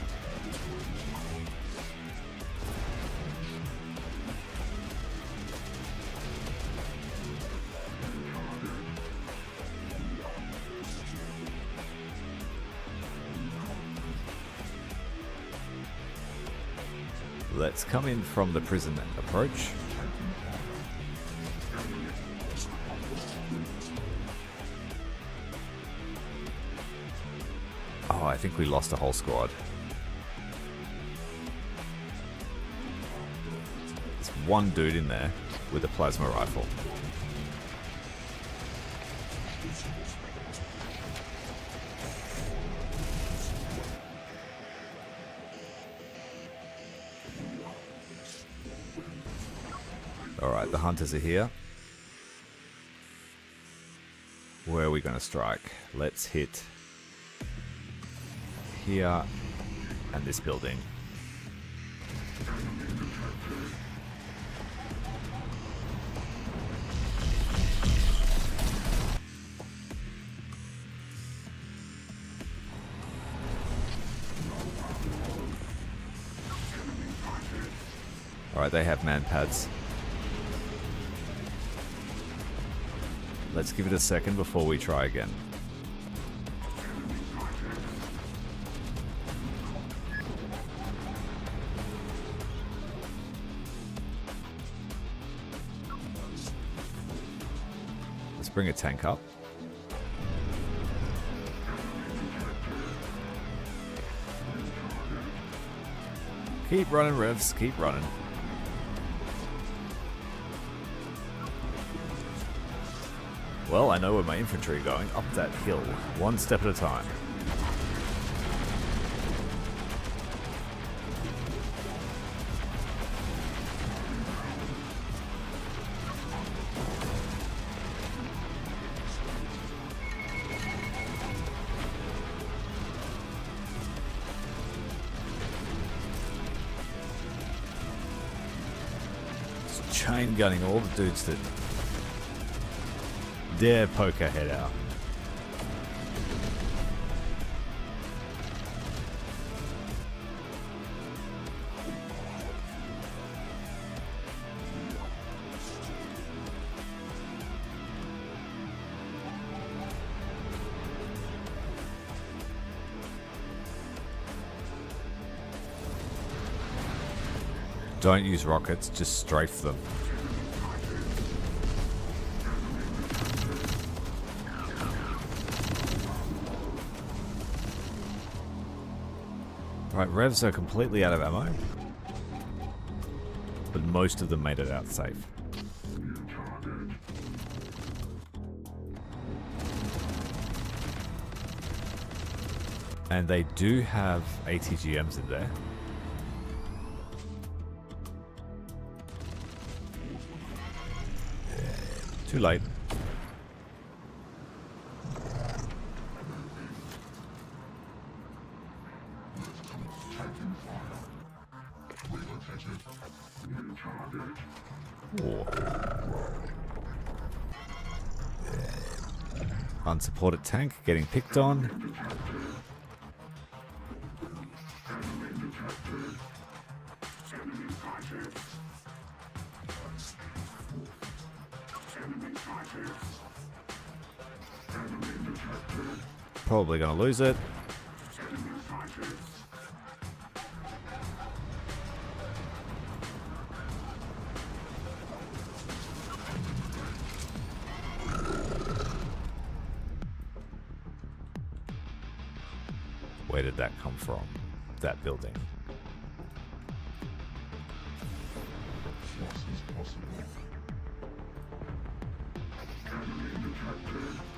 Let's come in from the prison approach. Oh, I think we lost a whole squad. There's one dude in there with a plasma rifle. Alright, the hunters are here. Where are we going to strike? Let's hit here and this building. Alright, they have man pads. Let's give it a second before we try again. Let's bring a tank up. Keep running, Revs. Keep running. Well, I know where my infantry are going. Up that hill. One step at a time. Chain gunning all the dudes that dare poke her head out. Don't use rockets, just strafe them. Right, Revs are completely out of ammo. But most of them made it out safe. And they do have ATGMs in there. Too late. Unsupported tank getting picked on. Probably gonna lose it. Where did that come from? That building.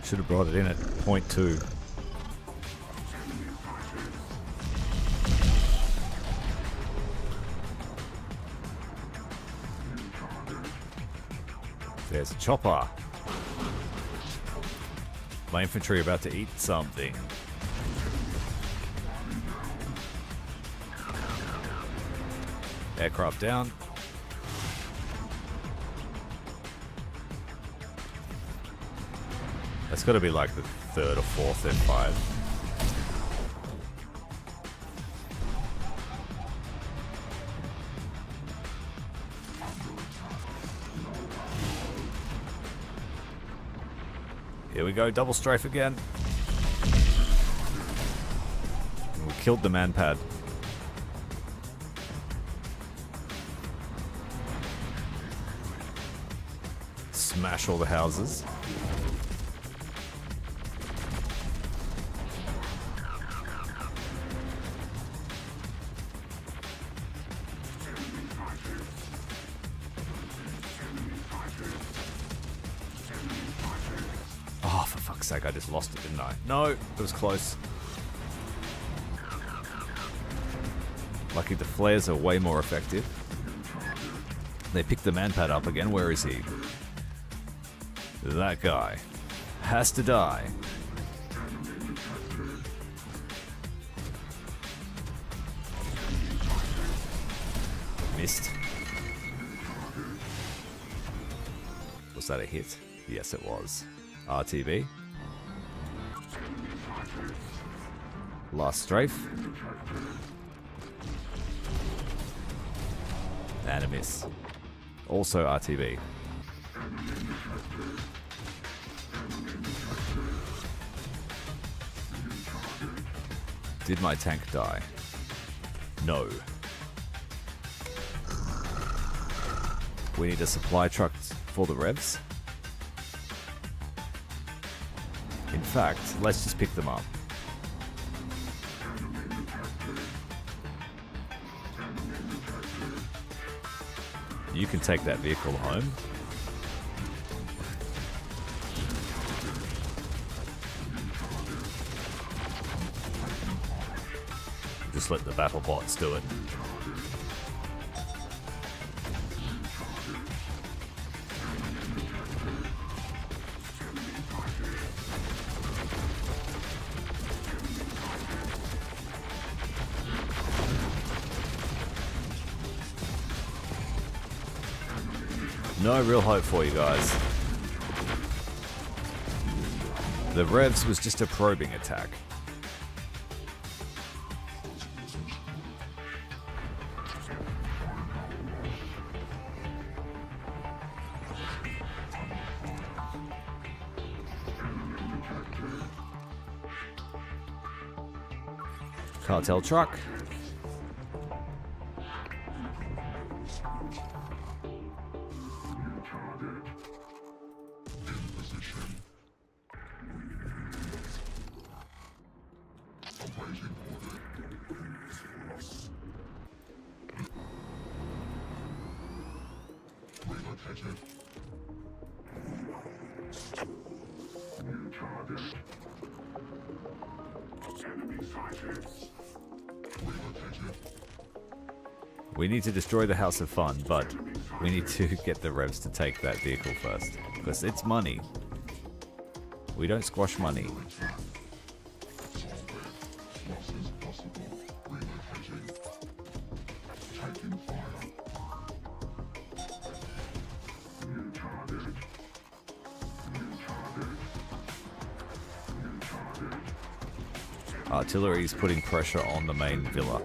Should have brought it in at .2. There's a chopper. My infantry are about to eat something. Aircraft down. That's got to be like the third or fourth they've fired. Here we go, double strafe again. We killed the man pad. Smash all the houses. Oh, for fuck's sake, I just lost it, didn't I? No, it was close. Lucky the flares are way more effective. They picked the man pad up again. Where is he? That guy has to die. Missed. Was that a hit? Yes, it was. RTB. Last strafe. And a miss. Also RTB. Did my tank die? No. We need a supply truck for the revs. In fact, let's just pick them up. You can take that vehicle home. Just let the battle bots do it. No real hope for you guys. The revs was just a probing attack. Cartel truck. We need to destroy the House of Fun, but we need to get the revs to take that vehicle first. Because it's money. We don't squash money. Artillery is putting pressure on the main villa.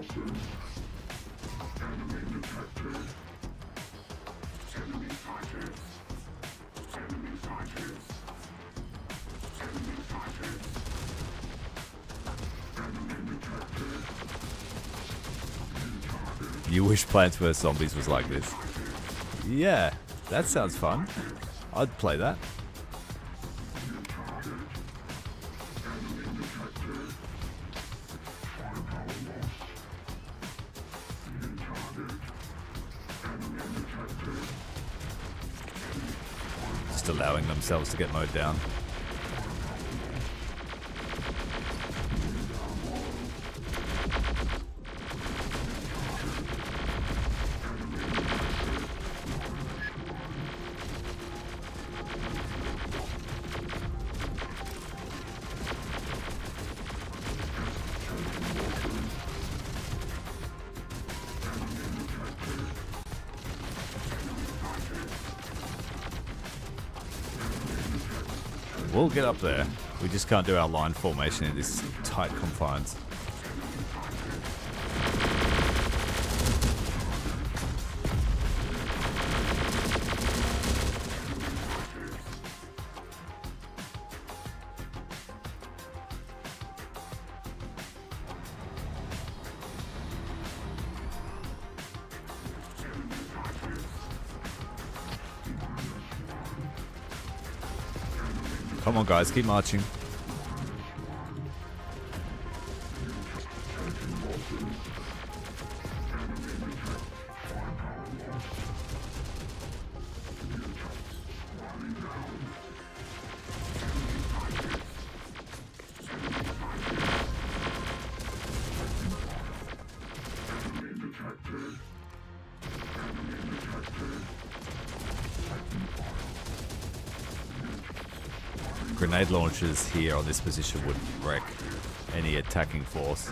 You wish Plants vs. Zombies was like this? Yeah, that sounds fun. I'd play that. Just allowing themselves to get mowed down. We'll get up there. We just can't do our line formation in this tight confines. Come on, guys, keep marching. Grenade launchers here on this position would wreck any attacking force.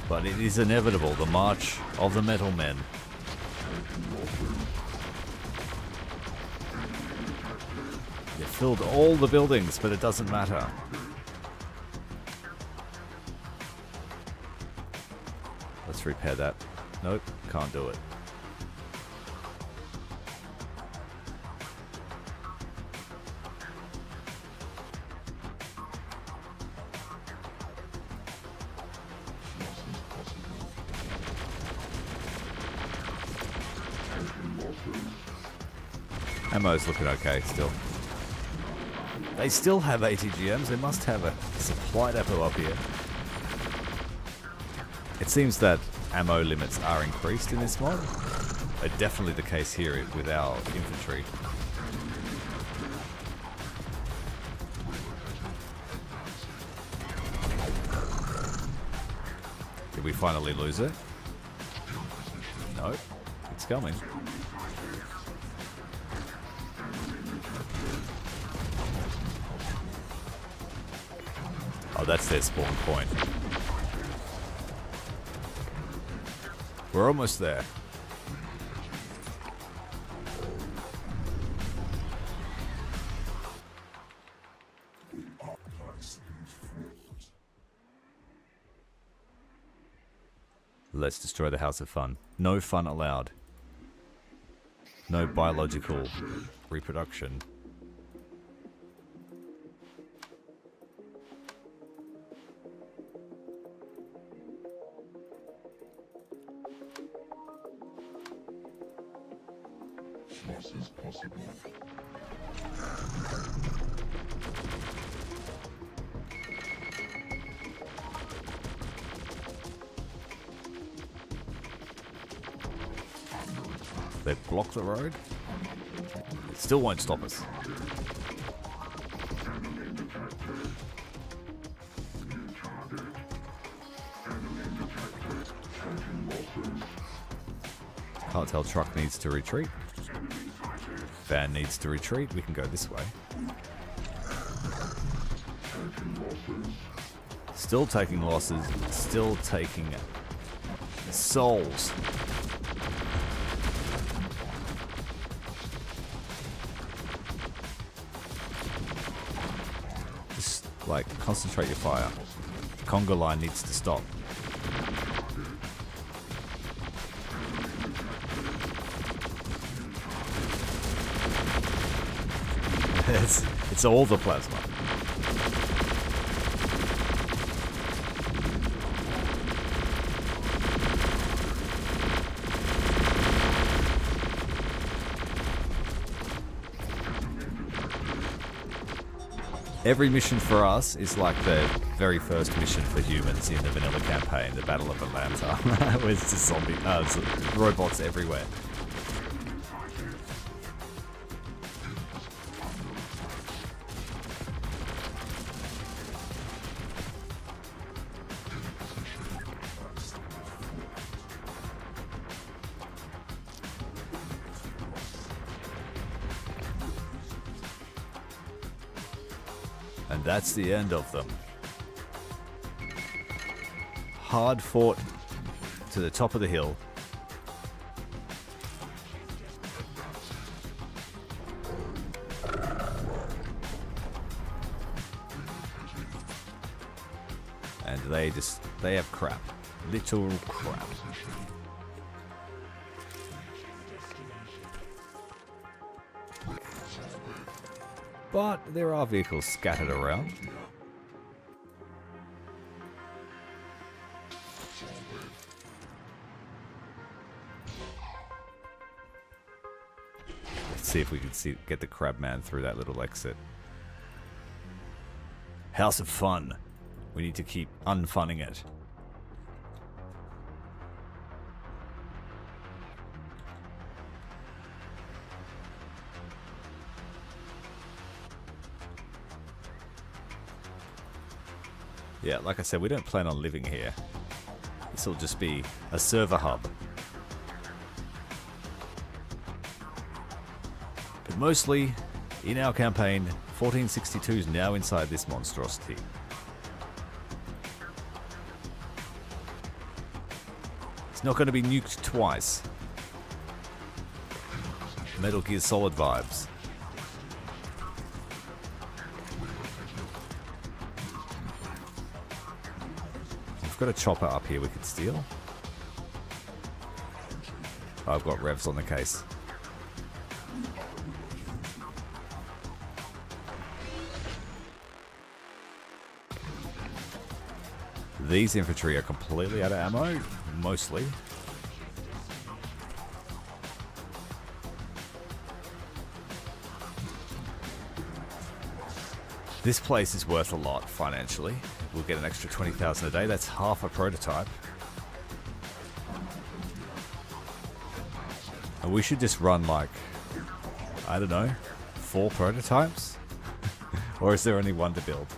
But it is inevitable, the march of the metal men. They're filled all the buildings, but it doesn't matter. Let's repair that. Nope, can't do it. Ammo's looking okay still. They still have ATGMs. They must have a supply depot up here. It seems that ammo limits are increased in this mod. Definitely the case here with our infantry. Did we finally lose it? No, it's coming. Oh, that's their spawn point. We're almost there. Let's destroy the House of Fun. No fun allowed. No biological reproduction. Loss is possible. They block the road. It still won't stop us. Cartel truck needs to retreat. Van needs to retreat. We can go this way. Still taking losses. Still taking souls. Just like concentrate your fire. The Conga line needs to stop. It's all the plasma. Every mission for us is like the very first mission for humans in the vanilla campaign, the Battle of Atlanta, where it's just robots everywhere. And that's the end of them. Hard fought to the top of the hill. And they have crap. Literal crap. But there are vehicles scattered around. Let's see if we can get the Crabman through that little exit. House of Fun. We need to keep unfunning it. Yeah, like I said, we don't plan on living here. This will just be a server hub. But mostly, in our campaign, 1462 is now inside this monstrosity. It's not going to be nuked twice. Metal Gear Solid vibes. We've got a chopper up here we could steal. Oh, I've got revs on the case. These infantry are completely out of ammo, mostly. This place is worth a lot financially. We'll get an extra 20,000 a day. That's half a prototype. And we should just run like, I don't know, 4 prototypes? Or is there only one to build?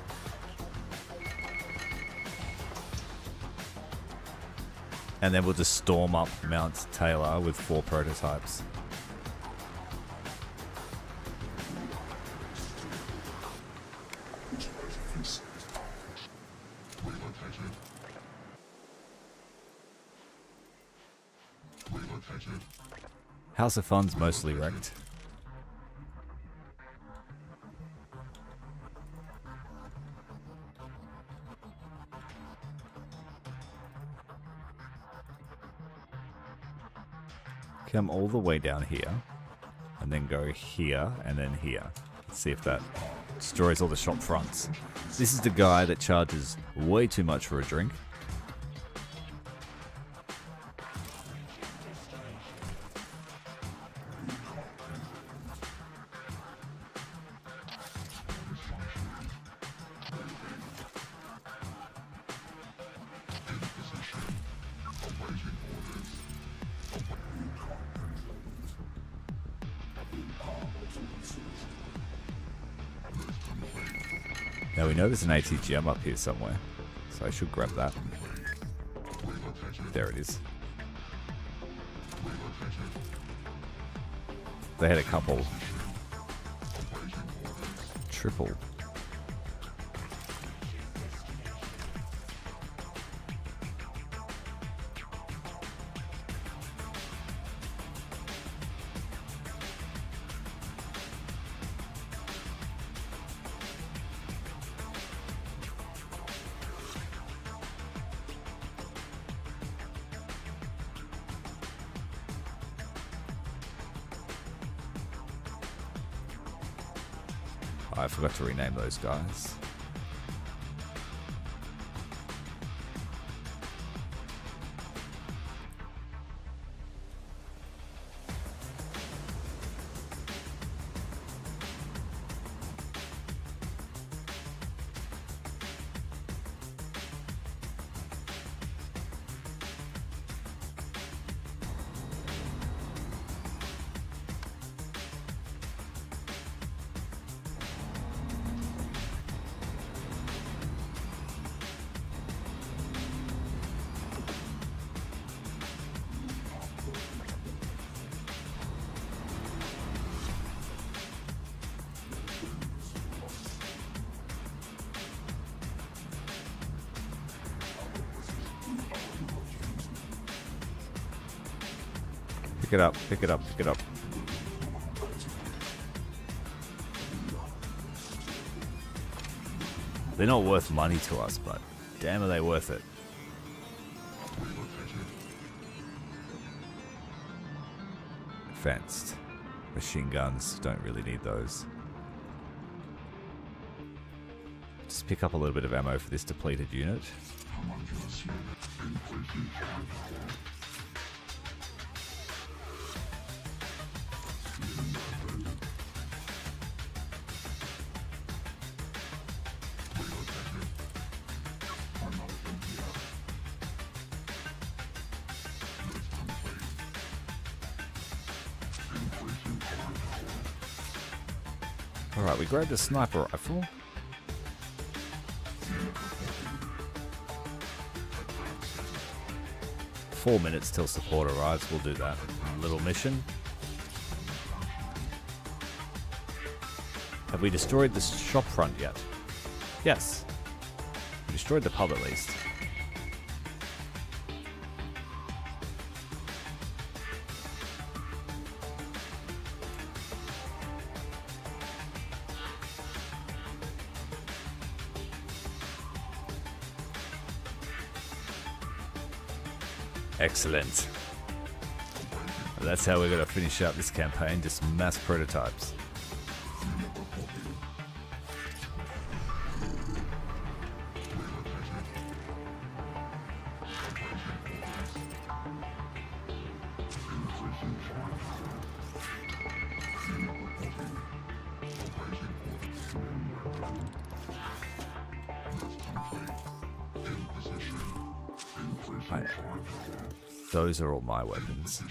And then we'll just storm up Mount Taylor with 4 prototypes. House of Fun's mostly wrecked. Come all the way down here, and then go here, and then here. Let's see if that destroys all the shop fronts. This is the guy that charges way too much for a drink. Now we know there's an ATGM up here somewhere, so I should grab that. There it is. They had a couple. Triple. I forgot to rename those guys. Pick it up, pick it up, pick it up. They're not worth money to us, but damn are they worth it. Fenced. Machine guns, don't really need those. Just pick up a little bit of ammo for this depleted unit. Alright, we grabbed a sniper rifle. Four minutes till support arrives, we'll do that little mission. Have we destroyed the shop front yet? Yes. We destroyed the pub at least. Excellent. That's how we're going to finish up this campaign, just mass prototypes. Those are all my weapons.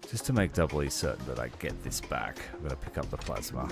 Just to make doubly certain that I get this back, I'm going to pick up the plasma.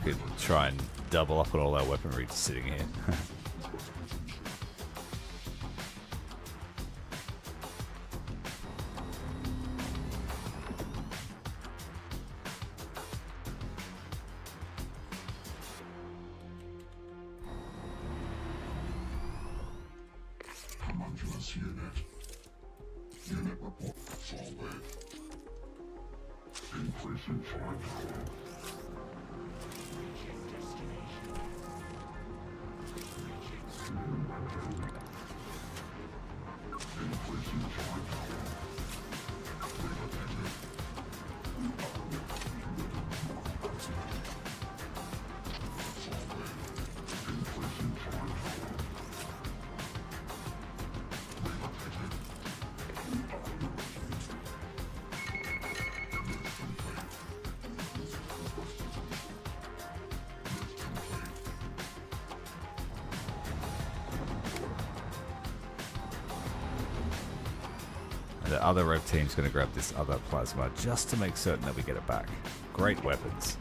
We could try and double up on all our weaponry just sitting here. Homunculus unit. Unit report. Forward. Increasing firepower. The other rev team's going to grab this other plasma just to make certain that we get it back. Great weapons.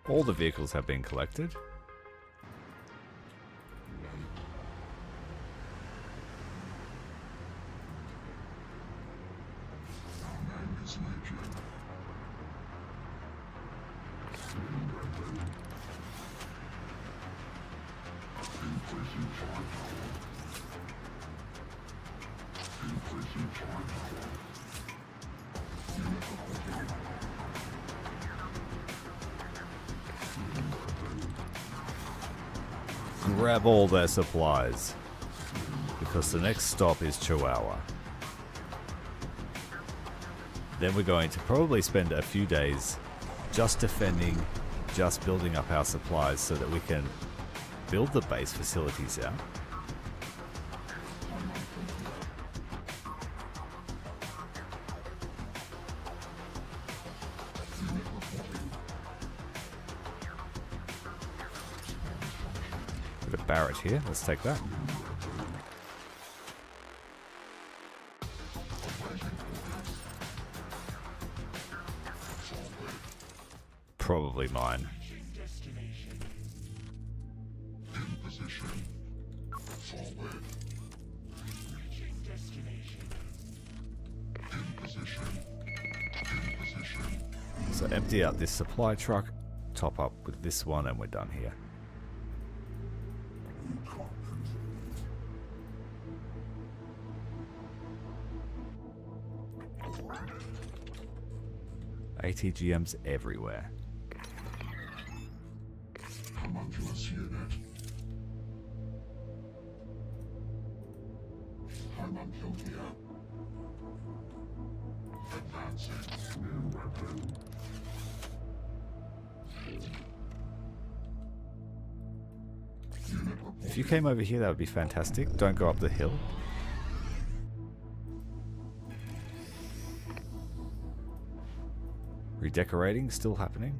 All the vehicles have been collected. Grab all their supplies, because the next stop is Chihuahua. Then we're going to probably spend a few days just defending, just building up our supplies so that we can build the base facilities out. Barrett here, let's take that. Probably mine. So empty out this supply truck, top up with this one, and we're done here. ATGMs everywhere. Homunculus unit. Homuncule here. Advancing. New weapon. Unit If you came over here, that would be fantastic. Don't go up the hill. Redecorating still happening.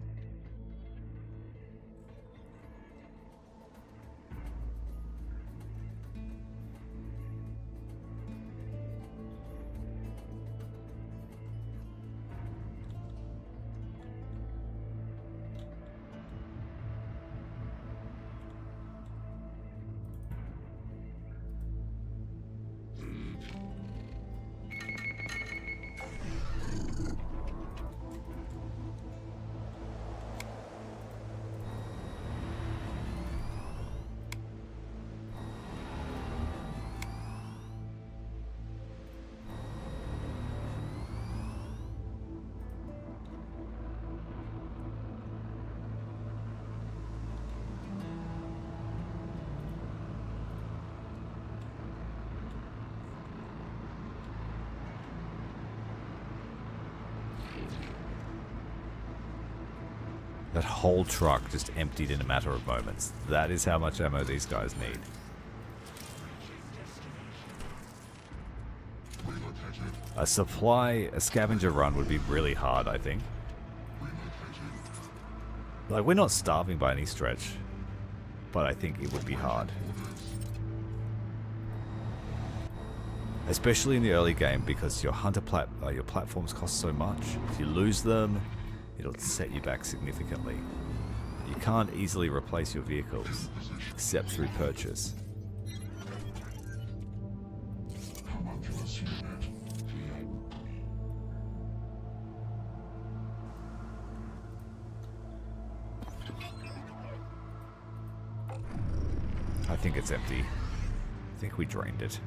That whole truck just emptied in a matter of moments. That is how much ammo these guys need. A scavenger run would be really hard, I think. Like, we're not starving by any stretch, but I think it would be hard. Especially in the early game, because your your platforms cost so much. If you lose them, it'll set you back significantly. You can't easily replace your vehicles, except through purchase. I think it's empty. I think we drained it.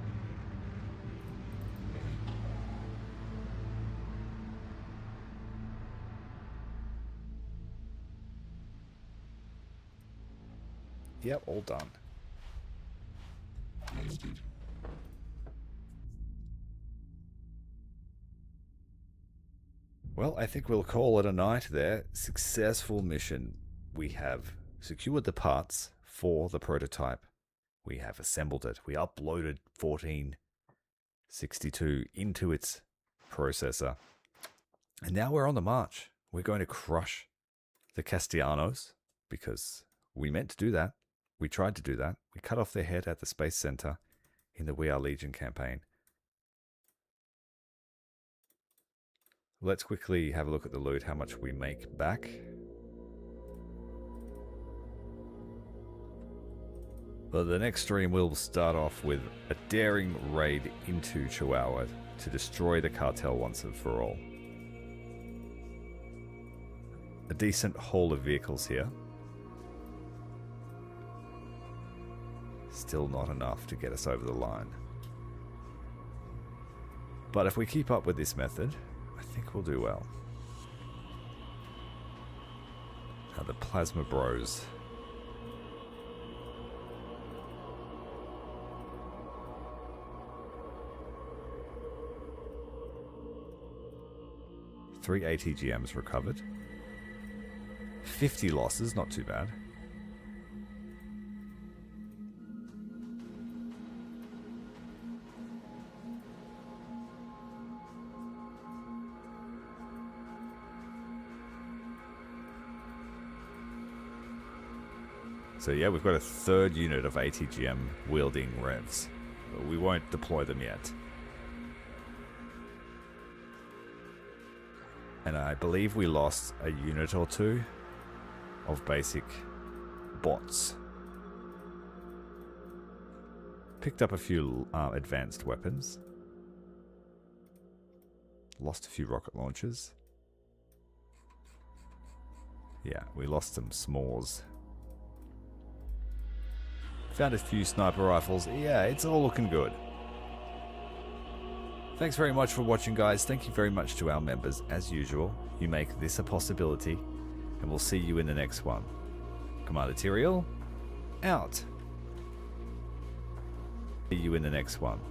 Yep, all done. Well, I think we'll call it a night there. Successful mission. We have secured the parts for the prototype. We have assembled it. We uploaded 1462 into its processor. And now we're on the march. We're going to crush the Castellanos because we meant to do that. We tried to do that. We cut off their head at the Space Center in the We Are Legion campaign. Let's quickly have a look at the loot, how much we make back. Well, the next stream will start off with a daring raid into Chihuahua to destroy the cartel once and for all. A decent haul of vehicles here. Still not enough to get us over the line. But if we keep up with this method, I think we'll do well. Now the Plasma Bros. Three ATGMs recovered. 50 losses, not too bad. So yeah, we've got a third unit of ATGM wielding revs. But we won't deploy them yet. And I believe we lost a unit or two of basic bots. Picked up a few advanced weapons. Lost a few rocket launchers. Yeah, we lost some s'mores. Found a few sniper rifles. Yeah, it's all looking good. Thanks very much for watching, guys. Thank you very much to our members. As usual, you make this a possibility, and we'll see you in the next one. Commander Tyrael, out. See you in the next one.